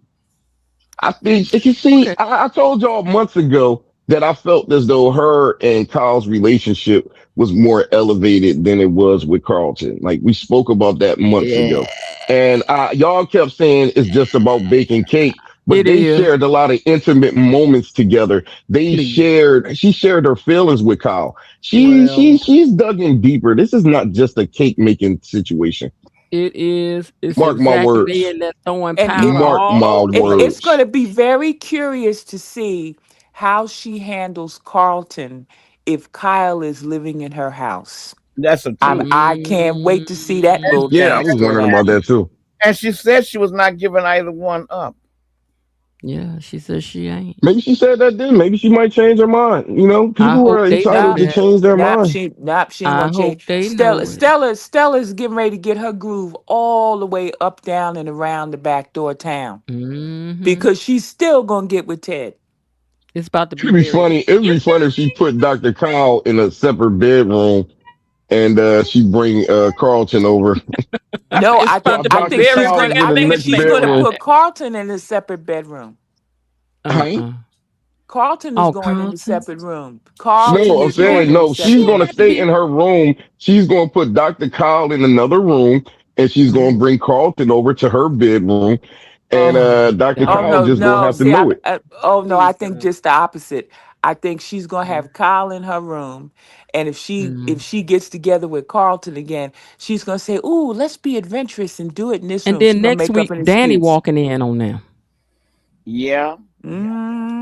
I think if you see, Okay. I told y'all months ago that I felt as though her and Kyle's relationship was more elevated than it was with Carlton. Like we spoke about that months Yeah, ago. And y'all kept saying it's just about baking cake, but it they is. shared a lot of intimate moments together. Please. She shared her feelings with Kyle. Well, She's dug in deeper. This is not just a cake making situation. it is. It's Mark my exactly they words. in there throwing And powder Mark all my over the place. it's going words. to be very curious to see how she handles Carlton if Kyle is living in her house. That's a I'm two. I can't wait to see that little Yeah, I dance was go wondering down. about that too. And she said she was not giving either one up. Yeah, she says she ain't. Maybe she said that then. Maybe she might change her mind. I People hope are they know entitled Nah, to that. change their mind. she ain't I gonna hope change. they know it. Stella's getting ready to get her groove all the way up, down, and around the back door of town Hmm. because she's still gonna get with Ted. It's about to be It'd be very funny. It'd be funny if she put Dr. Kyle in a separate bedroom and she bring Carlton over. No, it's about While to be Dr. very Kyle is I in the think it's next she's next gonna bedroom. put Carlton in a separate bedroom. Huh? uh-uh. Carlton is Oh, going in a Carlton. separate room. No, Carlton I'm is going saying in a no. She's separate She gonna room. had to stay be. in her room. She's gonna put Dr. Kyle in another room, and she's Mhm. gonna bring Carlton over to her bedroom, and Dr. Oh Kyle no, just gonna no. have to See, know it. oh no, I Please think don't. just the opposite. I think she's gonna Mm, have Kyle in her room, and if mm. she gets together with Carlton again, she's gonna say, "Ooh, let's be adventurous and do it in this And room." She's then gonna next make up week, an Danny excuse. walking in on them. Yeah. Mm,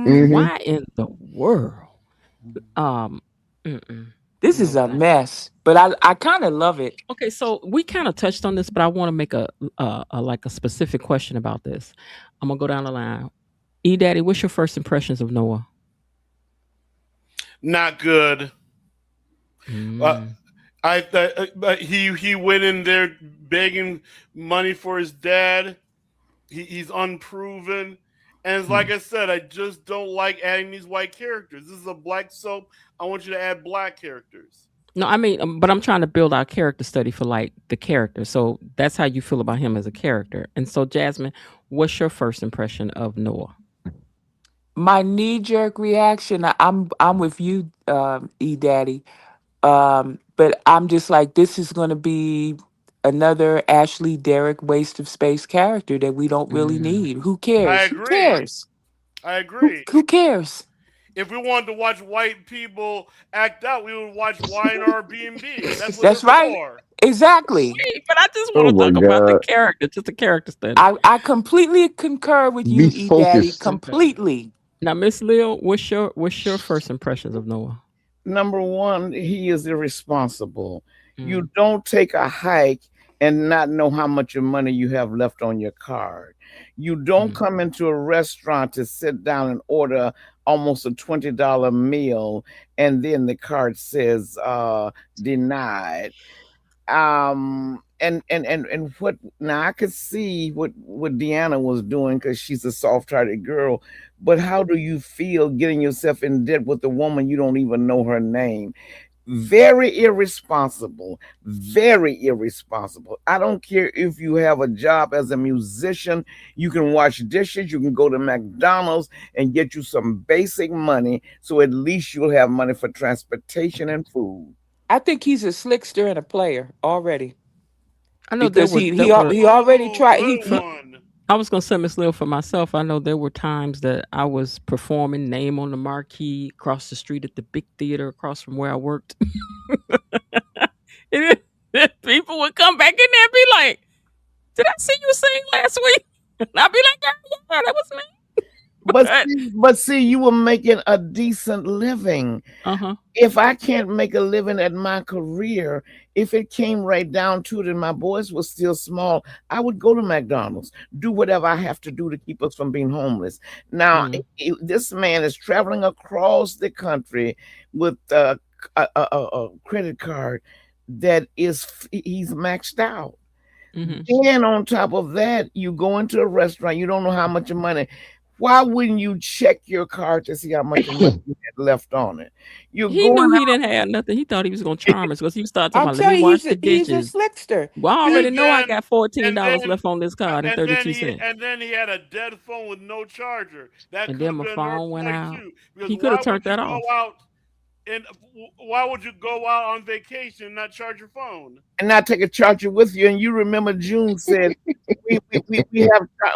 Hmm. Why in the world? Um, mm-mm. this is No, a thank you. mess, but I kind of love it. Okay, so we kind of touched on this, but I want to make a like a specific question about this. I'm gonna go down the line. E Daddy, what's your first impressions of Noah? Not good. Uh, Mm, he went in there begging money for his dad. He's unproven. And it's like mm. I said, I just don't like adding these white characters. This is a black soap. I want you to add black characters. No, I mean, but I'm trying to build our character study for like the character. So that's how you feel about him as a character. And so, Jasmine, what's your first impression of Noah? My knee jerk reaction. I'm with you, E Daddy. But I'm just like, this is going to be another Ashley Derrick waste of space character that we don't really Mm. need. Who I cares? Who agree. cares? I agree. Who cares? If we wanted to watch white people act out, we would watch YNR B&B. That's what That's they're right. for. Exactly. Wait, but I just want Oh to my talk about the God. character, just the character study. I completely concur with Be you, E Daddy. focused. Okay. Completely. Now, Miss Lil, what's your first impressions of Noah? Number one, he is irresponsible. Mm, You don't take a hike and not know how much of money you have left on your card. You don't mm, come into a restaurant to sit down and order almost a $20 meal and then the card says denied. And what now I could see what Deanna was doing because she's a soft-hearted girl, but how do you feel getting yourself in debt with a woman you don't even know her name? Very irresponsible, very irresponsible. I don't care if you have a job as a musician, you can wash dishes, you can go to McDonald's and get you some basic money so at least you'll have money for transportation and food. I think he's a slickster and a player already I know because there were he already Oh, tried. good for one. I was gonna say Miss Lil for myself. I know there were times that I was performing Name on the Marquee across the street at the big theater across from where I worked. And then people would come back in there and be like, "Did I see you sing last week?" And I'd be like, "Yeah, that was me." But But see, you were making a decent living. uh-huh. If I can't make a living at my career, if it came right down to it and my boys were still small, I would go to McDonald's, do whatever I have to do to keep us from being homeless. Now, Mm, this man is traveling across the country with a credit card that he's maxed out. mm-hmm. Then on top of that, you go into a restaurant, you don't know how much money. Why wouldn't you check your card to see how much money you had left on it? You're He going knew he didn't have nothing. He thought he was gonna charm us because he started talking I'm about, "Let me telling you, wash the he's a dishes." slickster. Well, I already He know I got And $14 then left on this card and 32 cents. and then he had a dead phone with no charger. That And could then have my been her phone went play out. too. Because He could have turned that off. why would you go out on vacation and not charge your phone? and not take a charger with you. And you remember June said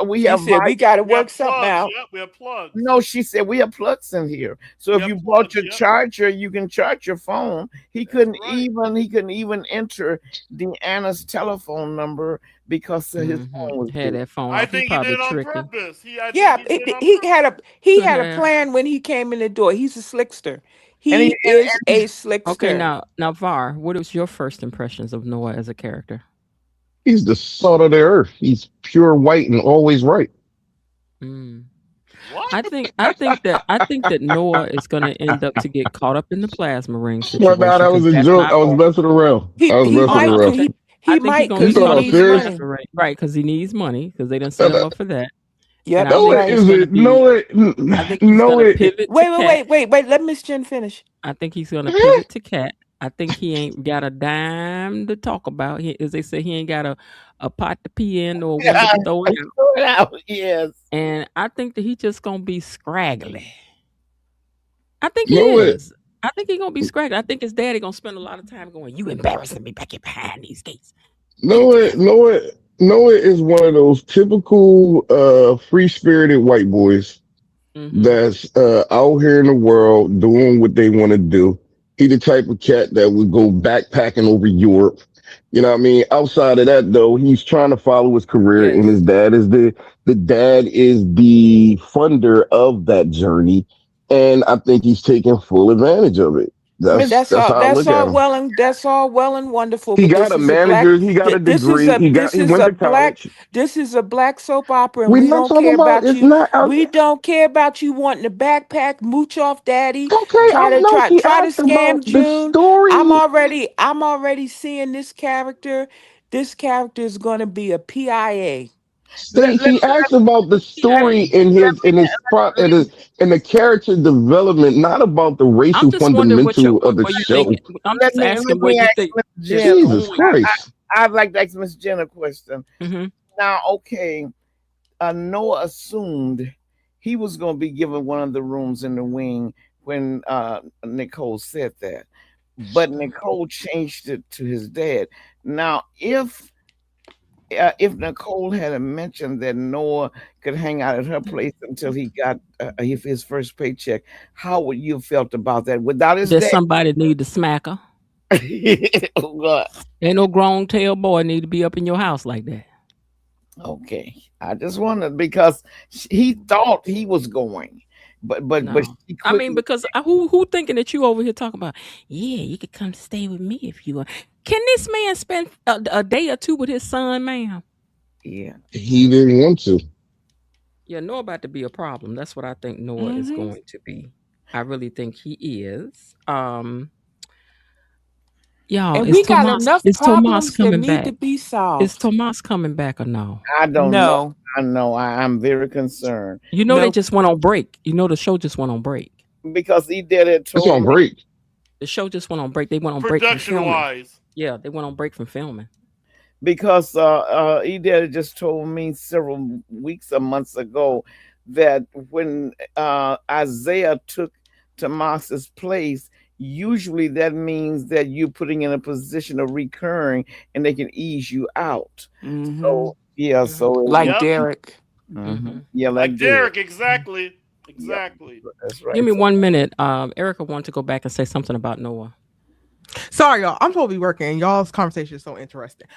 we She have said we got to We have work something plugs. out. Yep, we have plugs. no, she said we have plugs in here. So We if have you brought plugs. your Yep, charger, you can charge your phone. that's right. He couldn't even enter Deanna's telephone number because his phone was Had dead. that phone I off. He think he did probably it on tricked him. purpose. I Yeah, think he did it on he Could had a have. plan when he came in the door. He's a slickster. And He is a Okay, slickster. now Var, what was your first impressions of Noah as a character? He's the salt of the earth. He's pure white and always right. Mm. What? I think that Noah is gonna end up to get caught up in the plasma ring Well, nah, situation that because was a that's joke. not I was messing around. I was He messing oh might no, around. okay. he I think he's might gonna You because get he thought caught I up was in the needs serious? money. plasma ring. Right, because he needs money because they done set And, him up for that. And Yep, I you're no, think it right. he's gonna isn't. be I think he's No, gonna it. pivot to Cat. Wait. Let Miss Jen finish. I think he's gonna pivot to Cat. I think he ain't got a dime to talk about. As they say, he ain't got a pot to pee in or a window to throw it out. Throw it out. Yes. And I think that he just gonna be scraggly. I think he No, it. is. I think he gonna be scraggly. I think his daddy gonna spend a lot of time going, "You embarrassing me back here behind these gates." No, it. No, it. Noah is one of those typical free spirited white boys Mm-hmm. that's out here in the world doing what they want to do. He the type of cat that would go backpacking over Europe. You know what I mean? Outside of that though, he's trying to follow his career and his Yes. dad is the funder of that journey. And I think he's taking full advantage of it. Miss That's That's all. how I That's look at all him. well and that's all well and wonderful. He But got this a is a black. manager, he got a This is degree, a. This he is went a to black. college. This is a black soap opera, and We're we not don't talking care about about it's you. not We don't care about you wanting to backpack, mooch off daddy, okay. I know she try to asked about scam the June. story. I'm already seeing this character. This character is going to be a PIA. let, let, She asked about the let, story in let me in the character development, not about the I'm racial just wondering what fundamental of the you think. show. I'm let just me asking let where me you ask think Miss they're Jenna. Jesus going. Christ. I'd like to ask Miss Jenna a question. Mm-hmm. Now, okay, Noah assumed he was going to be given one of the rooms in the wing when Nicole said that, but Nicole changed it to his dad. Now, if Nicole had mentioned that Noah could hang out at her place until he got his first paycheck, how would you have felt about that without his That dad? somebody need to smack her. Oh, God. Ain't no grown tail boy need to be up in your house like that. Okay, I just wondered because he thought he was going, but No. she I mean, quickly. because who thinking that you over here talking about? Yeah, you could come stay with me if you want. Can this man spend a day or two with his son, ma'am? Yeah. He didn't want to. Yeah, Noah about to be a problem. That's what I think Noah is Hmm. going to be. I really think he is. Y'all, And we got enough Is Tomas problems that coming need to back? be Is solved. Tomas coming back or no? I don't know. No, I know. I'm very concerned You know they no. just went on break. You know the show just went on break. because he did it. It's Told on me break. The show just went on break. They went on break from Production filming. wise. Yeah, they went on break from filming. because he did it just told me several weeks or months ago that when Isaiah took Tomas's place, usually that means that you're putting in a position of recurring, and they can ease you out. Hmm. So yeah, Hmm. so it Like would. Yep. Derek. Mhm. Hmm. Yeah, Like like Derek. Derek, exactly. Yep, Exactly. that's Give right. me So 1 minute. Erica wanted to go back and say something about Noah. Sorry, y'all. I'm totally working. Y'all's conversation is so interesting.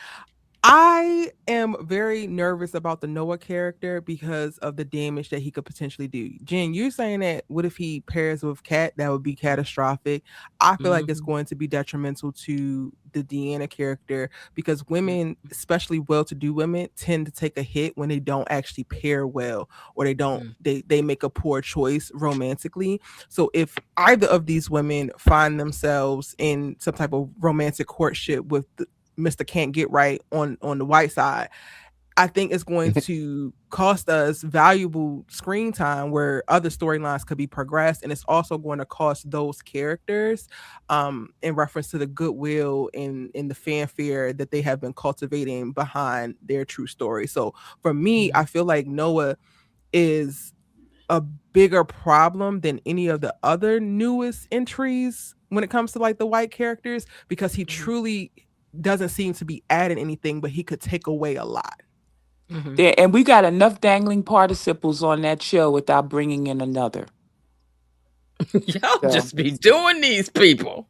I am very nervous about the Noah character because of the damage that he could potentially do. Jen, you're saying that what if he pairs with Kat? That would be catastrophic. I feel like it's Hmm. going to be detrimental to the Deanna character because women, especially well-to-do women, tend to take a hit when they don't actually pair well or they make a poor choice romantically. So if either of these women find themselves in some type of romantic courtship with Mr. Can't Get Right on the white side, I think it's going to cost us valuable screen time where other storylines could be progressed, and it's also going to cost those characters in reference to the goodwill and in the fanfare that they have been cultivating behind their true story. So for me, I feel like Noah is a bigger problem than any of the other newest entries when it comes to like the white characters because he truly doesn't seem to be adding anything, but he could take away a lot. Hmm. There, and we got enough dangling participles on that show without bringing in another. Y'all So just be doing these people.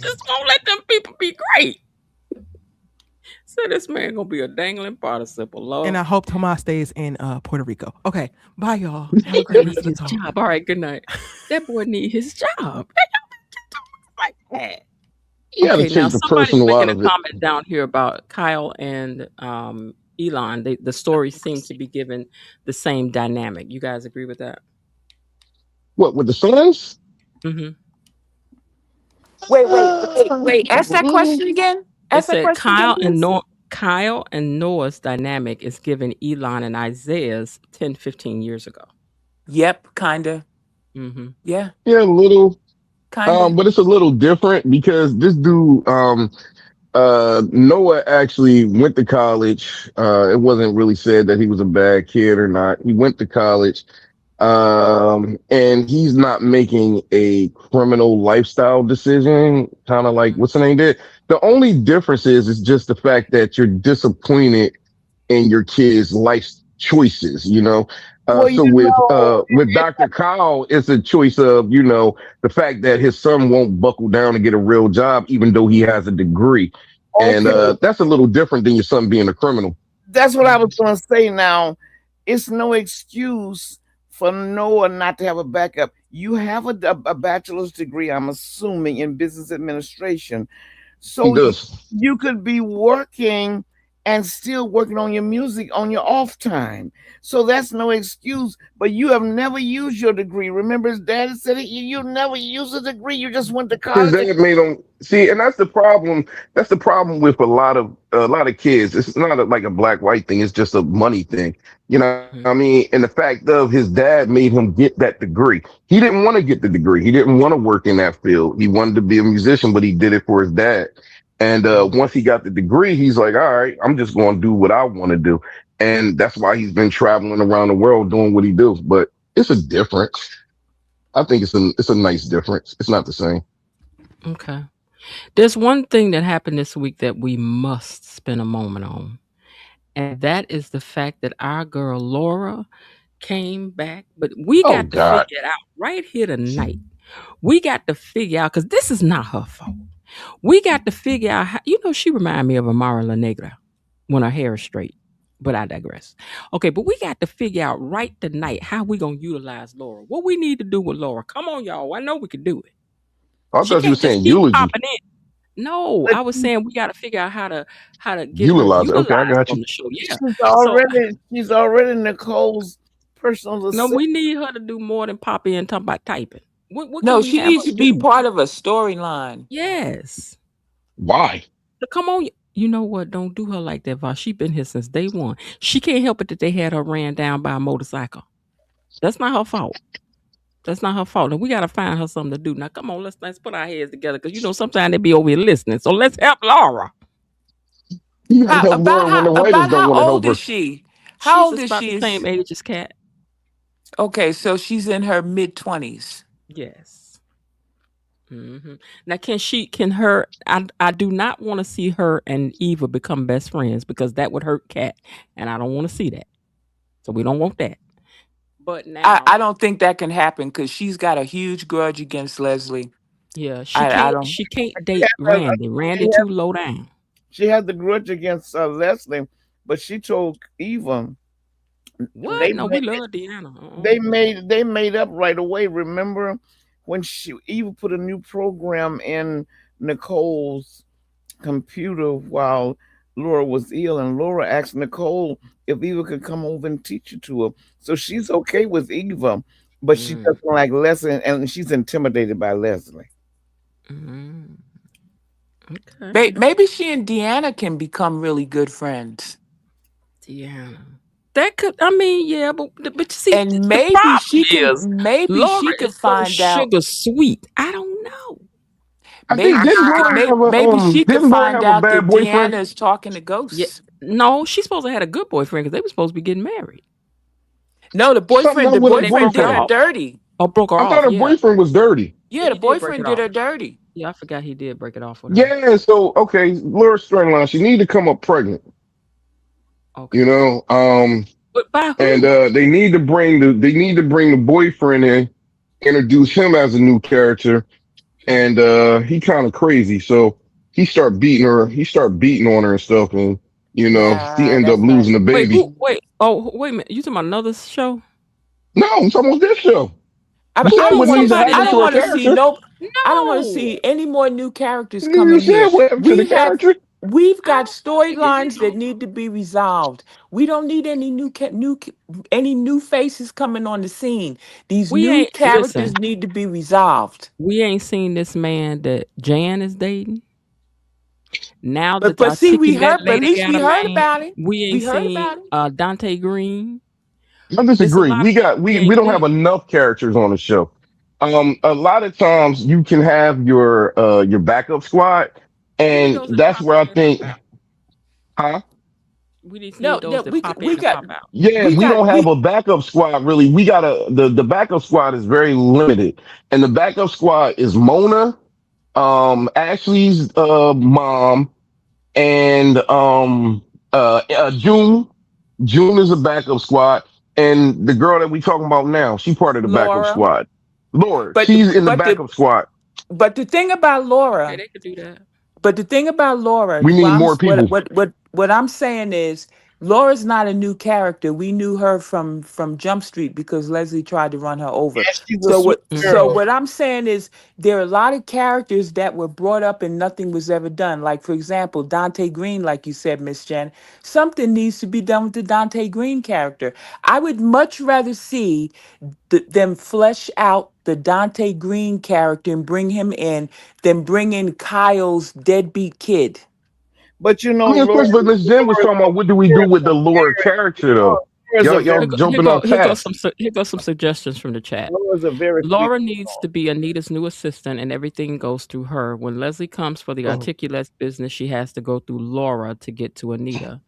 Just won't let them people be great. So this man gonna be a dangling participle, And Lord. I hope Tomas stays in Puerto Rico. Okay, bye y'all. Have a He great need rest of the his talk. job. All right, good night. That boy need his job. They don't talk like that. You got to Okay, now take the somebody's personal out making a of it. comment down here about Kyle and Elon. The stories seem to be given the same dynamic. You guys agree with that? What with the sons? Hmm. wait. Ask that question again. It Ask that said question again, please. Kyle and Noah's dynamic is given Elon and Isaiah's 10, 15 years ago. Yep, kinda. Hmm. Yeah, Yeah, a little. kinda. But it's a little different because this dude, Noah actually went to college. It wasn't really said that he was a bad kid or not. He went to college. And he's not making a criminal lifestyle decision, kind of like Hmm. what's the name did. The only difference is just the fact that you're disappointed in your kids' life choices, you know. Well, So with Dr. Kyle, it's a choice of, you know, the fact that his son won't buckle down and get a real job, even though he has a degree. And okay, that's a little different than your son being a criminal. that's what I was Mhm. going to say. Now, it's no excuse for Noah not to have a backup. You have a bachelor's degree, I'm assuming, in business administration. He So does. you could be working and still working on your music on your off time. So that's no excuse. But you have never used your degree. Remember, his dad said it. You never used a degree. You just went to His college. dad made him see, and that's the problem. That's the problem with a lot of kids. It's not like a black white thing. It's just a money thing. You know what I Mhm. mean? And the fact of his dad made him get that degree. He didn't want to get the degree. He didn't want to work in that field. He wanted to be a musician, but he did it for his dad. And Mhm. once he got the degree, he's like, all right, I'm just going to do what I want to do. And that's why he's been traveling around the world doing what he does. But it's a difference. I think it's a nice difference. It's not the same. Okay. There's one thing that happened this week that we must spend a moment on, and that is the fact that our girl Laura came back. But we Oh got to God. figure it out right here tonight. We got to figure out because this is not her fault. We got to figure out how, she remind me of Amara La Negra when her hair is straight. But I digress. Okay, but we got to figure out right tonight how we gonna utilize Laura. What we need to do with Laura. Come on, y'all. I know we can do it. I She thought you were can't just saying keep eulogy. popping in. No, I was saying we got to figure out how to get her Utilize it. Okay, I utilized got on you. the show. Yeah. She's So already Nicole's personal no, assistant. we need her to do more than pop in and talk about typing. What can No, we she have needs her to be do? part of a storyline. Yes. Why? So come on. You know what? Don't do her like that, Vosh. She been here since day one. She can't help it that they had her ran down by a motorcycle. That's not her fault. That's not her fault. And we gotta find her something to do. Now, come on, let's put our heads together because sometimes they be over here listening. So let's help Laura. You gotta help Laura when the writers About don't how want to help old is her. she? How She's old just is about the she? same age as Kat. Okay, so she's in her mid-20s. Yes. Now, can her? I do not want to see her and Eva become best friends because that would hurt Kat, and I don't want to see that. So we don't want that. But I now, don't think that can happen because she's got a huge grudge against Leslie. yeah, I don't. she can't She date had, Randy. Randy she too had, low down. she had the grudge against Leslie, but she told Eva What? they No, we love Deanna. they made up right away. Remember when she Eva put a new program in Nicole's computer while Laura was ill, and Laura asked Nicole if Eva could come over and teach it to her. So she's okay with Eva, but she Mm, doesn't like Leslie, and she's intimidated by Leslie. mm, okay, Maybe she and Deanna can become really good friends. Deanna. That could. I mean, yeah, but see, And the maybe problem she can is maybe Laura she could is so find out sugar sweet. I don't know. I think didn't Laura have a maybe she could didn't Laura find have a out bad that boyfriend? Deanna is talking to Yeah, ghosts. no, she's supposed to have had a good boyfriend because they were supposed to be getting married. No, Something up the with But her they broke boyfriend it did her boyfriend. off. dirty. Or broke her I thought off. her Yeah, boyfriend was dirty. yeah, Yeah, the he did break it boyfriend did off. her dirty. Yeah, I forgot he did break it off with her. Yeah, so okay, Laura's storyline, she need to come up pregnant, you Okay, know. but by And who? they need to bring the boyfriend in, introduce him as a new character, and he kind of crazy, so he start beating on her and stuff, and she Nah, end up that's not. losing the Wait, baby. who? Wait, oh, wait a minute. You talking about another show? No, I'm talking about this show. I, You Who? I said don't what want needs to Somebody I happen don't to that? her want to see character. no. I don't want to No. see any more new characters You coming here. said what happened to the We have character. we've I got don't know. Is it storylines that need to be resolved. We don't need any any new faces coming on the scene. These we new ain't listen. characters need to be resolved. We ain't seen this man that Jan is dating. Now But that the see, we articulate heard. But at lady least got we a heard man, about it. we We ain't heard seen about it. Dante Green. I It's a disagree. lot of We got people we we ain't don't have seen. enough characters on the show. A lot of times you can have your backup squad, We need and those that that's pop where I in and pop think, out. huh? We just No, need no, those that pop in we and got pop out. Yeah, we we got don't have we a backup squad really. We got the backup squad is very limited, and the backup squad is Mona, Ashley's mom, and June. June is a backup squad, and the girl that we talking about now, she part of the backup Laura. squad. Laura, But she's in the but the backup squad. but the thing about Okay, Laura, they could do that. but the thing about Laura, We need more people. what I'm saying is Laura's not a new character. We knew her from Jump Street because Leslie tried to run her over. And she's a So sweet Hmm. girl. what I'm saying is there are a lot of characters that were brought up and nothing was ever done. Like for example, Dante Green, like you said, Miss Jen, something needs to be done with the Dante Green character. I would much rather see them flesh out the Dante Green character and bring him in than bring in Kyle's deadbeat kid. But I mean, of course, but Miss Jen was talking about what do we do with the Laura character though? Laura's a very Y'all jumping on task. Here goes some suggestions from the chat. Laura's a very sweet Laura needs girl. to be Anita's new assistant, and everything goes through her. When Leslie comes for the Oh, articulates business, she has to go through Laura to get to Anita.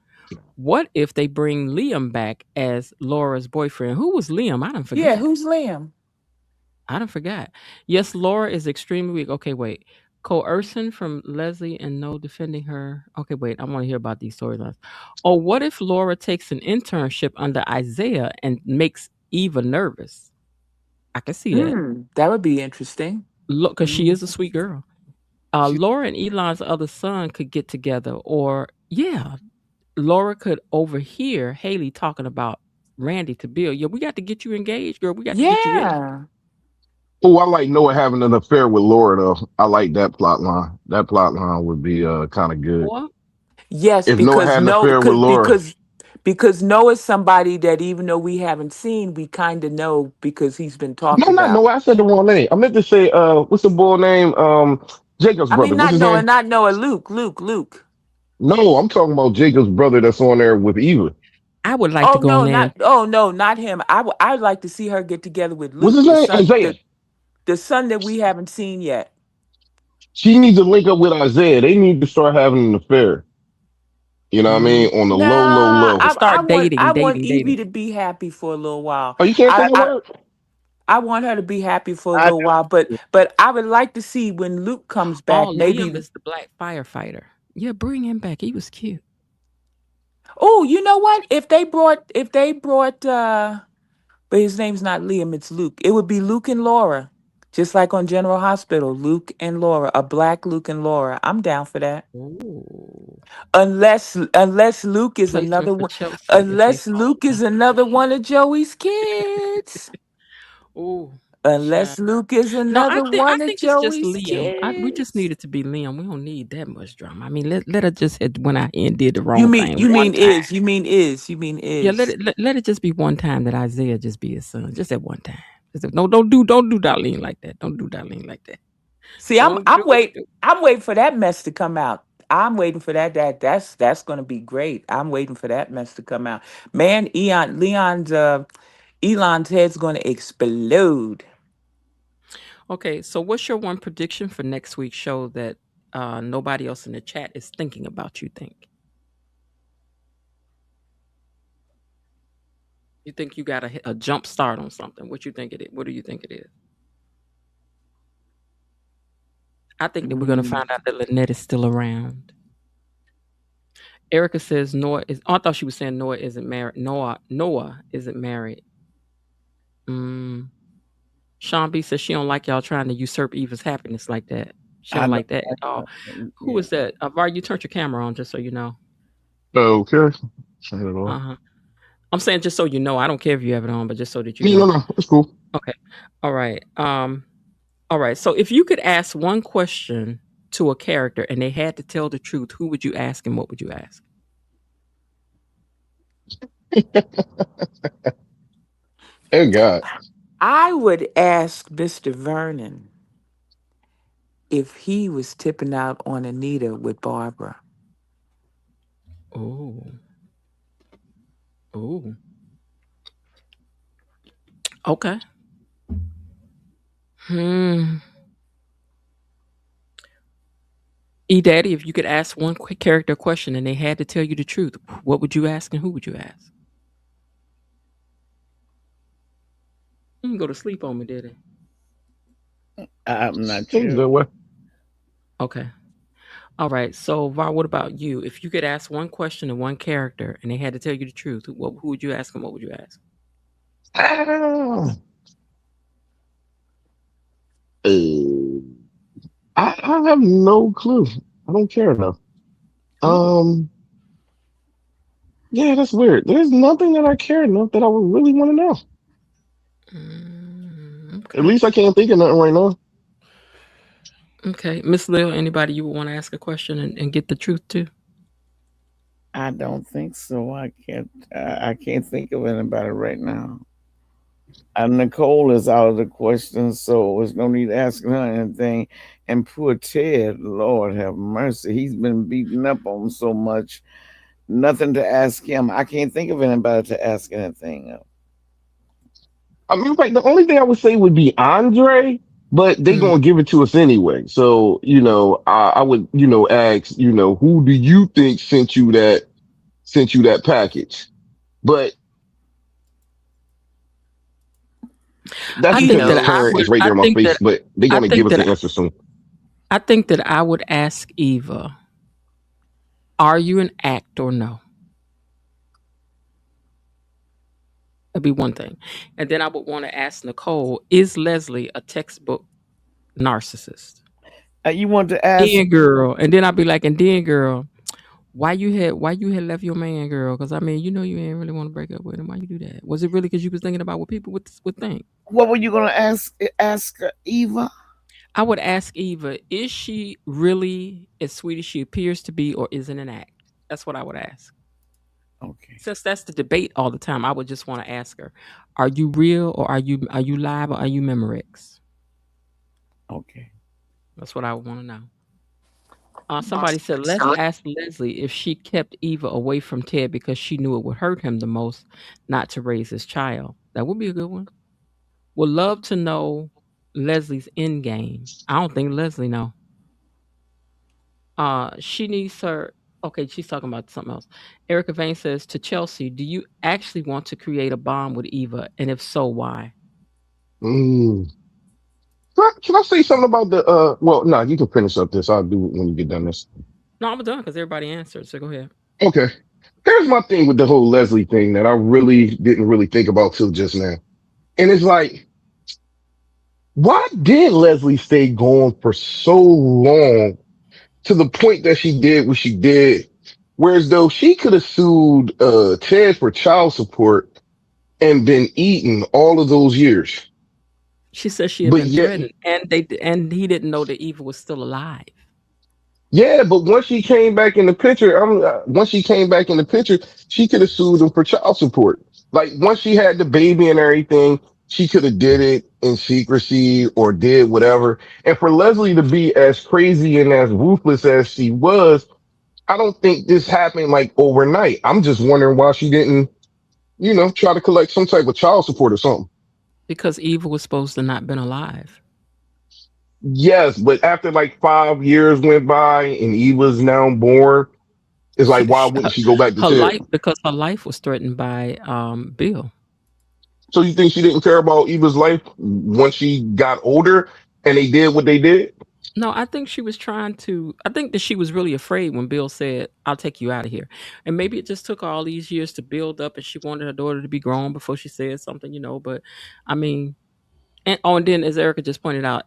What if they bring Liam back as Laura's boyfriend? Who was Liam? I don't Yeah, forget. who's Liam? I don't forget. Yes, Laura is extremely weak. Okay, wait. Coercion from Leslie and no defending her. Okay, wait. I want to hear about these storylines. Or what if Laura takes an internship under Isaiah and makes Eva nervous? I can see that. That would be interesting. Look, because she is a Mhm. sweet girl. She, Laura and Elon's other son could get together, or yeah, Laura could overhear Haley talking about Randy to Bill. Yeah, we got to get you engaged, girl. We got to get you in. Yeah. oh, I like Noah having an affair with Laura though. I like that plot line. That plot line would be kind of good What? Yes, if Noah had an affair with Laura. because Noah's somebody that even though we haven't seen, we kind of know because he's been talked No, not about. Noah. I said the wrong name. I meant to say what's the boy name? Jacob's I brother. mean, What's his name? Not Noah, Luke. No, I'm talking about Jacob's brother that's on there with Eva. I would like to go on there. Oh no, not him. I'd like to see her get together with What's Luke, his name? Isaiah. the son that we haven't seen yet. She needs to link up with Isaiah. They need to start having an affair. You know what I Mm, mean? On the low, low, Nah, low. start I dating, want dating, Evie dating. to be happy for a little while. Oh, you can't say I, the I word? I want her to be happy for a I little while, but I would like to see when Luke comes Oh, back. Liam Maybe. is the black firefighter. Yeah, bring him back. He was cute. Oh, you know what? If they brought but his name's not Liam, it's Luke. It would be Luke and Laura. Just like on General Hospital, Luke and Laura, a black Luke and Laura. I'm down for that. Ooh. Unless Luke is Replacement another for one. Chelsea if they Unless fall Luke in is another one of Joey's kids. love. Ooh, child. Unless Luke is No, another I one of think it's just Joey's Liam. We just kids. needed to be Liam. We don't need that much drama. I mean, let her just had went out here and did the wrong thing one time. You mean Yeah, is. let it just be one time that Isaiah just be his son. Just at one time. No, don't do Darlene like that. Don't do Darlene like that. See, Don't do it. I'm waiting for that mess to come out. I'm waiting for that's gonna be great. I'm waiting for that mess to come out. Man, Elon's head's gonna explode. Okay, so what's your one prediction for next week's show that nobody else in the chat is thinking about? You think? You think you got a jump start on something? What you think it is? What do you think it is? I think that we're gonna Mm. find out that Lynette is still around. Erica says Noah is. Oh, I thought she was saying Noah isn't married. Noah isn't married. Mm. Sean B says she don't like y'all trying to usurp Eva's happiness like that. She I don't don't like that at all. Who yeah. is that? Var, you turned your camera on just so you know. Okay. Say it all. Uh huh. I'm saying just so you know. I don't care if you have it on, but just so that you No, no, know. no. It's cool. Okay. All right. All right. So if you could ask one question to a character and they had to tell the truth, who would you ask and what would you ask? Thank God. I would ask Mr. Vernon if he was tipping out on Anita with Barbara. Oh. Oh. Okay. Hmm. Daddy, if you could ask one quick character question and they had to tell you the truth, what would you ask and who would you ask? You can go to sleep on me, Daddy. I'm not Seems sure. that way. Okay. All right. So, Var, what about you? If you could ask one question to one character and they had to tell you the truth, who would you ask and what would you ask? Ah, uh, I have no clue. I don't care enough. Oh, Um, yeah, that's weird. There's nothing that I care enough that I would really want to know. At okay. least I can't think of nothing right now. Okay. Miss Lil, anybody you would want to ask a question and get the truth to? I don't think so. I can't think of anybody right now. Nicole is out of the question, so there's no need asking her anything. And poor Ted, Lord have mercy, he's been beaten up on so much. Nothing to ask him. I can't think of anybody to ask anything of. I mean, like the only thing I would say would be Andre, but they Mm. gonna give it to us anyway. So I would ask who do you think sent you that package? But that's I because think that his Eno. I parent would. is right there in my face. But they I gonna give think us the that answer soon. I think that I would ask Eva, "Are you an act or no?" That'd be one thing, and then I would want to ask Nicole, "Is Leslie a textbook narcissist?" You want to ask? Then girl, and then I'd be like, and then girl, why you had left your man, girl? Because I mean, you ain't really want to break up with him. Why you do that? Was it really because you was thinking about what people would think? What were you gonna ask Eva? I would ask Eva, is she really as sweet as she appears to be, or is it an act? That's what I would ask. Okay, Since that's the debate all the time, I would just want to ask her, are you real or are you live or are you Memorex? okay. That's what I would want to know. Somebody said, let's ask Leslie if she kept Eva away from Ted because she knew it would hurt him the most not to raise his child. That would be a good one. Would love to know Leslie's end game. I don't think Leslie know. She needs her. Okay, she's talking about something else. Erica Vane says to Chelsea, "Do you actually want to create a bond with Eva, and if so, why?" Mm. Can I say something about the well, no, you can finish up this. I'll do it when you get done this. No, I'm done because everybody answered. So go ahead. Okay. Here's my thing with the whole Leslie thing that I really didn't really think about till just now. And it's like, why did Leslie stay gone for so long to the point that she did what she did? Whereas though she could have sued Ted for child support and been eaten all of those years. She says she had But been yet threatened, and he didn't know that Eva was still alive. yeah, but once she came back in the picture, once she came back in the picture, she could have sued him for child support. Like once she had the baby and everything, she could have did it in secrecy or did whatever. And for Leslie to be as crazy and as ruthless as she was, I don't think this happened like overnight. I'm just wondering why she didn't, try to collect some type of child support or something. Because Eva was supposed to not been alive. Yes, but after like 5 years went by and Eva's now born, it's like, She, why she wouldn't she go back to her Ted? life because her life was threatened by Bill. So you think she didn't care about Eva's life once she got older and they did what they did? No, I think she was trying to. I think that she was really afraid when Bill said, "I'll take you out of here," and maybe it just took her all these years to build up, and she wanted her daughter to be grown before she said something. But I mean, and then as Erica just pointed out,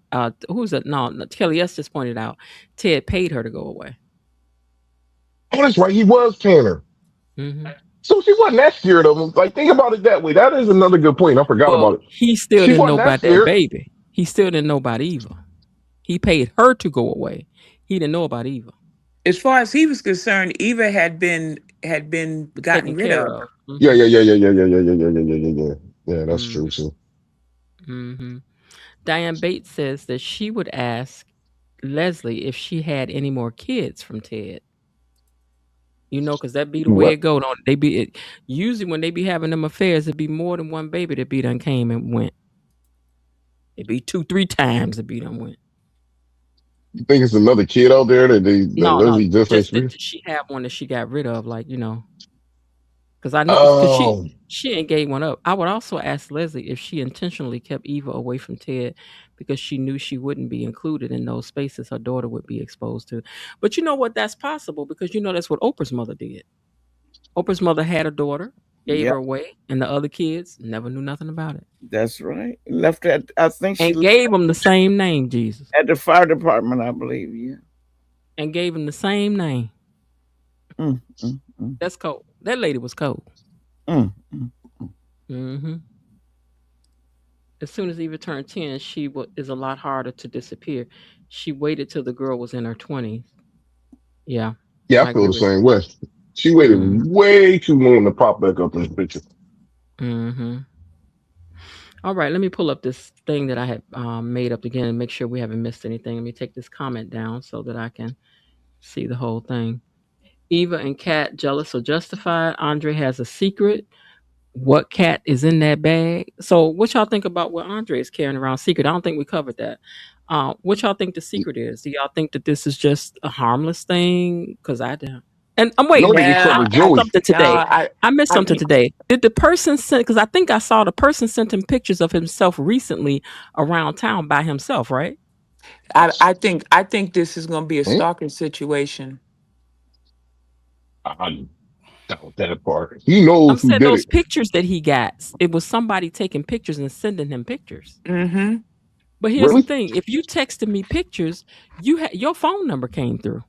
who's that? No, Kelly S just pointed out, Ted paid her to go away. Oh, that's right. He was Tanner. Hmm. So she wasn't that scared of him. Like, think about it that way. That is another good point. I forgot Well, about it. he still She didn't know wasn't that about that scared. baby. He still didn't know about Eva. He paid her to go away. He didn't know about Eva. As far as he was concerned, Eva had been Taken gotten rid care of. of. Yeah, Hmm. yeah, yeah, yeah, yeah, yeah, yeah, yeah, yeah, yeah, yeah, yeah. Yeah, that's true Hmm. too. Hmm. Diane Bates says that she would ask Leslie if she had any more kids from Ted. Because that be the way it What? go. Don't they be usually when they be having them affairs, it be more than one baby that be done came and went. It be two, three times that be done went. You think it's another kid out there that No, no, Leslie just ain't just that speaking? she had one that she got rid of. Like Because I know, because Oh, she ain't gave one up. I would also ask Leslie if she intentionally kept Eva away from Ted because she knew she wouldn't be included in those spaces her daughter would be exposed to. But you know what? That's possible because you know that's what Oprah's mother did. Oprah's mother had a daughter, gave her Yep, away, and the other kids never knew nothing about it. that's right. Left at, I think she And left gave them the same name, Jesus. at the fire department, I believe. Yeah. And gave them the same name. Mm, mm, mm, That's cold. That lady was cold. mm, mm. Hmm. As soon as Eva turned 10, she is a lot harder to disappear. She waited till the girl was in her 20s. Yeah, yeah, I I feel agree the with same way. She you. waited way too long to pop back up in the picture. Mm-hmm. All right, let me pull up this thing that I had made up again and make sure we haven't missed anything. Let me take this comment down so that I can see the whole thing. Eva and Kat jealous or justified. Andre has a secret. What cat is in that bag? So, what y'all think about what Andre is carrying around secret? I don't think we covered that. What y'all think the secret is? Do y'all think that this is just a harmless thing? Because I don't. And I'm I wait. don't think we Nah, covered I missed I Joey. something no, today. I missed I something think today. Did the person send? Because I think I saw the person sent him pictures of himself recently around town by himself. Right? I think this is going to be a Hmm? stalking situation. I doubt that part. He I'm knows who saying did those it. pictures that he got. It was somebody taking pictures and sending him pictures. Mm-hmm. But here's the Really? thing: if you texted me pictures, your phone number came through.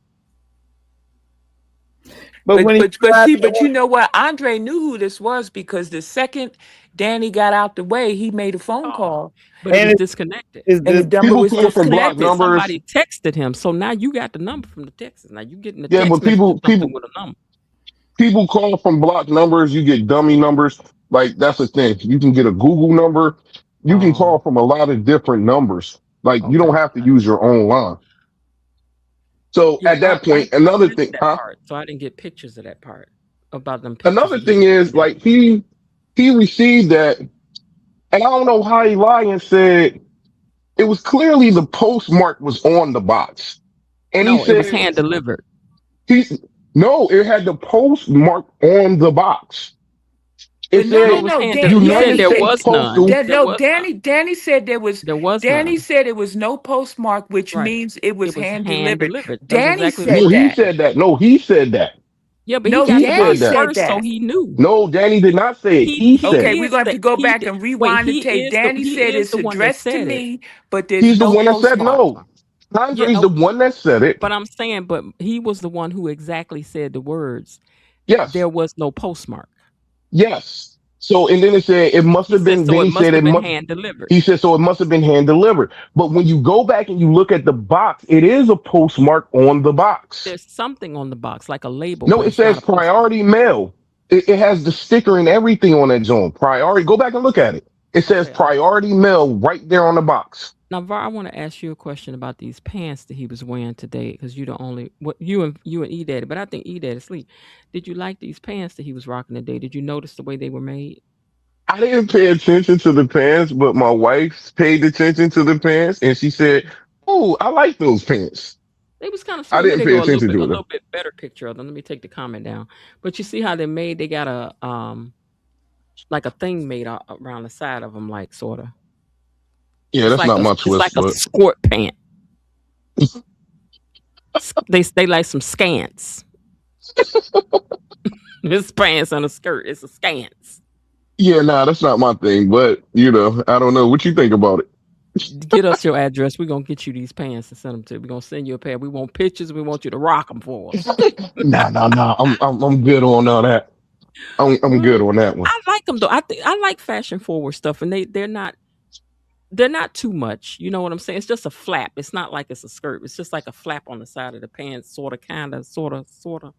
But when he tried that But you know what? Andre knew who this was because the second Danny got out the way, he made a phone Oh, call but it and was disconnected. is and the this number People was call from block disconnected. numbers. Somebody texted him, so now you got the number from the text. Now you getting the Yeah, text but message or people, something people, with a number. people call from block numbers. You get dummy numbers. Like that's the thing. You can get a Google number. You can call Oh, from a lot of different numbers. Like you don't okay. have to use your own line. So Yeah, at that I point, another missed thing, that huh? part, so I didn't get pictures of that part about them pictures Another that he thing was is sending. like he received that, and I don't know how he lied and said it was clearly the postmark was on the box, and he No, it was said hand delivered. he no, it had the postmark on the box. It No, No, no, it said was no. hand. Dan, He said Danny there said United was States none. Postal. that. There No, was none. Danny said there was. There was Danny none. said it was no postmark, which Right. means it It was was hand hand delivered. delivered. That was Danny exactly what No, said it he was. that. said that. No, he said that. Yeah, but he No, got He the Danny said box that. said first, so that. he knew. No, Danny did not say it. He Okay, said it. we're going to have to go He back did. and Wait, rewind the tape. Danny he said is it's the one that addressed to said it. me, but there's He's the no one that said postmark. no. Yeah, Andre's the one that said it. but I'm saying, but he was the one who exactly said the words. Yes. There was no postmark. Yes. So, and then it said it must He have said been, so. then It he must said have it been must, hand delivered. he said, so it must have been hand delivered. But when you go back and you look at the box, it is a postmark on the box. There's something on the box, like a label, No, but it it's not says a postmark. priority mail. It has the sticker and everything on that zone. Priority. Go back and look at it. It says Okay. priority mail right there on the box. Now, Var, I want to ask you a question about these pants that he was wearing today, because you the only what you and E Daddy, but I think E Daddy asleep. Did you like these pants that he was rocking today? Did you notice the way they were made? I didn't pay attention to the pants, but my wife paid attention to the pants and she said, "Oh, I like those pants." They was kind of I smooth. Here didn't they pay go, attention a to it. little bit better picture of them. Let me take the comment down. But you see how they made? They got a like a thing made around the side of them, like sort of. Yeah, that's not my It's like twist, a but skort pant. They like some scants. This pants on a skirt. It's a scants. yeah, nah, that's not my thing. But I don't know what you think about it. Get us your address. We're gonna get you these pants and send them to you. We're gonna send you a pair. We want pictures. We want you to rock them for us. Nah. I'm good on all that. I'm good on that one. I like them though. I like fashion forward stuff, and they're not too much. You know what I'm saying? It's just a flap. It's not like it's a skirt. It's just like a flap on the side of the pants, sort of, kind of, sort of.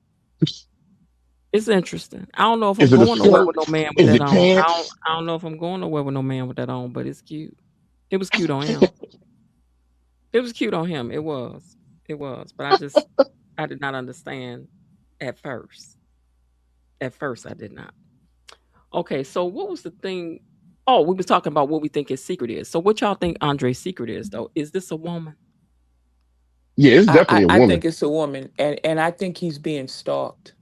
It's interesting. I don't know if I'm Is it a going nowhere with skirt? no man with Is that it on. pants? I don't know if I'm going nowhere with no man with that on, but it's cute. It was cute on him. It was cute on him. It was. It was. But I did not understand at first. At first, I did not. Okay, so what was the thing? Oh, we was talking about what we think his secret is. So what y'all think Andre's secret is, though? Is this a woman? Yeah, it's definitely a I think woman. it's a woman, and I think he's being stalked.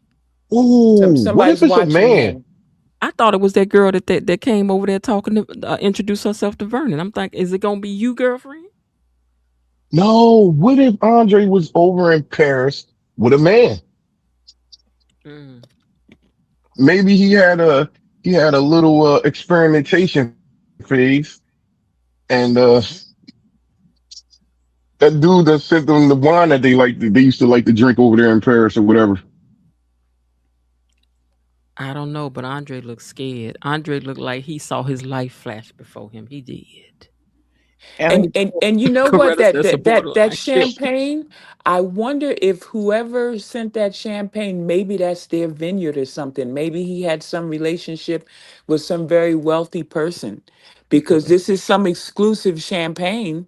Ooh, what if Somebody's it's a watching man? him. I thought it was that girl that came over there talking to introduce herself to Vernon. I'm thinking, is it gonna be you, girlfriend? No, what if Andre was over in Paris with a man? Mm. Maybe he had a little experimentation phase, and that dude that sent them the wine that they used to like to drink over there in Paris or whatever. I don't know, but Andre looked scared. Andre looked like he saw his life flash before him. He did. And And you know what, Coretta said it's a that borderline killer. champagne, I wonder if whoever sent that champagne, maybe that's their vineyard or something. Maybe he had some relationship with some very wealthy person, because this is some exclusive champagne.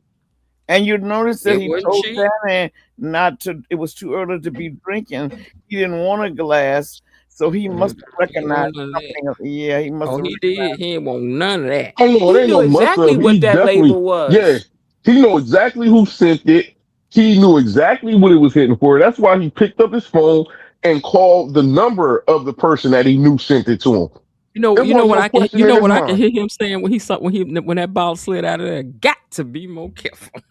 And you notice that It he wasn't told cheap. Danny not to. It was too early to be drinking. He didn't want a glass, so he must have He didn't recognized want none of that. something. Yeah, he must Oh, have he did. recognized. He didn't want none of that. I know it He ain't knew no must exactly have. He what that definitely, label yeah, was. he knew exactly who sent it. He knew exactly what it was hitting for. That's why he picked up his phone and called the number of the person that he knew sent it to him. There You know wasn't what no I can question in his what I can mind. hear him saying when that ball slid out of there. Got to be more careful.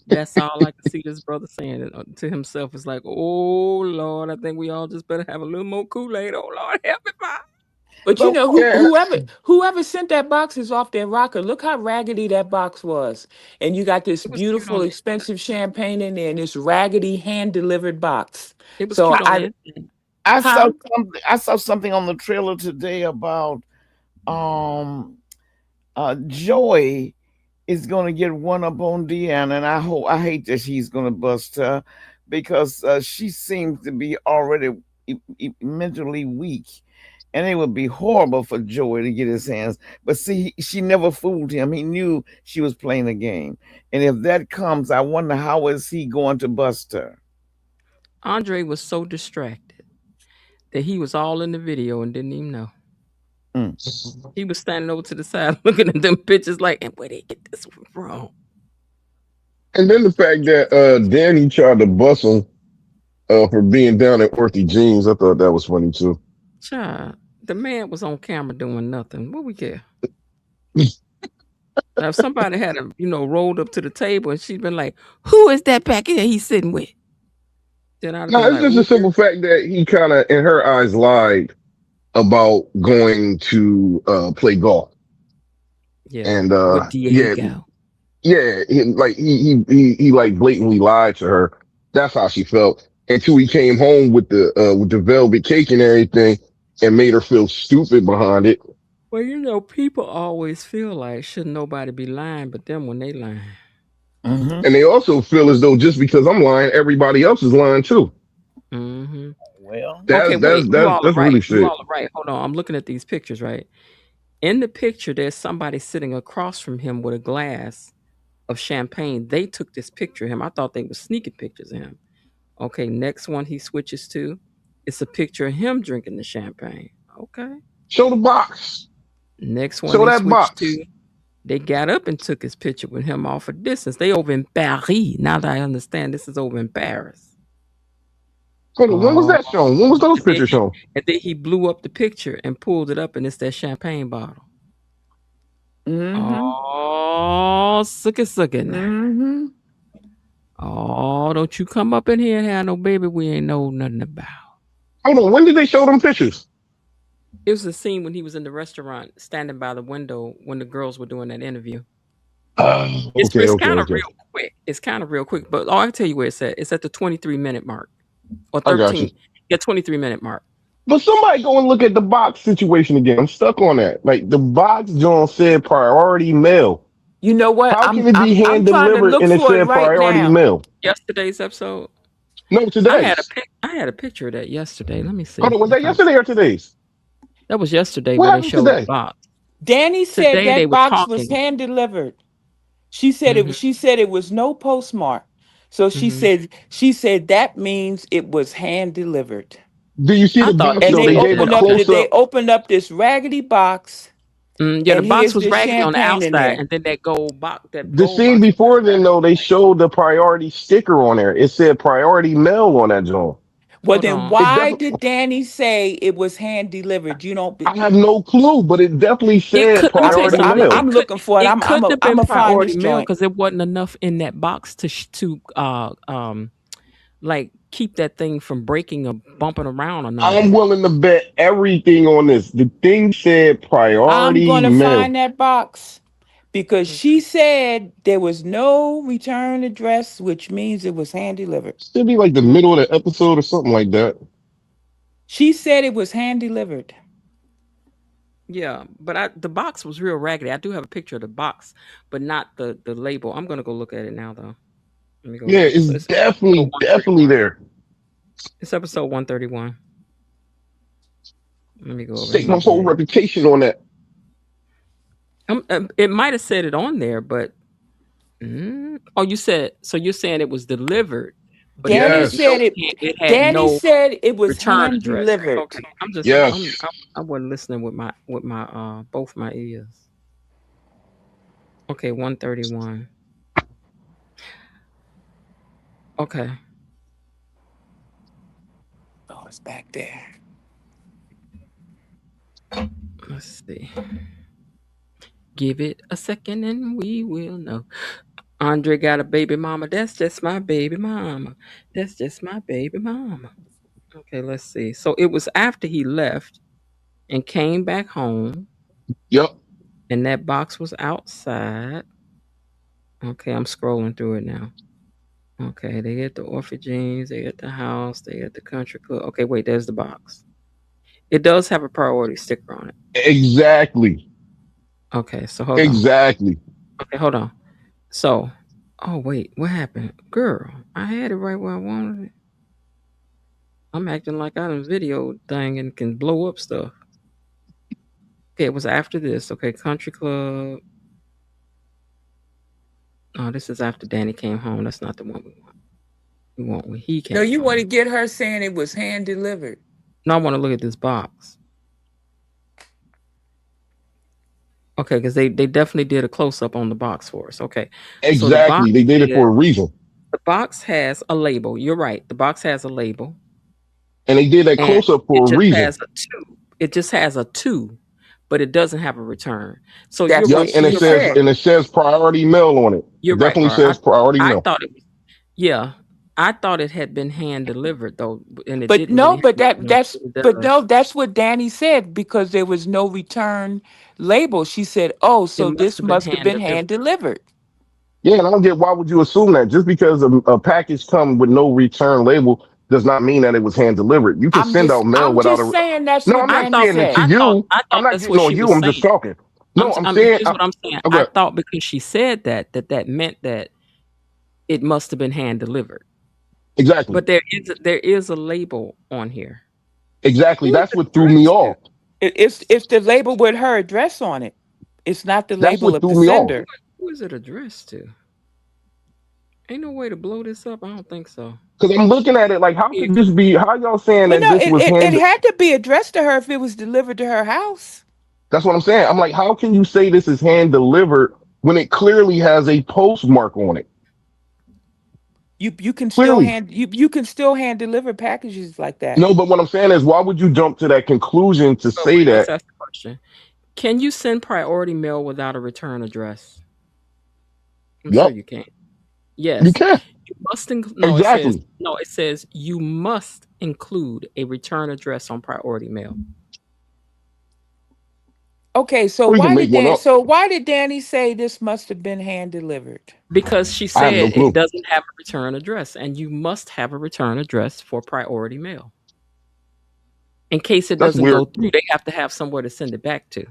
That's all I can see this brother saying to himself. Is like, oh Lord, I think we all just better have a little more Kool-Aid. Oh Lord, help me, Bob. But you But know, Yeah, whoever sent that box is off their rocker. Look how raggedy that box was. And you got this It was cute beautiful, on the expensive champagne in there in this raggedy hand delivered box. it was So cute on the inside. I saw huh? something. I saw something on the trailer today about um Joy is going to get one up on Deanna, and I hate that he's going to bust her because she seems to be already mentally weak, and it would be horrible for Joey to get his hands. But see, she never fooled him. He knew she was playing a game, and if that comes, I wonder how is he going to bust her. Andre was so distracted that he was all in the video and didn't even know. Mm. He was standing over to the side looking at them pictures like, and where they get this one from? and then the fact that Danny tried to bust him for being down at Orthy Jeans, I thought that was funny too. Child, the man was on camera doing nothing. What we care? Now, if somebody had rolled up to the table and she'd been like, "Who is that back here he's sitting with?" Then I'd have No, been it's like, just a "Ooh, simple fact that he kind of, in her eyes, lied about going to play golf, yeah, and with yeah, Diego." yeah, he like blatantly lied to her. That's how she felt until he came home with the velvet cake and everything, and made her feel stupid behind it. Well, people always feel like shouldn't nobody be lying, but them when they lying. Hmm. And they also feel as though just because I'm lying, everybody else is lying too. Hmm. Well, Okay, That's wait. that's You that's all are that's right. really You sick. all are right. Hold on. I'm looking at these pictures, right? In the picture, there's somebody sitting across from him with a glass of champagne. They took this picture of him. I thought they were sneaking pictures of him. Okay, next one he switches to, it's a picture of him drinking the champagne. Okay. Show the box. Next one Show they that switched box. to, they got up and took his picture with him off a distance. They over in Paris. Now that I understand, this is over in Paris. Hold on, when was Oh, that shown? When was those pictures shown? and then he blew up the picture and pulled it up, and it's that champagne bottle. Mm-hmm. Oh, suck it now. Mm-hmm. Oh, don't you come up in here and have no baby we ain't know nothing about. Hold on, when did they show them pictures? It was the scene when he was in the restaurant standing by the window when the girls were doing that interview. It's Okay, it's okay, kind of okay. real quick. It's kind of real quick, but I'll tell you where it's at. It's at the 23-minute mark or I got you. 13. Yeah, 23-minute mark. But somebody go and look at the box situation again. I'm stuck on that. Like the box John said priority mail. You know what? How can it be I'm hand trying to delivered look and it for it said right priority now. mail? Yesterday's episode. No, today's. I had a picture of that yesterday. Let me Hold see on, was that if I. yesterday or today's? That was yesterday What where they happened showed the today? box. Danny said Today they that were box was talking. hand delivered. She said Hmm. it was no postmark. So Hmm. she said that means it was hand delivered. Do you see I the thought box he And though? they They said gave a that. close they up. opened up this raggedy box, Yeah, the and box here's was the raggedy on the champagne in outside, there. and then that The gold scene box was before then raggedy. though, they showed the priority sticker on there. It said priority mail on that joint. Well, Hold then on. It why definitely. did Danny say it was hand delivered? You don't. I have no clue, but it definitely It said could. Let me tell you priority something. mail. I'm looking for it. It couldn't have I'm been gonna find priority this mail joint. because it wasn't enough in that box like keep that thing from breaking or bumping around or none of I'm that. willing to bet everything on this. The thing said I'm priority gonna mail. find that box because Okay. she said there was no return address, which means it was hand delivered. Should be like the middle of the episode or something like that. She said it was hand delivered. Yeah, but the box was real raggedy. I do have a picture of the box, but not the label. I'm gonna go look at it now though. Let me go Yeah, look at it. it's So it's episode definitely 131. there. It's episode 131. Let me go over Stake here my whole again. reputation on that. It might have said it on there, but oh, you said so. You're saying it was delivered, but it Danny had no said Yes, it. it had Danny no said it was return hand address. delivered. Okay, yes. I wasn't listening with my both my ears. Okay, 131. Okay, Oh, it's back there. let's see. Give it a second and we will know. Andre got a baby mama. That's just my baby mama. That's just my baby mama. Okay, let's see. So it was after he left and came back home, Yep. and that box was outside. Okay, I'm scrolling through it now. Okay, they get the orphanages, they get the house, they get the country club. Okay, wait, there's the box. It does have a priority sticker on it. Exactly. Okay, so hold on. Exactly. Okay, hold on. So, oh wait, what happened? Girl, I had it right where I wanted it. I'm acting like I done video thing and can blow up stuff. Okay, it was after this. Okay, country club. Oh, this is after Danny came home. That's not the one we want. We want when he No, came you want to home. get her saying it was hand delivered. No, I want to look at this box. Okay, because they definitely did a close up on the box for us. Okay, so Exactly. They did it for a reason. the box has a label. You're right. The box has a label, And they did that and close up it for a just reason. has a two. It just has a two, but it doesn't have a return. So you're That's Yep. what right. And she it You're right, says said. Bart. and it says priority mail on it. You're It right, definitely Bart. says priority I mail. thought it was. Yeah, I thought it had been hand delivered though, and it But didn't really no, have but a return. It does. that's what Danny said because there was no return label. She said, "Oh, It so must this have been must have hand been delivered. hand delivered." Yeah, and I don't get why would you assume that just because a package come with no return label does not mean that it was hand delivered. You can send out mail I'm without just a. saying that's No, what I'm not I Danny thought saying it to said. you. I I'm thought not that's getting what on she you. was I'm just saying. talking. No, I'm saying. Here's what I'm saying. I Okay, thought because she said that meant that it must have been hand delivered. exactly, But there is a label on here. exactly. Who is That's it what threw me addressed to? off. It's the label with her address on it. It's not the That's label what of the threw me off. sender. Who is it addressed to? Ain't no way to blow this up. I don't think so. Because I'm looking at it like, how Yeah, could this be? How y'all saying Well, that no, this was it hand? had to be addressed to her if it was delivered to her house. That's what I'm saying. I'm like, how can you say this is hand delivered when it clearly has a postmark on it? You can still Clearly. you can still hand deliver packages like that. No, but what I'm saying is, why would you jump to that conclusion to but say wait, let's that? ask the question. Can you send priority mail without a return address? I'm sure Yep, you can. you Yes. can. You must Exactly. it says you must include a return address on priority mail. Okay, Or you can make one up. So why did Danny say this must have been hand delivered? Because she I have no said it clue. doesn't have a return address, and you must have a return address for priority mail. In case it That's doesn't weird. go through, they have to have somewhere to send it back to.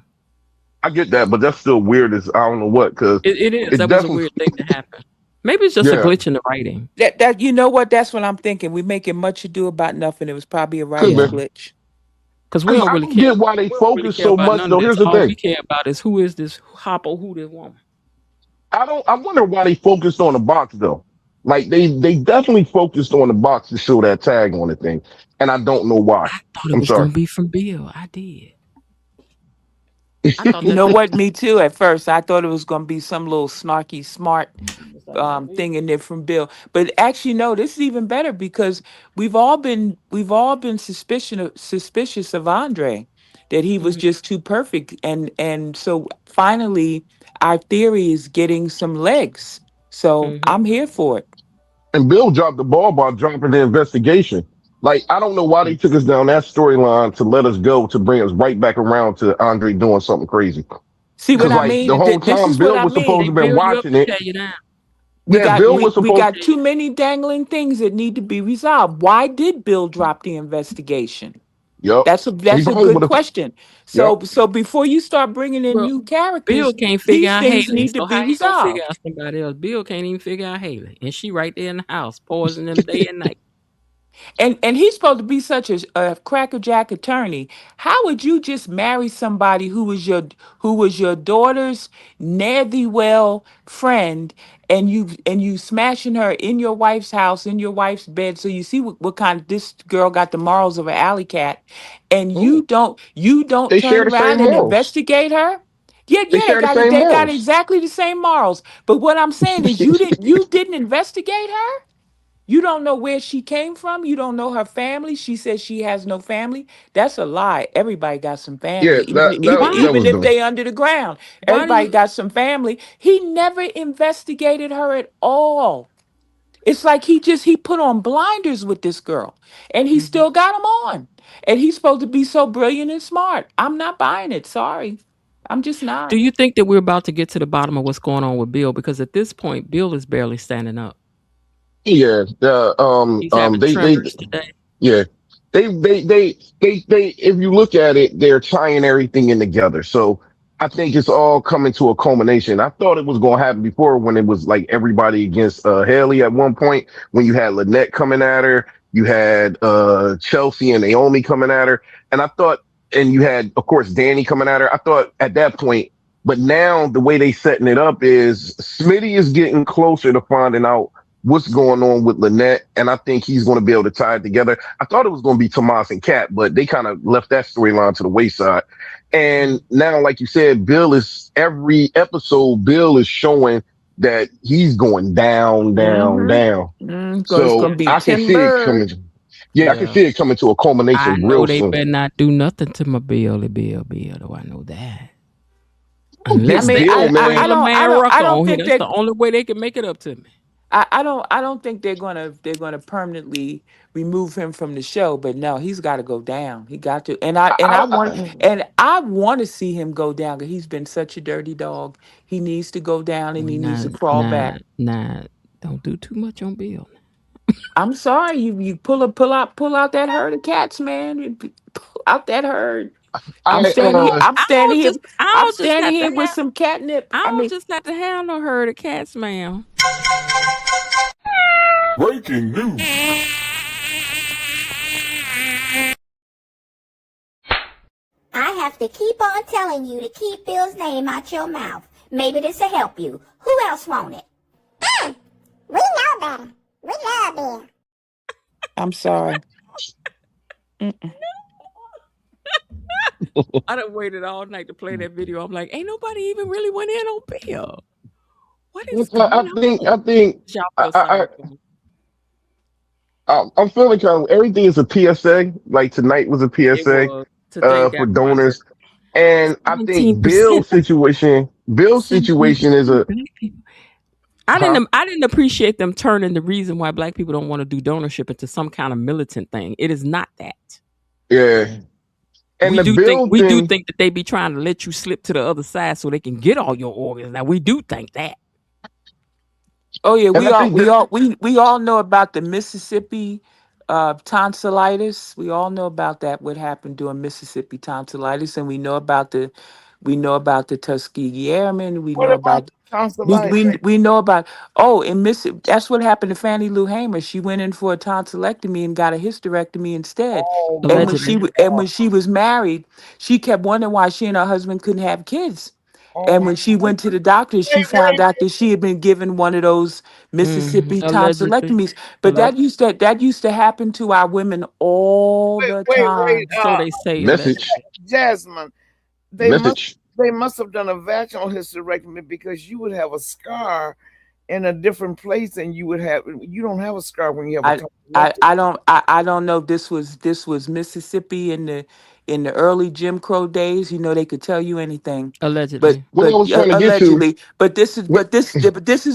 I get that, but that's still weird as I don't know what, because It is. it That was a definitely, weird thing to happen. Maybe it's just a yeah, glitch in the writing. That you know what? That's what I'm thinking. We're making much ado about nothing. It was probably a could writer's be. Yeah. glitch. Because we Because don't I really don't care. get why they We don't really focus care so about much, none of though. this. Here's the All we thing. care about is who is this hoppo, who this woman. I wonder why they focused on the box, though. Like, they definitely focused on the box to show that tag on the thing. And I don't know why. I thought it I'm was sorry. gonna be from Bill. I did. I thought You that know thing what? Me too. At first, I thought it was going to be some little snarky, smart was thing in there from Bill. But actually, no, this is even better because we've all been suspicious of Andre, that he was just too perfect, and so finally our theory is getting some legs. So I'm here for it. And Bill dropped the ball by dropping the investigation. Like, I don't know why they took us down that storyline to let us go to bring us right back around to Andre doing something crazy. See what Because, I like, the mean? whole This time is what Bill I was mean. supposed to have been build you up watching to it. tear you down. We Yeah, got Bill we, was we supposed. got too many dangling things that need to be resolved. Why did Bill drop the investigation? Yep. That's a He that's a probably good would have. question. Yep. So before you start bringing in Well, new Bill characters, can't figure these out things Haley. need to So be how he gonna figure resolved. out somebody else? Bill can't even figure out Haley, and she right there in the house, poisoning them day and night. And he's supposed to be such a crackerjack attorney. How would you just marry somebody who was your daughter's ne'er thee well friend, and you smashing her in your wife's house, in your wife's bed? So you see what kind of, this girl got the morals of an alley cat, and Ooh, you don't they share turn the same around and morals. investigate her. Yeah, They yeah, they share the got it. same They got morals. exactly the same morals. But what I'm saying is, you didn't investigate her. You don't know where she came from. You don't know her family. She says she has no family. That's a lie. Everybody got some Yeah, family, even that even that Why? that even was if dumb. they under the ground. Why do Everybody you? got some family. He never investigated her at all. It's like he put on blinders with this girl, and he Mhm. still got them on. And he's supposed to be so brilliant and smart. I'm not buying it. Sorry, I'm just Do not. you think that we're about to get to the bottom of what's going on with Bill? Because at this point, Bill is barely standing up. Yeah, He's having they tremors today. yeah, they. If you look at it, they're tying everything in together. So I think it's all coming to a culmination. I thought it was going to happen before when it was like everybody against Haley at one point. When you had Lynette coming at her, you had Chelsea and Naomi coming at her, and I thought, and you had of course Danny coming at her. I thought at that point, but now the way they setting it up is Smitty is getting closer to finding out what's going on with Lynette, and I think he's going to be able to tie it together. I thought it was going to be Tomas and Kat, but they kind of left that storyline to the wayside. And now, like you said, Bill is every episode, Bill is showing that he's going down, down, Mm-hmm. down. It's So gonna be I can see it timber. coming. Yeah, I can Yeah. see it coming to a I culmination know real they soon. better not do nothing to my Bill, though. I know that. Don't I Unless get mean, they Bill, I man. bring don't, I LeMan don't, I Rucker don't on here. think That's that the only way they can make it up to me. I don't think they're gonna permanently remove him from the show, but no, he's got to go down. He got to, and I and I want I, and I want to see him go down because he's been such a dirty dog. He needs to go down and he needs Nah, to crawl nah, back. nah. Don't do too much on Bill. I'm sorry, you pull out that herd of cats, man. Pull out that herd. I'm I, standing here. I'm I standing don't here. just I I'm don't just standing have to here with have some catnip. I I don't mean, just have to have no herd of cats, ma'am. Breaking news. I have to keep on telling you to keep Bill's name out your mouth. Maybe this'll help you. Who else want it? We know better. We love Bill. I'm sorry. Mm-mm. I done waited all night to play that video. I'm like, ain't nobody even really went in on Bill. What is going on? I think, Y'all I, feel I, sorry for me. I'm feeling kind of everything is a PSA. Like tonight was a It PSA was today for got donors, processed. and I think 17%. Bill's 17% situation is a black people. huh. I didn't appreciate them turning the reason why black people don't want to do donorship into some kind of militant thing. It is not that. Yeah, and the Bill We do thing. think that they be trying to let you slip to the other side so they can get all your organs. Now we do think that. Oh yeah, And we I all think we that all we all know about the Mississippi tonsillitis. We all know about that. What happened during Mississippi tonsillitis, and we know about the Tuskegee Airmen. We What know about about we tonsillitis? we we know about in Miss. That's what happened to Fannie Lou Hamer. She went in for a tonsillectomy and got a hysterectomy instead. Oh And my when she Allegedly. wa- and when she was married, she kept wondering why she and her husband couldn't have kids. oh And my when she went to the doctor, she wait, found out that she had been given one of those Mississippi Allegedly. tonsillectomies. But Alleg- that used to happen to our women all the wait, time. so they say message, allegedly. Jasmine, they must message. they must have done a vaginal hysterectomy because you would have a scar in a different place, and you would have. You don't have a scar when you have a I I tonsillectomy. I don't I don't know. This was Mississippi in the early Jim Crow days. You know they could tell you anything, but Allegedly. What I was trying to get to, allegedly. But this is what,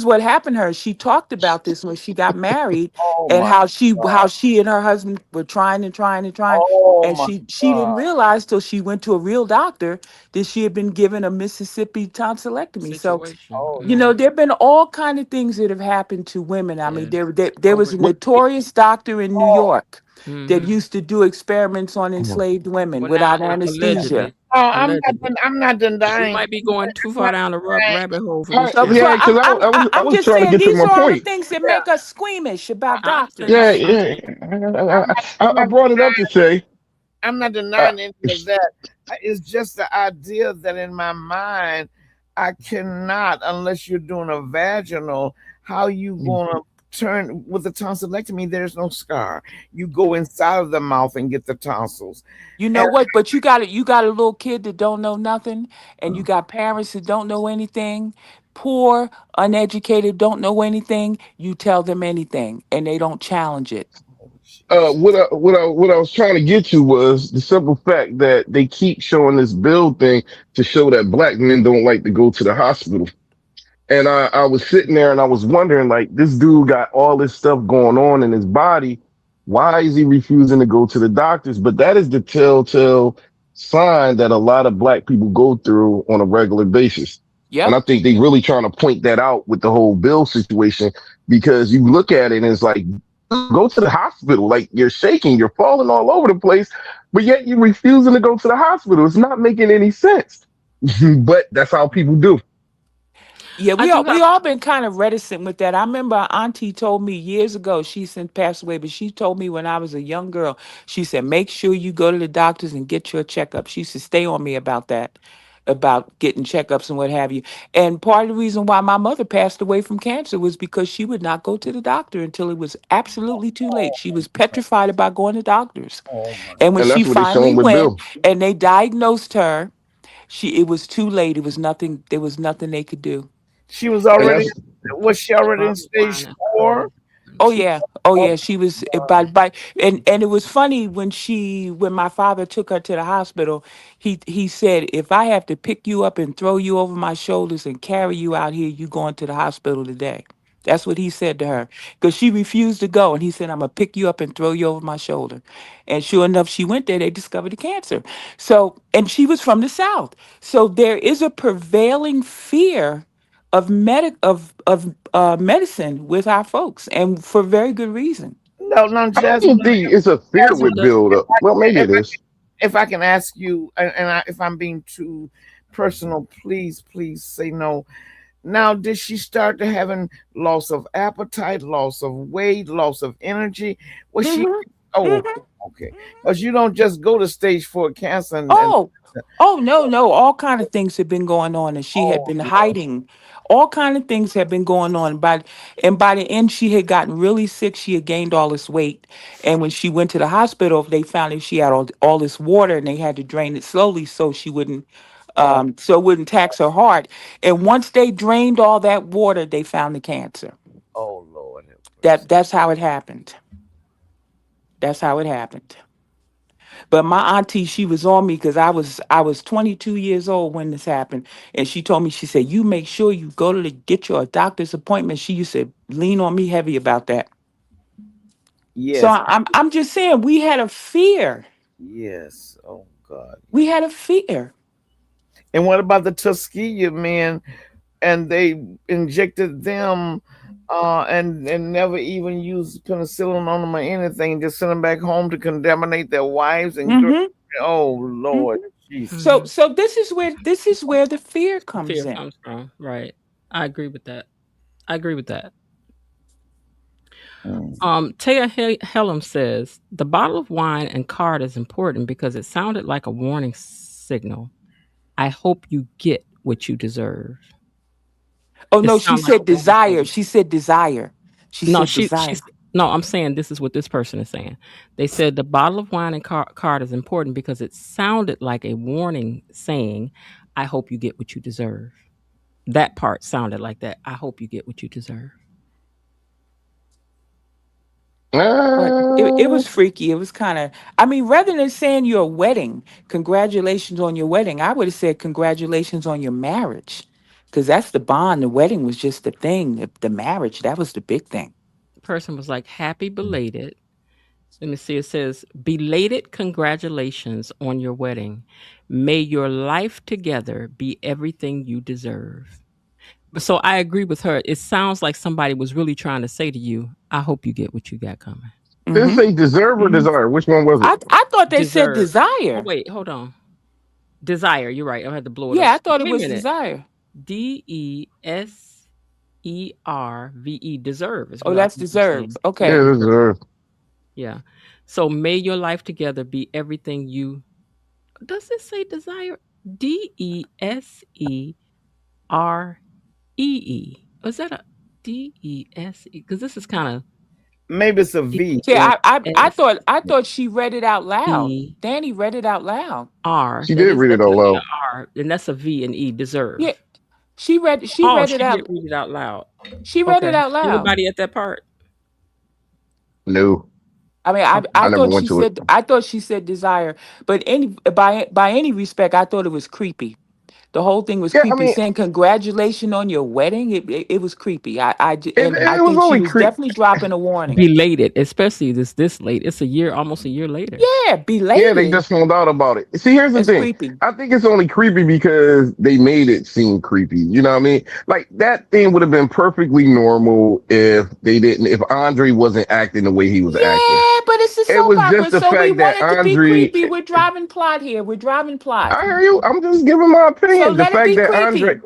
what happened to her. She talked about this when she got married, Oh and my how God! she and her husband were trying and trying and trying, Oh and my she didn't God! realize till she went to a real doctor that she had been given a Mississippi tonsillectomy. So Situation. Oh you know, there have been all kind of things that have happened to women. I mean, Yeah. there was Over. a what? notorious doctor in New oh, York that Mm-hmm. used to do experiments on Oh, enslaved women Well, now without anesthesia. allegedly. oh, Allegedly. I'm not We denying. might be going too I'm not far down the denying. rabbit hole for all this right, So, channel. so yeah, because I I'm was just trying to saying get to these my are all the point. things that Yeah, make us squeamish about I understand. Yeah, doctors. I yeah. I'm I not brought it up to say, I'm not uh, denying any of that. It's just the idea that in my mind, I cannot, unless you're doing a vaginal, how you gonna turn with a tonsillectomy? There's no scar. You go inside of the mouth and get the tonsils. You know And what? But you got a little kid that don't know nothing, and you got parents that don't know anything, poor, uneducated, don't know anything. You tell them anything, and they don't challenge it. oh, jeez. what I was trying to get to was the simple fact that they keep showing this bill thing to show that black men don't like to go to the hospital. And I was sitting there and I was wondering, like, this dude got all this stuff going on in his body. Why is he refusing to go to the doctors? But that is the telltale sign that a lot of black people go through on a regular basis. And Yep. I think they really trying to point that out with the whole bill situation because you look at it and it's like, go to the hospital. Like you're shaking, you're falling all over the place, but yet you're refusing to go to the hospital. It's not making any sense. But that's how people do. Yeah, I we do all have. we all been kind of reticent with that. I remember our auntie told me years ago. She since passed away, but she told me when I was a young girl. She said, "Make sure you go to the doctors and get your checkup." She used to stay on me about that, about getting checkups and what have you. And part of the reason why my mother passed away from cancer was because she would not go to the doctor until it was absolutely too late. She was petrified about going to doctors, Oh my and when And she that's what they finally showing with went Bill. and they diagnosed her, it was too late. It was nothing. There was nothing they could do. She was And already that's was she already in Bottle stage wine and four? Carter. Oh She. yeah, oh Oh yeah. She was my and it was funny when when my father took her to the hospital. He said, "If I have to pick you up and throw you over my shoulders and carry you out here, you going to the hospital today." That's what he said to her because she refused to go, and he said, "I'm gonna pick you up and throw you over my shoulder." And sure enough, she went there. They discovered the cancer. So, and she was from the South. So there is a prevailing fear of medicine with our folks, and for very good reason. no, no, I don't Jasmine. even think it's a fear Well, with Jasmine, does Bill though. Well, maybe if it is. I can ask you, if I'm being too personal, please say no. Now, did she start to having loss of appetite, loss of weight, loss of energy? Was she? Hmm. Oh, Hmm. okay. Because you don't just go to stage four cancer and Oh, oh no, no. All kind of things have been going on, and she had oh been Lord, hiding. All kind of things have been going on. By the end, she had gotten really sick. She had gained all this weight, and when she went to the hospital, they found that she had all this water, and they had to drain it slowly so she wouldn't. oh So it wouldn't tax her heart. And once they drained all that water, they found the cancer. oh Lord, have mercy. That's how it happened. That's how it happened. But my auntie, she was on me because I was 22 years old when this happened, and she told me, she said, "You make sure you go to get your doctor's appointment." She used to lean on me heavy about that. So Yes, I'm just saying we had a fear. yes. Oh God. We had a fear. And what about the Tuskegee men? And they injected them and never even used penicillin on them or anything, just sent them back home to contaminate their wives and Hmm. oh Lord Hmm. Jesus. Mhm. So this is where the fear comes Fear in. comes from. Right. I agree with that. I agree with that. Mm. Taya Hellam says the bottle of wine and card is important because it sounded like a warning signal. I hope you get what you deserve. Oh It no, she sounds like a said warning desire. signal. She said desire. She No, said she's desire. no. I'm saying this is what this person is saying. They said the bottle of wine and card is important because it sounded like a warning saying, "I hope you get what you deserve." That part sounded like that. I hope you get what you deserve. But it Uh, was freaky. It was kind of, I mean, rather than saying your wedding, congratulations on your wedding, I would have said congratulations on your marriage. Because that's the bond. The wedding was just the thing. The marriage, that was the big thing. The person was like, happy belated. Let me see. It says, belated congratulations on your wedding. May your life together be everything you deserve. So I agree with her. It sounds like somebody was really trying to say to you, I hope you get what you got coming. did it Hmm. say deserve or Hmm. desire? Which one was it? I thought they said Deserve. Oh, desire. wait, hold on. Desire. You're right. I had to blow it up. Yeah, I thought it Wait a was minute. desire. Deserve. Deserve is Oh, what I that's think you're deserve. saying. Yeah, Okay. deserve. Yeah. So may your life together be everything you. Does it say desire? Deseree. Is that a Dese? Because this is kind of Maybe it's a V. See, And I thought she read it out loud. DESER. Danny read it out loud. She That did is read it out definitely a loud. R, and that's a V and E. Yeah, Deserve. she Oh, read it she did out. read it out loud. She read Okay. it out loud. Anybody at that part? No, I mean, Okay. I I never thought went she to it. said desire, but by any respect, I thought it was creepy. The whole thing was Yeah, I creepy. mean, Saying congratulations on your wedding, it was creepy. And I it was think she only was definitely dropping a warning. Belated, especially this late. It's a year, almost a year later. Yeah, Yeah, they belated. just found out about it. See, here's the That's thing. creepy. I think it's only creepy because they made it seem creepy. You know what I mean? Like that thing would have been perfectly normal if they didn't, if Andre wasn't acting the way he was acting. Yeah, but it's a It soap was just opera, the so we fact that want it to be Andre, creepy. We're driving plot here. We're driving plot. I hear you. I'm just giving my So opinion. The let it fact be that Andre, creepy.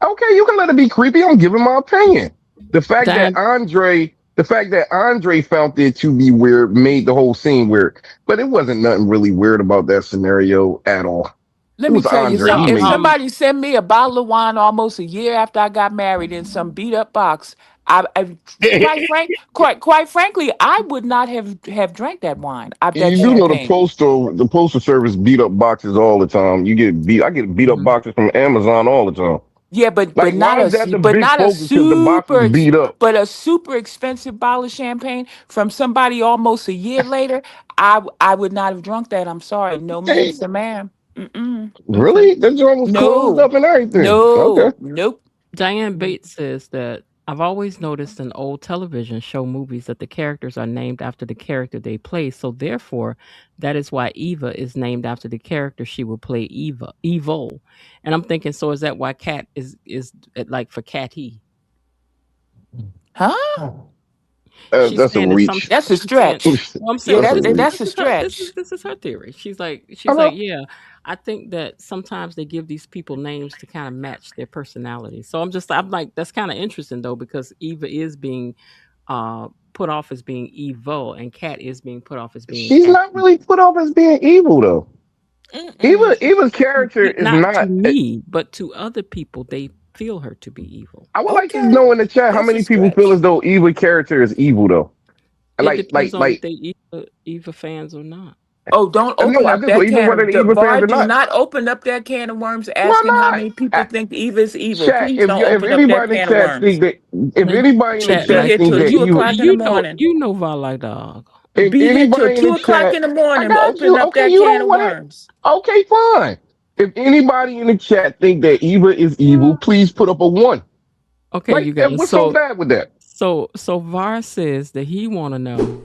okay, you can let it be creepy. I'm giving my opinion. The fact that Diane, Andre, the fact that Andre found it to be weird made the whole scene weird. But it wasn't nothing really weird about that scenario at all. Let It me was tell you Andre. something. He no, If made it. somebody sent me a bottle of wine almost a year after I got married in some beat up box, I quite frankly, I would not have drank that wine, And that you do know champagne. the postal service beat up boxes all the time. I get beat up mhm. boxes from Amazon all the time. Yeah, Like, why is that the but big not a focus? Because the box was beat up. but a super expensive bottle of champagne from somebody almost a year later. I would not have drunk that. I'm sorry. No, ma'am, Hey, sir, ma'am. Mm-mm. Okay. really? The joint was closed No, up and everything. Okay. no, nope. Diane Bates says that I've always noticed in old television show movies that the characters are named after the character they play. So therefore, that is why Eva is named after the character she will play Evil. And I'm thinking, so is that why Cat is like for Cathy? Huh? She's That's a saying that some reach. That's a she's saying stretch. well, I'm Yeah, saying That's a reach. that's this a is her stretch. this is her theory. I She's like, know. yeah, I think that sometimes they give these people names to kind of match their personality. So I'm like, that's kind of interesting though, because Eva is being put off as being evil and Cat is being put off as being She's not Cathy. really put off as being evil though. Mm-mm. Eva's character is Not to not. me, but to other people, they feel her to be evil. I would like to Okay, know in the chat how that's a many people feel stretch. as though Eva character is evil though. It depends on if Like. they Eva fans or not. Oh, don't No, open I up just that even can whether of the Eva fans Var. or Do not. not open up that can of worms. Why Asking how not? many people think Eva is evil. Chat. Please don't If open up that anybody in the can of chat think worms. that if The anybody in the chat Be chat like here think till that two Eva, o'clock in the morning. you know Vi like dog. if Be here till anybody in the 2 o'clock chat, in the I morning. got Open you. up Okay, that you can don't of want it. worms. Okay, fine. If anybody in the chat think that Eva is evil, please put up a one. Okay, Like, you guys. what's so bad with that? So Var says that he want to know.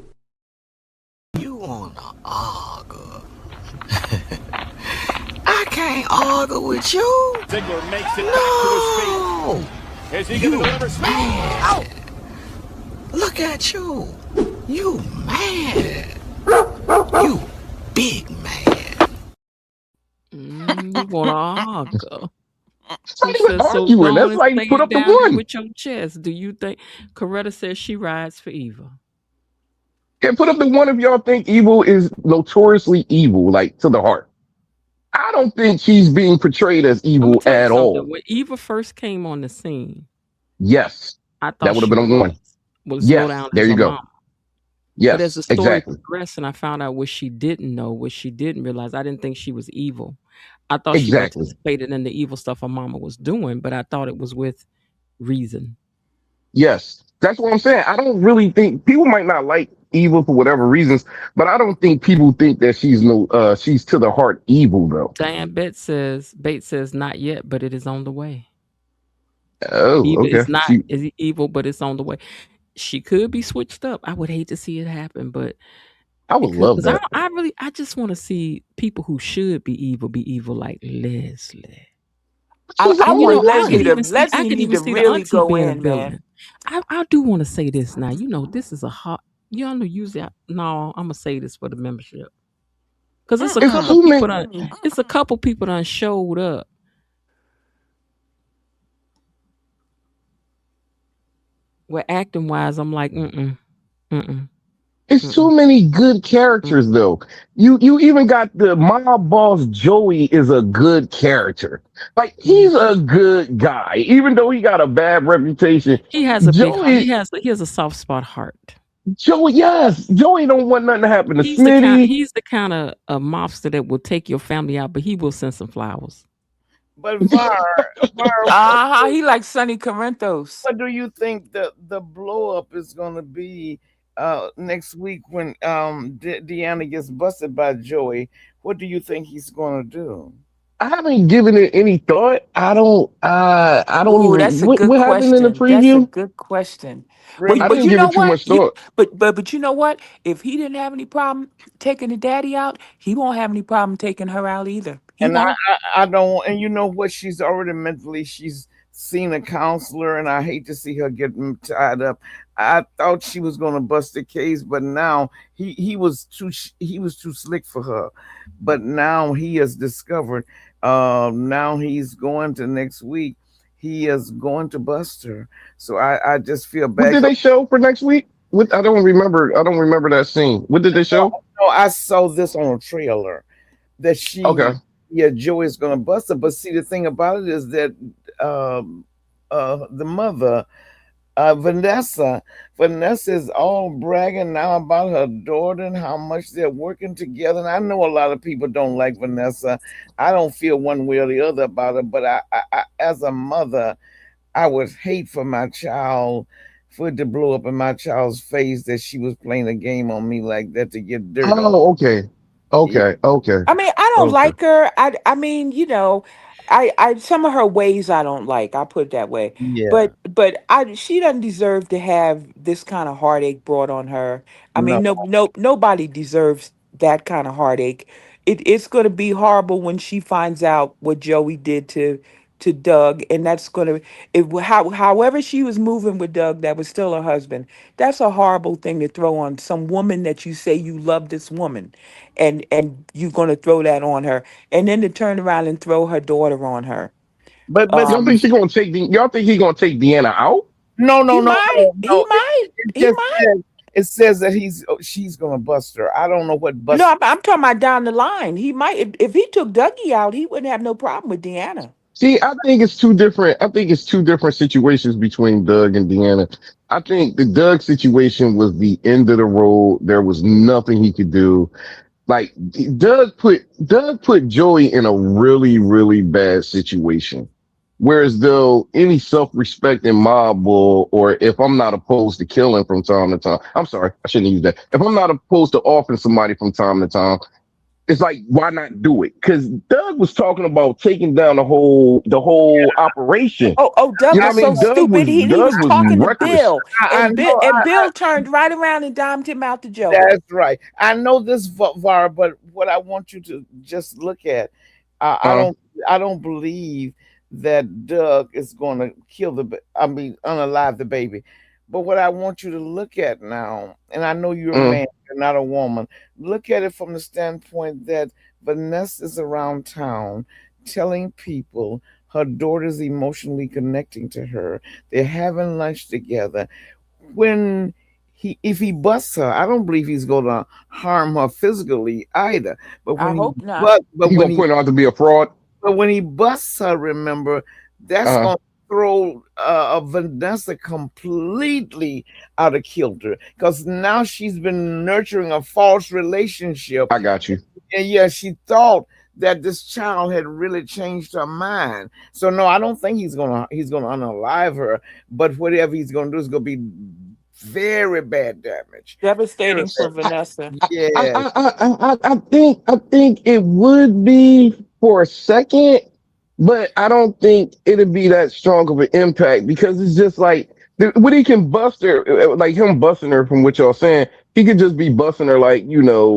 You wanna argue? I can't argue with you. Ziggler makes it back to his feet. No, Is he gonna deliver speed? Out! look at you. You mad? You big man. You want to argue? It's He not even says, so arguing. go on That's and why you say put it up the down there one. with your chest. Do you think Coretta says she rides for Eva? Yeah, put up the one if y'all think evil is notoriously evil, like to the heart. I don't think she's being portrayed as I'm gonna evil tell you at something. all. When Eva first came on the scene, Yes, I that thought would have she been a one. was low Yes, down there as you her go. mom. But as Yes, the story exactly. progressed and I found out what she didn't know, what she didn't realize, I didn't think she was evil. I thought she Exactly. participated in the evil stuff her mama was doing, but I thought it was with reason. Yes, that's what I'm saying. I don't really think people might not like evil for whatever reasons, but I don't think people think that she's to the heart evil though. Diane Bates says not yet, but it is on the way. Oh, Eva okay. is not She, is evil, but it's on the way. She could be switched up. I would hate to see it happen, but I would love because that. I just want to see people who should be evil like Leslie. I, She's I And want the only one. I Leslie could need even to see the really auntie go being in, man. villain. I do want to say this now. This is a hot. Y'all know usually. No, I'm gonna say this for the membership because it's a It's couple too people many. that it's a couple people that showed up. Where acting wise, I'm like, mm-mm. It's too many good characters though. You even got the mob boss Joey is a good character. Like he's a good guy, even though he got a bad reputation. He has a big heart. Joey, He has a soft spot heart. yes, Joey don't want nothing to happen to Smitty. He's the kind of a mobster that will take your family out, but he will send some flowers. But Var, He likes Sonny Corinthos. what do you think the blow up is going to be next week when Deanna gets busted by Joey? What do you think he's going to do? I haven't given it any thought. I don't. I don't Ooh, even. that's a good What happened in the question. That's a preview? good question. I But didn't you give know it too what? much thought. But you know what? If he didn't have any problem taking the daddy out, he won't have any problem taking her out either. He And won't. I don't. And you know what? She's already mentally. She's seen a counselor, and I hate to see her getting tied up. I thought she was going to bust the case, but now he was too slick for her. But now he has discovered. Now he's going to next week. He is going to bust her. So I just feel What bad. did they show for next week? What I don't remember. I don't remember that scene. What did they show? No, I saw this on a trailer that Okay. Joey's gonna bust her. But see, the thing about it is that the mother, Vanessa is all bragging now about her daughter and how much they're working together. And I know a lot of people don't like Vanessa. I don't feel one way or the other about her, but I as a mother, I would hate for my child for it to blow up in my child's face that she was playing a game on me like that to get dirt on. Oh, okay. Okay. Okay. I mean, I don't Okay. like her. I mean, I some of her ways I don't like. I'll put it that way. Yeah, But she doesn't deserve to have this kind of heartache brought on her. I no. mean, nobody deserves that kind of heartache. It's going to be horrible when she finds out what Joey did to Doug, and that's going to however she was moving with Doug, that was still her husband. That's a horrible thing to throw on some woman that you say you love this woman, and you're going to throw that on her, and then to turn around and throw her daughter on her. But Y'all Um, think y'all think he gonna take Deanna out? no, no, he no, might, no, he no. might, It he just might. says that she's gonna bust her. I don't know what No, bust. I'm talking about down the line. He might, if he took Dougie out, he wouldn't have no problem with Deanna. See, I think it's two different. I think it's two different situations between Doug and Deanna. I think the Doug situation was the end of the road. There was nothing he could do. Like Doug put Joey in a really, really bad situation. Whereas though any self-respecting mob will, or if I'm not opposed to killing from time to time, I'm sorry, I shouldn't use that. If I'm not opposed to offing somebody from time to time, it's like, why not do it? Because Doug was talking about taking down the whole operation. Doug You know was what I so mean? stupid. He Doug was was talking to reckless. Bill, I know. and Bill turned right around and dimed him out to Joey. That's right. I know this, Var. But what I want you to just look at, Uh, I don't believe that Doug is going to kill I mean, unalive the baby. But what I want you to look at now, and I know you're a uh, man, you're not a woman. Look at it from the standpoint that Vanessa is around town telling people her daughter's emotionally connecting to her. They're having lunch together. When if he busts her, I don't believe he's going to harm her physically either. But I when hope not. he gonna point out to be a fraud. but when he busts her, remember, that's Uh, going to throw Vanessa completely out of kilter because now she's been nurturing a false relationship. I got you. And yeah, she thought that this child had really changed her mind. So no, I don't think he's gonna unalive her. But whatever he's gonna do is gonna be very bad damage. Very Devastating for bad. Vanessa. Yes. I think it would be for a second, but I don't think it'd be that strong of an impact because it's just like what he can bust her, like him busting her from what y'all saying. He could just be busting her like,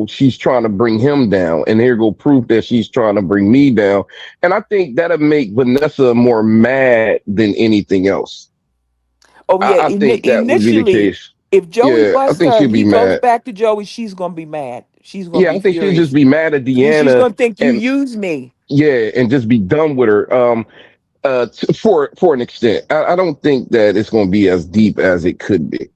she's trying to bring him down, and here go proof that she's trying to bring me down. And I think that'll make Vanessa more mad than anything else. Oh yeah, I think that would be the initially, case. if Joey Yeah, I busts think her she'd and be he goes mad. back to Joey, she's gonna be mad. She's gonna Yeah, be I think she'd just furious. be mad at She's Deanna gonna think you and used me. yeah, and just be done with her. For an extent, I don't think that it's going to be as deep as it could be.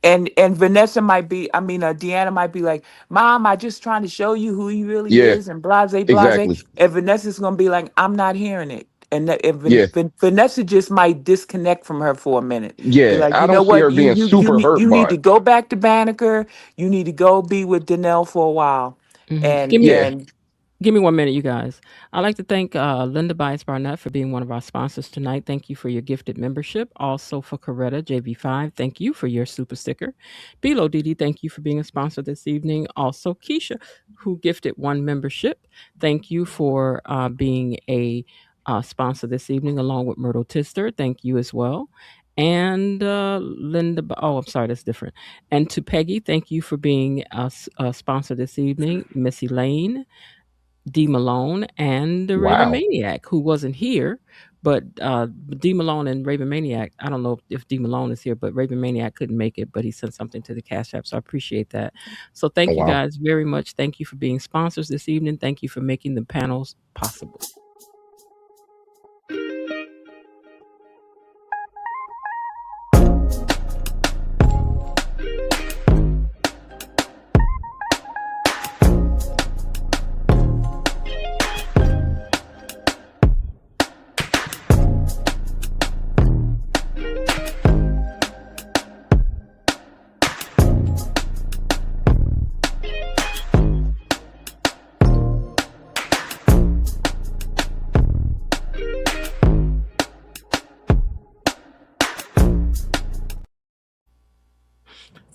And Vanessa might be, I mean, Deanna might be like, "Mom, I just trying to show you who he really Yeah, is," and blase blase. exactly. And Vanessa's gonna be like, "I'm not hearing it." And, Yeah, Vanessa just might disconnect from her for a minute. Be yeah. like, I you know don't see what? her being super hurt You need by to it. go back to Banneker. You need to go be with Danelle for a while. Mhm. And Give me Yeah, and Give me 1 minute, you guys. I'd like to thank Linda Bias Barnett for being one of our sponsors tonight. Thank you for your gifted membership. Also for Coretta JV5, thank you for your super sticker. Bilo Didi, thank you for being a sponsor this evening. Also Keisha, who gifted one membership. Thank you for being a sponsor this evening, along with Myrtle Tister. Thank you as well. And Linda, oh, I'm sorry, that's different. And to Peggy, thank you for being a sponsor this evening. Missy Lane, D. Malone, and the Raven wow. Maniac, who wasn't here, but D. Malone and Raven Maniac. I don't know if D. Malone is here, but Raven Maniac couldn't make it, but he sent something to the Cash App, so I appreciate that. So Oh, thank you wow. guys very much. Thank you for being sponsors this evening. Thank you for making the panels possible.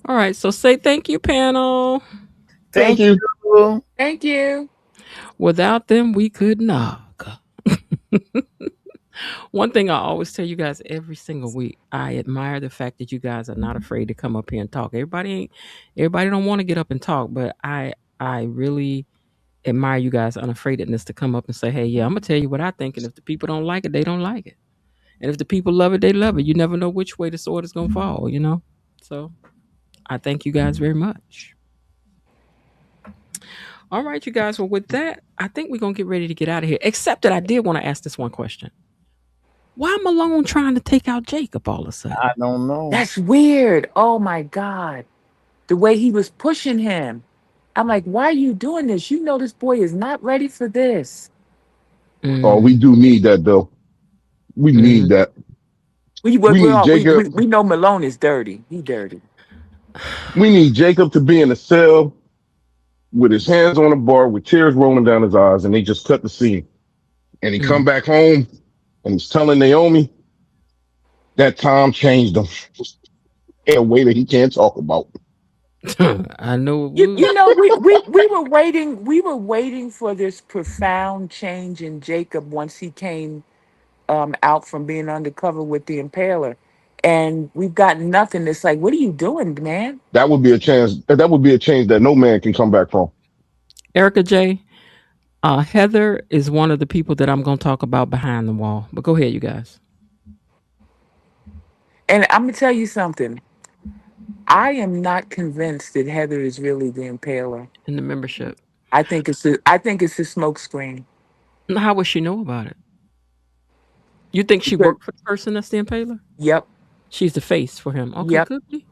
All right, so say thank you, panel. Thank Thank you. you. thank you. Without them, we could not. One thing I always tell you guys every single week, I admire the fact that you guys are not afraid to come up here and talk. Everybody don't want to get up and talk, but I really admire you guys' unafraidness to come up and say, "Hey, yeah, I'm gonna tell you what I think, and if the people don't like it, they don't like it, and if the people love it, they love it. You never know which way the sword is gonna fall, you know." So I thank you guys very much. All right, you guys. Well, with that, I think we're gonna get ready to get out of here. Except that I did want to ask this one question: why Malone trying to take out Jacob all of a sudden? I don't know. That's weird. Oh my God. The way he was pushing him. I'm like, why are you doing this? You know this boy is not ready for this. Oh, Mm, we do need that though. We need mm. that. We We we need all, Jacob. we know Malone is dirty. He dirty. We need Jacob to be in a cell with his hands on a bar with tears rolling down his eyes, and they just cut the scene. And he come Mm. back home and he's telling Naomi that Tom changed him in a way that he can't talk about. I know it You would. you know we were waiting for this profound change in Jacob once he came out from being undercover with the Impaler, and we've got nothing. It's like, what are you doing, man? That would be a chance. That would be a change that no man can come back from. Erica J. Heather is one of the people that I'm going to talk about behind the wall. But go ahead, you guys. And I'm gonna tell you something. I am not convinced that Heather is really the Impaler. In the membership. I think it's a smoke screen. How would she know about it? You think she Because worked for the person that's the impaler? yep, She's the face for him. Okay, yep, could be.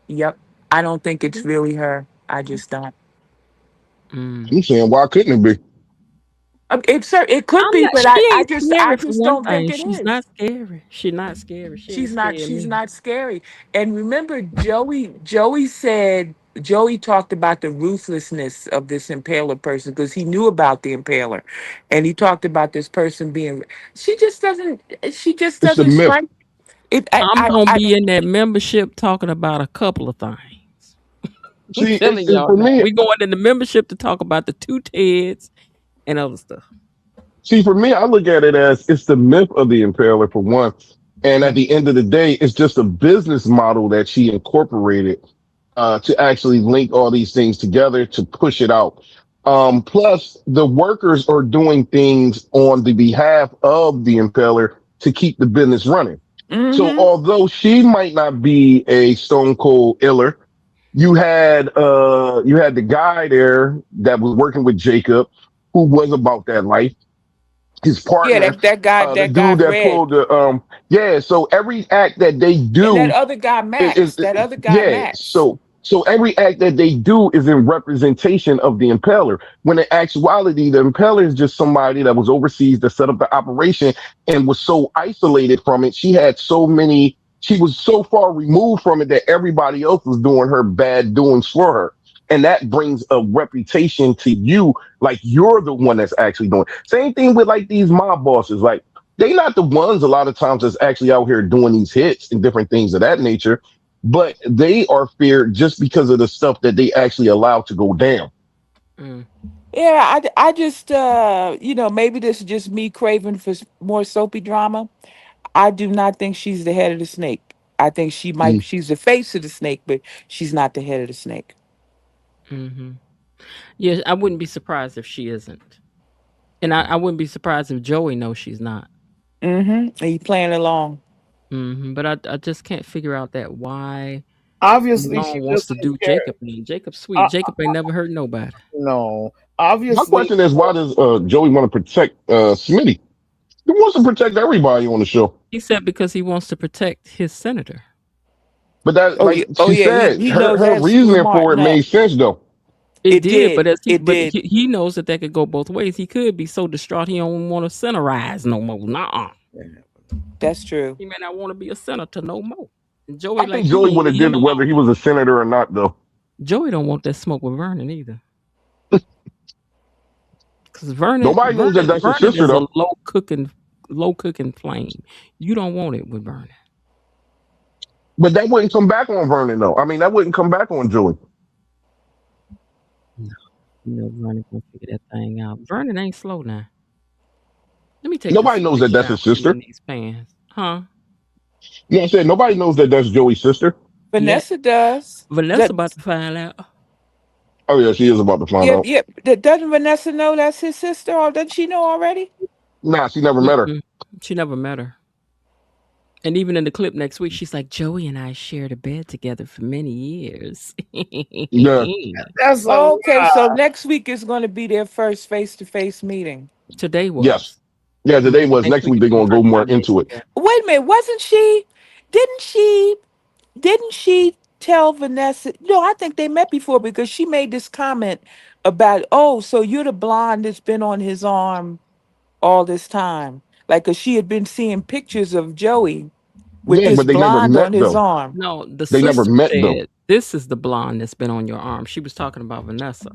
yep. I don't think it's really her. I just don't. Mm. I'm saying, why couldn't it be? It could I'm be, not. but She I ain't just scary for one don't think thing. it She's is. not scary. She's not scary. She ain't scaring She's me. not scary. And remember, Joey said Joey talked about the ruthlessness of this impaler person because he knew about the impaler, and he talked about this person being. She just doesn't. She just It's a doesn't myth. strike. It. I'm gonna be in that membership talking about a couple of things. I'm See, telling it's y'all for now. me. We going in the membership to talk about the two Teds and other stuff. See, for me, I look at it as it's the myth of the impaler for one, and at Mm. the end of the day, it's just a business model that she incorporated to actually link all these things together to push it out. Plus, the workers are doing things on the behalf of the impaler to keep the business running. So, Mm-hmm. although she might not be a stone cold iller, you had the guy there that was working with Jacob, who was about that life, his Yeah, partner, the that guy dude that Red, pulled the yeah. So every act that they and that do other guy is Max. That other guy yeah. Max. So every act that they do is in representation of the impeller. When in actuality, the impeller is just somebody that was overseas that set up the operation and was so isolated from it. She had so many. She was so far removed from it that everybody else was doing her bad doings for her. And that brings a reputation to you, like you're the one that's actually doing. Same thing with like these mob bosses. Like they not the ones a lot of times that's actually out here doing these hits and different things of that nature, but they are feared just because of the stuff that they actually allow to go down. Mm. Yeah, I just maybe this is just me craving for more soapy drama. I do not think she's the head of the snake. I think See, she's the face of the snake, but she's not the head of the snake. Hmm. Yeah, I wouldn't be surprised if she isn't, and I wouldn't be surprised if Joey knows she's not. Mm-hmm. And you playing along. But I just can't figure out that why Obviously, she Malone wants to doesn't do care. Jacob. And Jacob sweet. Uh, Jacob ain't never hurt nobody. no, my obviously, question is, why does Joey want to protect Smitty? He wants to protect everybody on the show. He said because he wants to protect his senator. But that, Oh like yeah, she said, he knows her that's reasoning smart for in it that. made sense though. It It did, did. It but did. he knows that could go both ways. He could be so distraught he don't want to centerize no more. Nuh-uh. That's true. He may not want to be a senator no more. And I Joey, think like you Joey ain't would have leave him did it whether alone. he was a senator or not though. Joey don't want that smoke with Vernon either. Because Nobody knows that that's his Vernon sister is a though. low cooking flame. You don't want it with Vernon. But that wouldn't come back on Vernon though. I mean, that wouldn't come back on Joey. No, you know Vernon gonna figure that thing out. Vernon ain't slow now. Let me take this Nobody knows that sweatshirt that's out his from sister. in these pants. Huh? You know what I'm saying? Nobody knows that that's Joey's sister. Yet. Vanessa does. Vanessa That, about to find out. Oh yeah, she is about to find yeah, out. yeah. Doesn't Vanessa know that's his sister, or doesn't she know already? Nah, she never met her. Mm-mm. She never met her. And even in the clip next week, she's like, Joey and I shared a bed together for many years. Yeah. that's a Okay, lie. so next week is going to be their first face-to-face meeting. Today Yes. was. Yeah, today was. Next Next week week is they're their gonna go first more time being into it. together. Wait a minute, wasn't she? Didn't she? Didn't she tell Vanessa? No, I think they met before because she made this comment about, oh, so you're the blonde that's been on his arm all this time. Like, 'cause she had been seeing pictures of Joey with Yeah, this but they never blonde met on his though. arm. No, the They never sister met though. said, this is the blonde that's been on your arm. She was talking about Vanessa.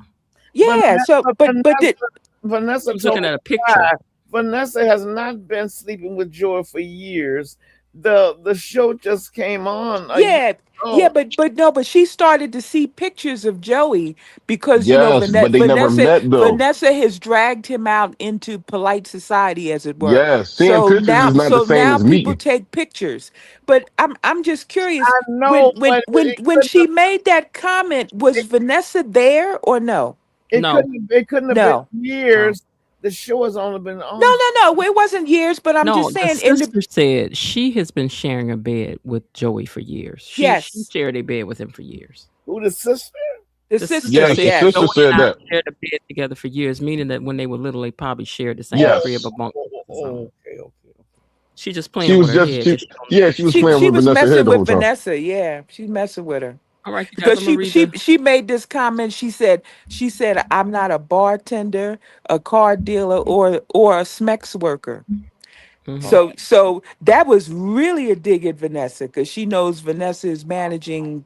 Yeah. So, but did Vanessa She was told looking me at a why. picture. Vanessa has not been sleeping with Joy for years. The show just came on a year yeah, yeah, ago. but she started to see pictures of Joey because Yes, but they never met though. Vanessa has dragged him out into polite society, as it were. Yeah, seeing pictures is not the So same now as people meeting. take pictures. But I'm just curious I know, but when she made that comment, was it, Vanessa there or no? No, it couldn't have been No. no. years. The show has only been No, on. no. It wasn't years, but I'm No, just the saying in the sister said she has been sharing a bed with Joey for years. She yes, shared a bed with him for years. Who the sister? the The sister, sister Yes, the said sister Joey yes. and said I that. shared a bed together for years, meaning that when they were little, they probably shared the same crib Yes, among his own. Okay. She just she playing with was her just head she. because she don't know Yeah, what she was she's playing She with saying. was Vanessa's head messing the with whole time. Vanessa. Yeah, she's messing with her All right, you guys, because I'm gonna read the. she made this comment. She said I'm not a bartender, a car dealer, or a Smex worker. Mhm. So that was really a dig at Vanessa because she knows Vanessa is managing.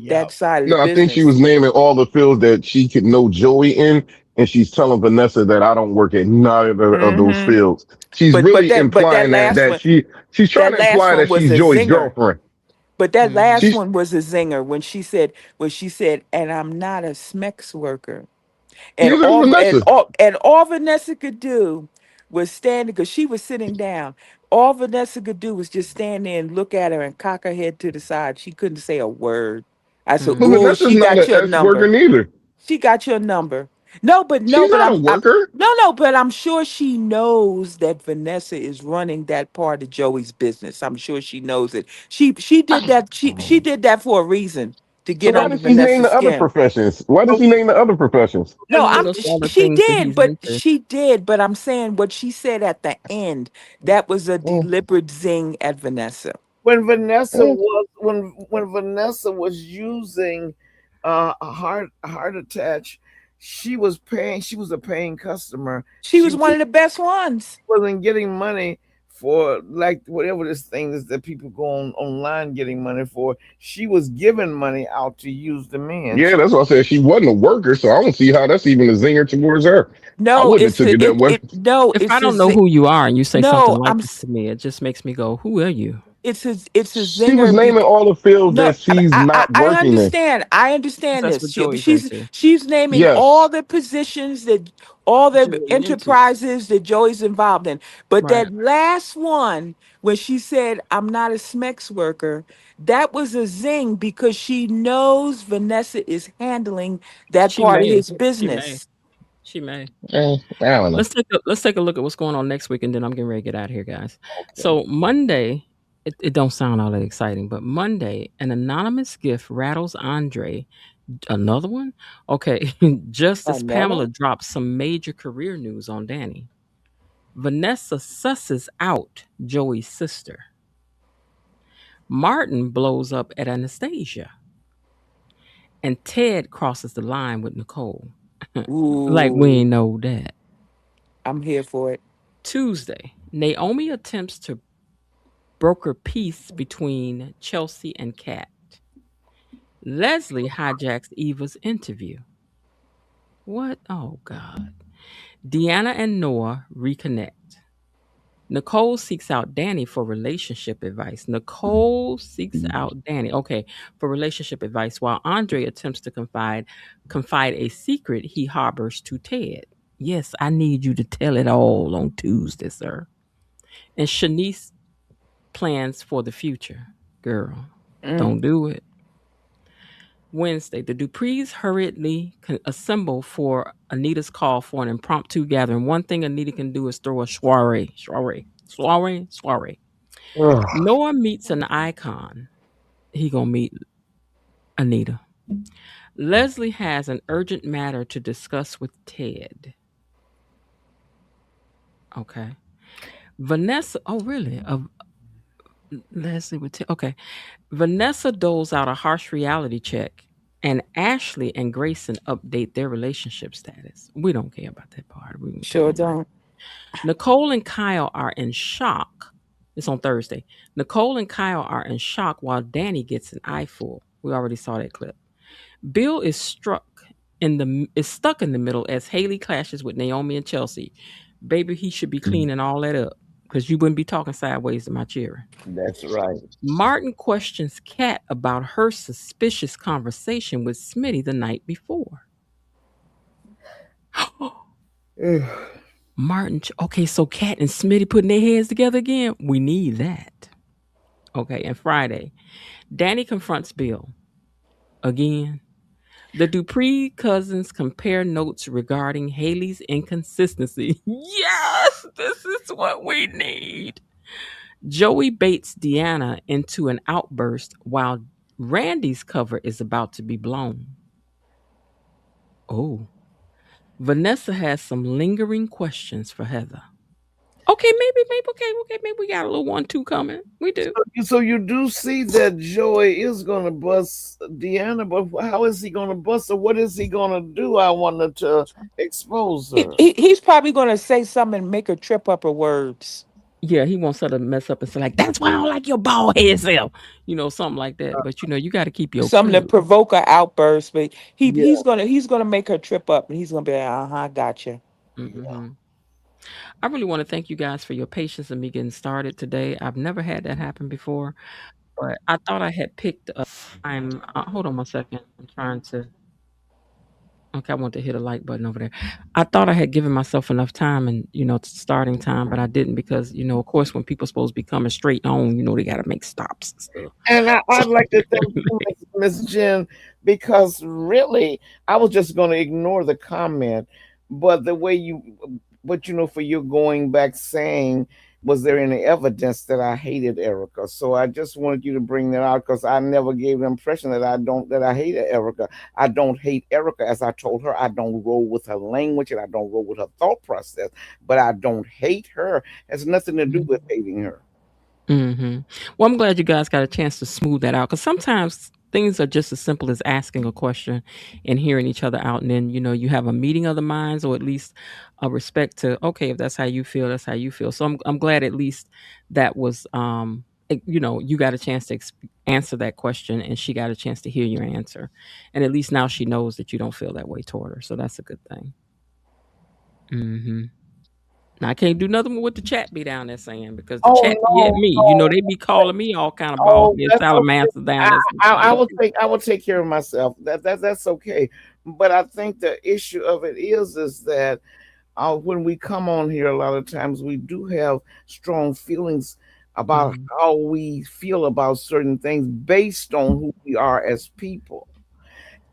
that Yep. side of the No, I think she business. was naming all the fields that she could know Joey in, and she's telling Vanessa that I don't work at neither of those Hmm. fields. She's But really that implying that last one, she's trying that to last imply one that was she's a Joey's zinger. girlfriend. But that last She's one was a zinger when she said, "And I'm not a SMEX worker." And neither is Vanessa. all Vanessa could do was stand because she was sitting down. All Vanessa could do was just stand there and look at her and cock her head to the side. She couldn't say a word. I said, But "Ooh, Vanessa's she not got an your S worker number. neither. She got your number." No, but no, She's but not a I'm worker. no, no, but I'm sure she knows that Vanessa is running that part of Joey's business. I'm sure she knows it. She did that. She did that for a reason to So get why under did she name Vanessa's the other skin. professions? Why did she name the other professions? No, Because he knows all the she things that did, he's but into. I'm saying what she said at the end, that was a Mm, deliberate zing at Vanessa. mm. When Vanessa was using a heart attach, she was a paying customer. She was one of the best ones. Wasn't getting money for like whatever this thing is that people go on online getting money for. She was giving money out to use the men. Yeah, that's why I said she wasn't a worker. So I don't see how that's even a zinger towards her. I No, wouldn't have took it that way. If I it's a don't know who you are and you say something no, like this to me, it just makes me go, "Who are you?" it's a She was zinger. naming all the fields No, that she's not I working in. understand. I Because understand that's this. what Joey's She's into. naming all Yes. the positions that all the Joey into. enterprises that Joey's involved in. But Right. that last one, when she said, "I'm not a SMEX worker," that was a zing because she knows Vanessa is handling that She part of may. his She may. business. She may. I don't know. Let's take a look at what's going on next week, and then I'm getting ready to get out of here, guys. Okay. So Monday, it don't sound all that exciting, but Monday, an anonymous gift rattles Andre. Another one? Okay. Just as Pamela Another? drops some major career news on Danny. Vanessa susses out Joey's sister. Martin blows up at Anastasia. And Ted crosses the line with Nicole. Like we Ooh, ain't know that. I'm here for it. Tuesday, Naomi attempts to broker peace between Chelsea and Kat. Leslie hijacks Eva's interview. What? Oh, God. Deanna and Noah reconnect. Nicole seeks out Danny for relationship advice. Nicole seeks out Danny, okay, for relationship advice, while Andre attempts to confide a secret he harbors to Ted. Yes, I need you to tell it all on Tuesday, sir. And Shanice plans for the future. Girl, Mm. don't do it. Wednesday, the Duprees hurriedly assemble for Anita's call for an impromptu gathering. One thing Anita can do is throw a soiree. Ugh. Noah meets an icon. He gonna meet Anita. Leslie has an urgent matter to discuss with Ted. Okay. Vanessa. Oh, really? Leslie with Ted. Okay. Vanessa doles out a harsh reality check, and Ashley and Grayson update their relationship status. We don't care about that part. We can keep Sure moving. don't. Nicole and Kyle are in shock. It's on Thursday. Nicole and Kyle are in shock while Danny gets an eyeful. We already saw that clip. Bill is stuck in the middle as Haley clashes with Naomi and Chelsea. Baby, he should be cleaning all that up because you wouldn't be talking sideways to my children. That's right. Martin questions Kat about her suspicious conversation with Smitty the night before. Martin, okay, so Kat and Smitty putting their heads together again? We need that. Okay, and Friday, Danny confronts Bill again. The Dupree cousins compare notes regarding Haley's inconsistency. Yes, this is what we need. Joey baits Deanna into an outburst while Randy's cover is about to be blown. Oh, Vanessa has some lingering questions for Heather. Okay, maybe we got a little 1-2 coming. We do. So you do see that Joey is gonna bust Deanna, but how is he gonna bust her? What is he gonna do? I wanted to expose her. He's probably going to say something and make her trip up her words. Yeah, he wants her to mess up and say like, "That's why I don't like your bald head self," something like that. But you got to keep your Something to cool. provoke an outburst, but Yeah, he's gonna make her trip up, and he's gonna be like, gotcha. yeah. Hmm. I really want to thank you guys for your patience in me getting started today. I've never had that happen before, but I thought I had picked a time. Hold on one second. I'm trying to. Okay, I want to hit a like button over there. I thought I had given myself enough time and starting time, but I didn't because of course, when people supposed to be coming straight on, they got to make stops and stuff. And So, I'd like to thank you, Miss Jen, because really, I was just going to ignore the comment, but the way but for you going back saying, was there any evidence that I hated Erica? So I just wanted you to bring that out because I never gave the impression that I hated Erica. I don't hate Erica, as I told her. I don't roll with her language and I don't roll with her thought process, but I don't hate her. It has nothing to do with hating her. hmm Well, I'm glad you guys got a chance to smooth that out because sometimes things are just as simple as asking a question and hearing each other out, and then you have a meeting of the minds, or at least a respect to okay, if that's how you feel, that's how you feel. So I'm glad at least that was you got a chance to answer that question, and she got a chance to hear your answer, and at least now she knows that you don't feel that way toward her. So that's a good thing. Hmm. Now I can't do nothing with what the chat be down there saying because the Oh chat be at no, me. no. They be calling me all kind of bald Oh, head that's okay. salamanders down there. Sometimes. I will take care of myself. That's okay. But I think the issue of it is that when we come on here, a lot of times we do have strong feelings about Mhm. how we feel about certain things based on who we are as people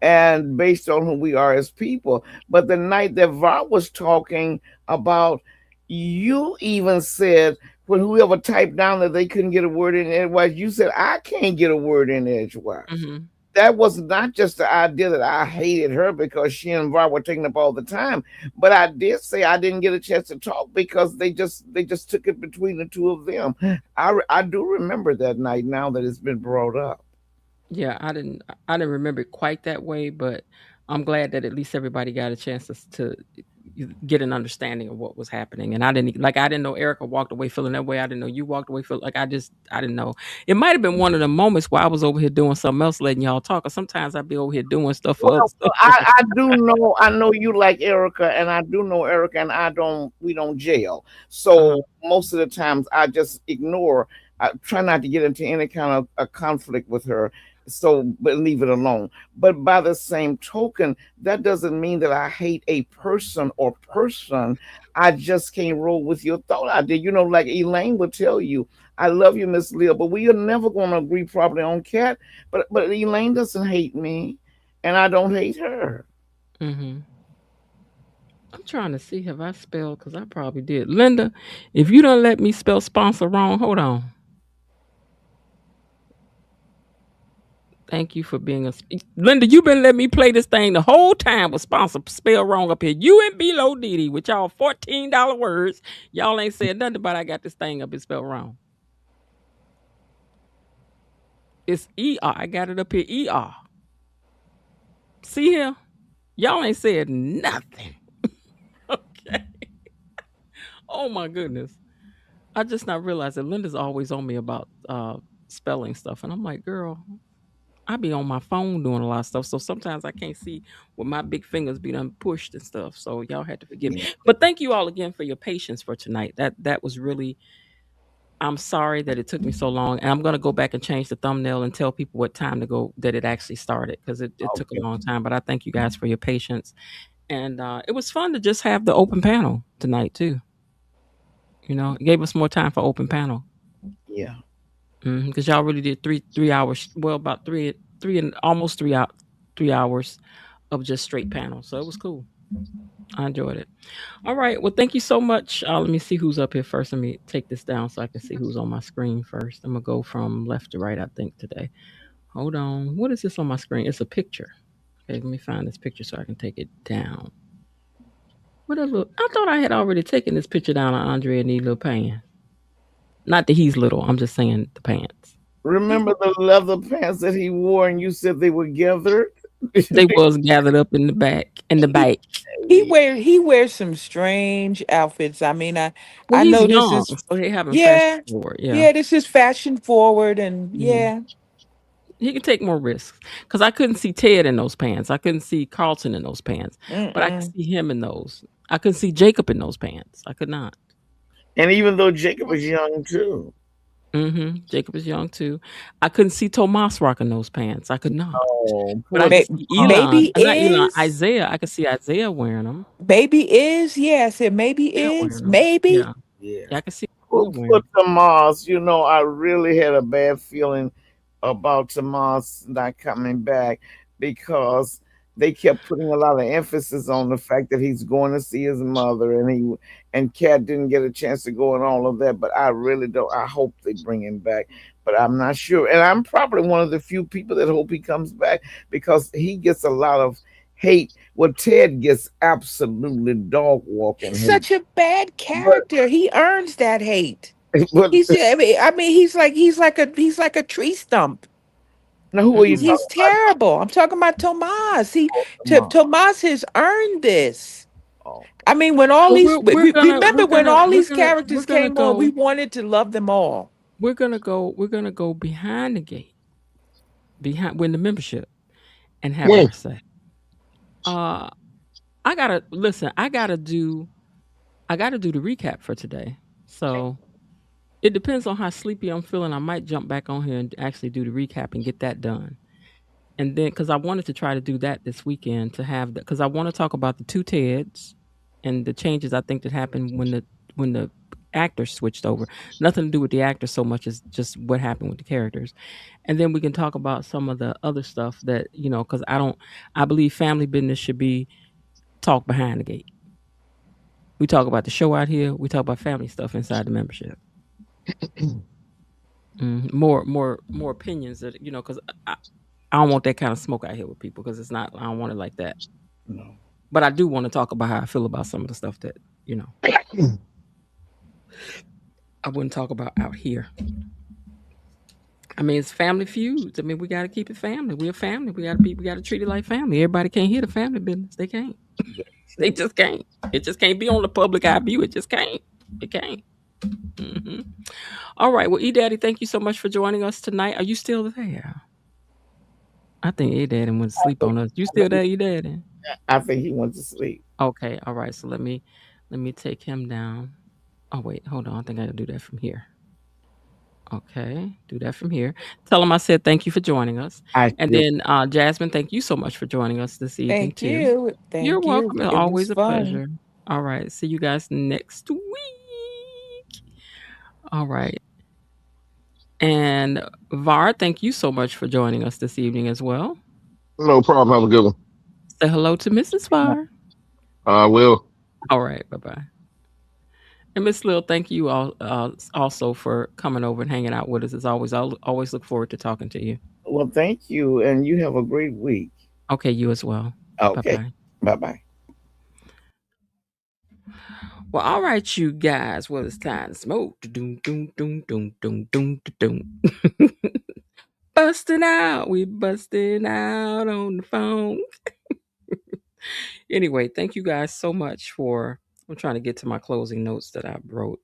and based on who we are as people. But the night that Va was talking about, you even said when whoever typed down that they couldn't get a word in edgewise, you said I can't get a word in edgewise. Mhm. That was not just the idea that I hated her because she and Va were taking up all the time, but I did say I didn't get a chance to talk because they just took it between the two of them. I do remember that night now that it's been brought up. Yeah, I didn't remember it quite that way, but I'm glad that at least everybody got a chance to get an understanding of what was happening. And I didn't know Erica walked away feeling that way. I didn't know you walked away feeling like I didn't know. It might have been one of the moments where I was over here doing something else, letting y'all talk. Or sometimes I'd be over here doing stuff for other stuff. I do know I know you like Erica, and I do know Erica, and we don't jail. Uh-huh. So most of the times I just ignore. I try not to get into any kind of a conflict with her. So, but leave it alone. But by the same token, that doesn't mean that I hate a person or person. I just can't roll with your thought idea. Like Elaine would tell you, I love you, Miss Leah, but we are never going to agree properly on cat. But Elaine doesn't hate me and I don't hate her. Mhm. I'm trying to see have I spelled because I probably did. Linda, if you don't let me spell sponsor wrong, hold on. Thank you for being Linda. You been letting me play this thing the whole time with sponsor spell wrong up here. You and Below Diddy with y'all $14 words. Y'all ain't said nothing about I got this thing up and spelled wrong. It's ER. I got it up here ER. See here? Y'all ain't said nothing. Okay. Oh my goodness. I just not realized that Linda's always on me about spelling stuff. And I'm like, girl, I be on my phone doing a lot of stuff. So sometimes I can't see with my big fingers be done pushed and stuff. So y'all had to forgive me. Yeah. But thank you all again for your patience for tonight. That was really I'm sorry that it took me so long. And I'm gonna go back and change the thumbnail and tell people what time to go that it actually started because it took a Okay. long time. But I thank you guys for your patience. And it was fun to just have the open panel tonight too. It gave us more time for open panel. Yeah. Because y'all really did 3 hours. Well, about three and almost 3 hours of just straight panels. So it was cool. I enjoyed it. All right. Well, thank you so much. Let me see who's up here first. Let me take this down so I can see who's on my screen first. I'm gonna go from left to right. I think today. Hold on. What is this on my screen? It's a picture. Okay, let me find this picture so I can take it down. What a look! I thought I had already taken this picture down of Andre and these little pants. Not that he's little. I'm just saying the pants. Remember the leather pants that he wore and you said they were gathered? They was gathered up in the back. In the He back. he wears some strange outfits. I mean, Well, I he's know this young, is so they have him fashion yeah forward. Yeah. yeah this is fashion forward and Mhm. yeah. He can take more risks because I couldn't see Ted in those pants. I couldn't see Carlton in those pants, but I could Mm-mm. see him in those. I couldn't see Jacob in those pants. I could not. And even though Jacob is young too. Jacob is young too. I couldn't see Tomas rocking those pants. I could not. Oh, But I poor could Ba- see Tom. Elon. baby Not Elon. is Isaiah. I could see Isaiah wearing them. baby is yeah. I said maybe Isaiah is wearing them. maybe. Yeah. Yeah. Yeah. I could see Poor, Isaiah wearing poor them. Tomas. You know, I really had a bad feeling about Tomas not coming back because they kept putting a lot of emphasis on the fact that he's going to see his mother, and Kat didn't get a chance to go and all of that. But I really don't. I hope they bring him back, but I'm not sure. And I'm probably one of the few people that hope he comes back because he gets a lot of hate. Well, Ted gets absolutely dog walking He's hate. such a bad But character. He earns that hate. but He's I mean he's like a tree stump. now who are you Mm-mm. He's talking about? terrible. I'm talking about Tomas. Tomas. Tomas has earned this. Oh, I mean, when all Well, these remember when all these we're characters gonna came on, we go. wanted to love them all. We're gonna go behind the gate, behind when the membership, and have When? our say. Uh, I gotta listen. I gotta do the recap for today. So it depends on how sleepy I'm feeling. I might jump back on here and actually do the recap and get that done. And then, because I wanted to try to do that this weekend to have because I want to talk about the two Teds and the changes I think that happened when the actors switched over. Nothing to do with the actors so much as just what happened with the characters. And then we can talk about some of the other stuff that because I believe family business should be talked behind the gate. We talk about the show out here. We talk about family stuff inside the membership. More opinions that because I don't want that kind of smoke out here with people because it's not. I don't want it like that. no. But I do want to talk about how I feel about some of the stuff that I wouldn't talk about out here. I mean, it's family feuds. I mean, we got to keep it family. We're a family. We got to treat it like family. Everybody can't hear the family business. They can't. They just can't. It just can't be on the public eye view. It just can't. It can't. hmm All right. Well, E Daddy, thank you so much for joining us tonight. Are you still there? I think E Daddy went to sleep on us. You still there, E Daddy? I think he went to sleep. Okay. All right. So let me take him down. Oh wait, hold on. I think I gotta do that from here. Okay, do that from here. Tell him I said thank you for joining us. I And still then Jasmine, thank you so much for joining us this evening Thank too. you. You're Thank you. welcome. It's It was always a fun. pleasure. All right. See you guys next week. All right. And Var, thank you so much for joining us this evening as well. No problem. Have a good one. Say hello to Mrs. Var. I will. All right. Bye bye. And Miss Lil, thank you all also for coming over and hanging out with us. As always, I'll always look forward to talking to you. well, thank you, and you have a great week. Okay, you as well. Bye Okay. bye. Bye bye. Well, all right, you guys. Well, it's time to smoke. Doom, doom, doom, doom, doom, doom, doom. Busting out. We busting out on the phone. Anyway, thank you guys so much for. I'm trying to get to my closing notes that I wrote.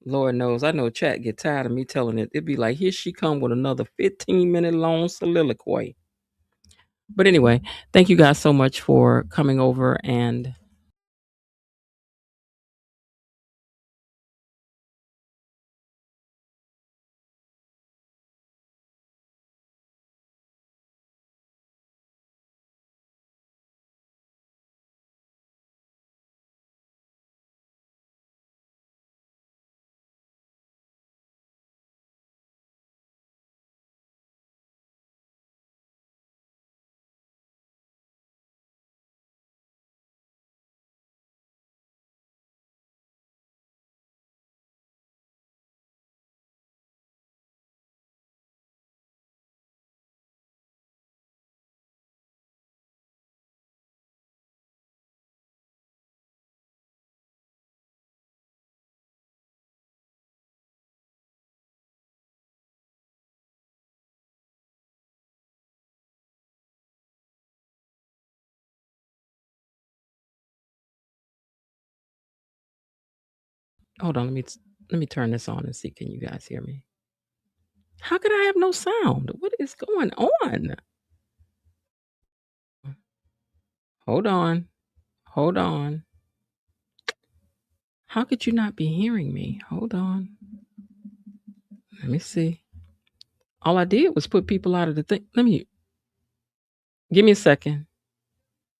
Lord knows, I know chat get tired of me telling it. It'd be like, here she come with another 15-minute long soliloquy. But anyway, thank you guys so much for coming over and Hold on, let me turn this on and see. Can you guys hear me? How could I have no sound? What is going on? Hold on. Hold on. How could you not be hearing me? Hold on. Let me see. All I did was put people out of the thing. Give me a second.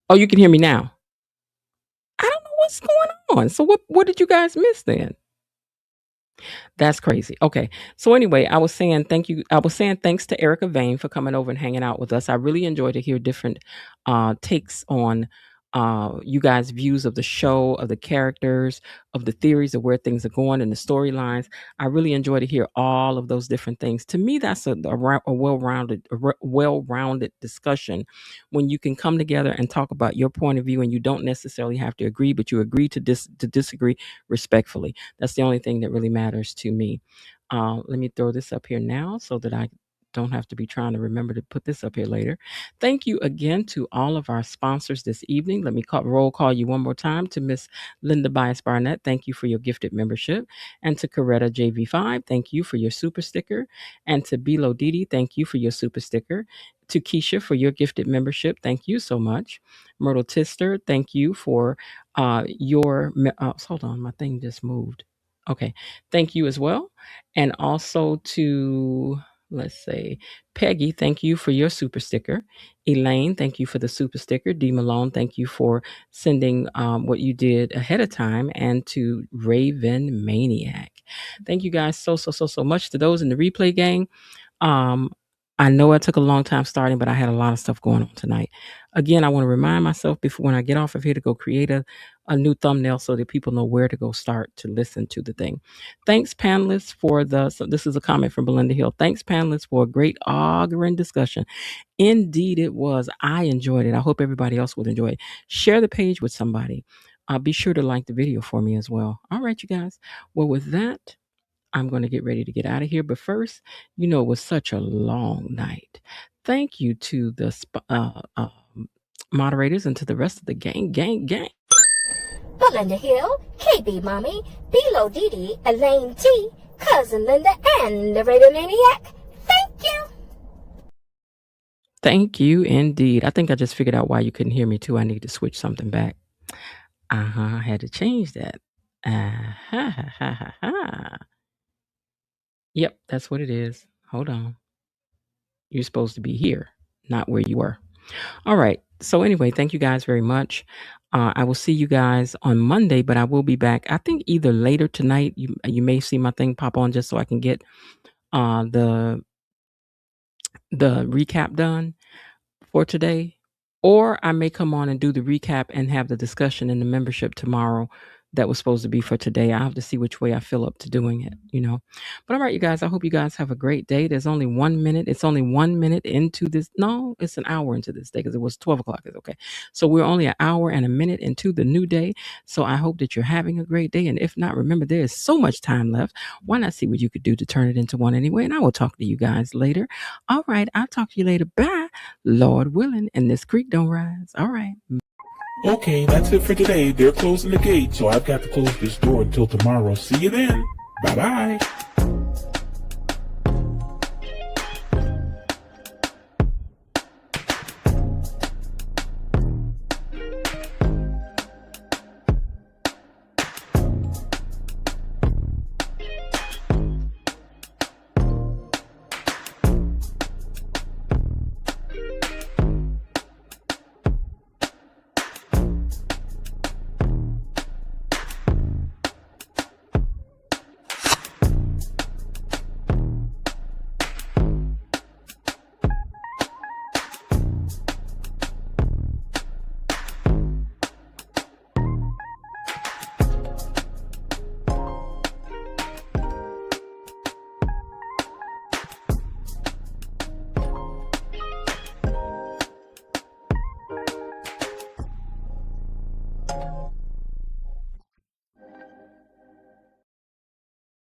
Oh, you can hear me now. I don't know what's going on. So what did you guys miss then? That's crazy. Okay. So anyway, I was saying thank you. I was saying thanks to Erica Vane for coming over and hanging out with us. I really enjoy to hear different takes on you guys' views of the show, of the characters, of the theories of where things are going and the storylines. I really enjoy to hear all of those different things. To me, that's a well-rounded discussion when you can come together and talk about your point of view, and you don't necessarily have to agree, but you agree to disagree respectfully. That's the only thing that really matters to me. Let me throw this up here now so that I don't have to be trying to remember to put this up here later. Thank you again to all of our sponsors this evening. Let me roll call you one more time to Miss Linda Bias Barnett. Thank you for your gifted membership. And to Coretta JV5, thank you for your super sticker. And to Bilo Didi, thank you for your super sticker. To Keisha for your gifted membership, thank you so much. Myrtle Tister, thank you for hold on, my thing just moved. Okay, thank you as well. And also to, let's say, Peggy, thank you for your super sticker. Elaine, thank you for the super sticker. D. Malone, thank you for sending what you did ahead of time. And to Raven Maniac, thank you guys so much. To those in the replay gang, I know it took a long time starting, but I had a lot of stuff going on tonight. Again, I want to remind myself before when I get off of here to go create a new thumbnail so that people know where to go start to listen to the thing. Thanks, panelists, so this is a comment from Belinda Hill. Thanks, panelists, for a great auguring discussion. Indeed, it was. I enjoyed it. I hope everybody else would enjoy it. Share the page with somebody. Be sure to like the video for me as well. All right, you guys. Well, with that, I'm going to get ready to get out of here. But first, it was such a long night. Thank you to the moderators and to the rest of the gang. Belinda Hill, KB Mommy, Bilo Didi, Elaine T, Cousin Linda, and the Raven Maniac. Thank you. Thank you indeed. I think I just figured out why you couldn't hear me too. I need to switch something back. I had to change that. Yep, that's what it is. Hold on. You're supposed to be here, not where you were. All right. So anyway, thank you guys very much. I will see you guys on Monday, but I will be back. I think either later tonight. You may see my thing pop on just so I can get the recap done for today, or I may come on and do the recap and have the discussion in the membership tomorrow that was supposed to be for today. I have to see which way I feel up to doing it, But all right, you guys, I hope you guys have a great day. There's only 1 minute. It's only 1 minute into this. No, it's an hour into this day because it was 12 o'clock. It's okay. So we're only an hour and a minute into the new day. So I hope that you're having a great day. And if not, remember, there is so much time left. Why not see what you could do to turn it into one anyway? And I will talk to you guys later. All right. I'll talk to you later. Bye. Lord willing, and this creek don't rise. All right. Okay, that's it for today. They're closing the gate, so I've got to close this door until tomorrow. See you then. Bye-bye.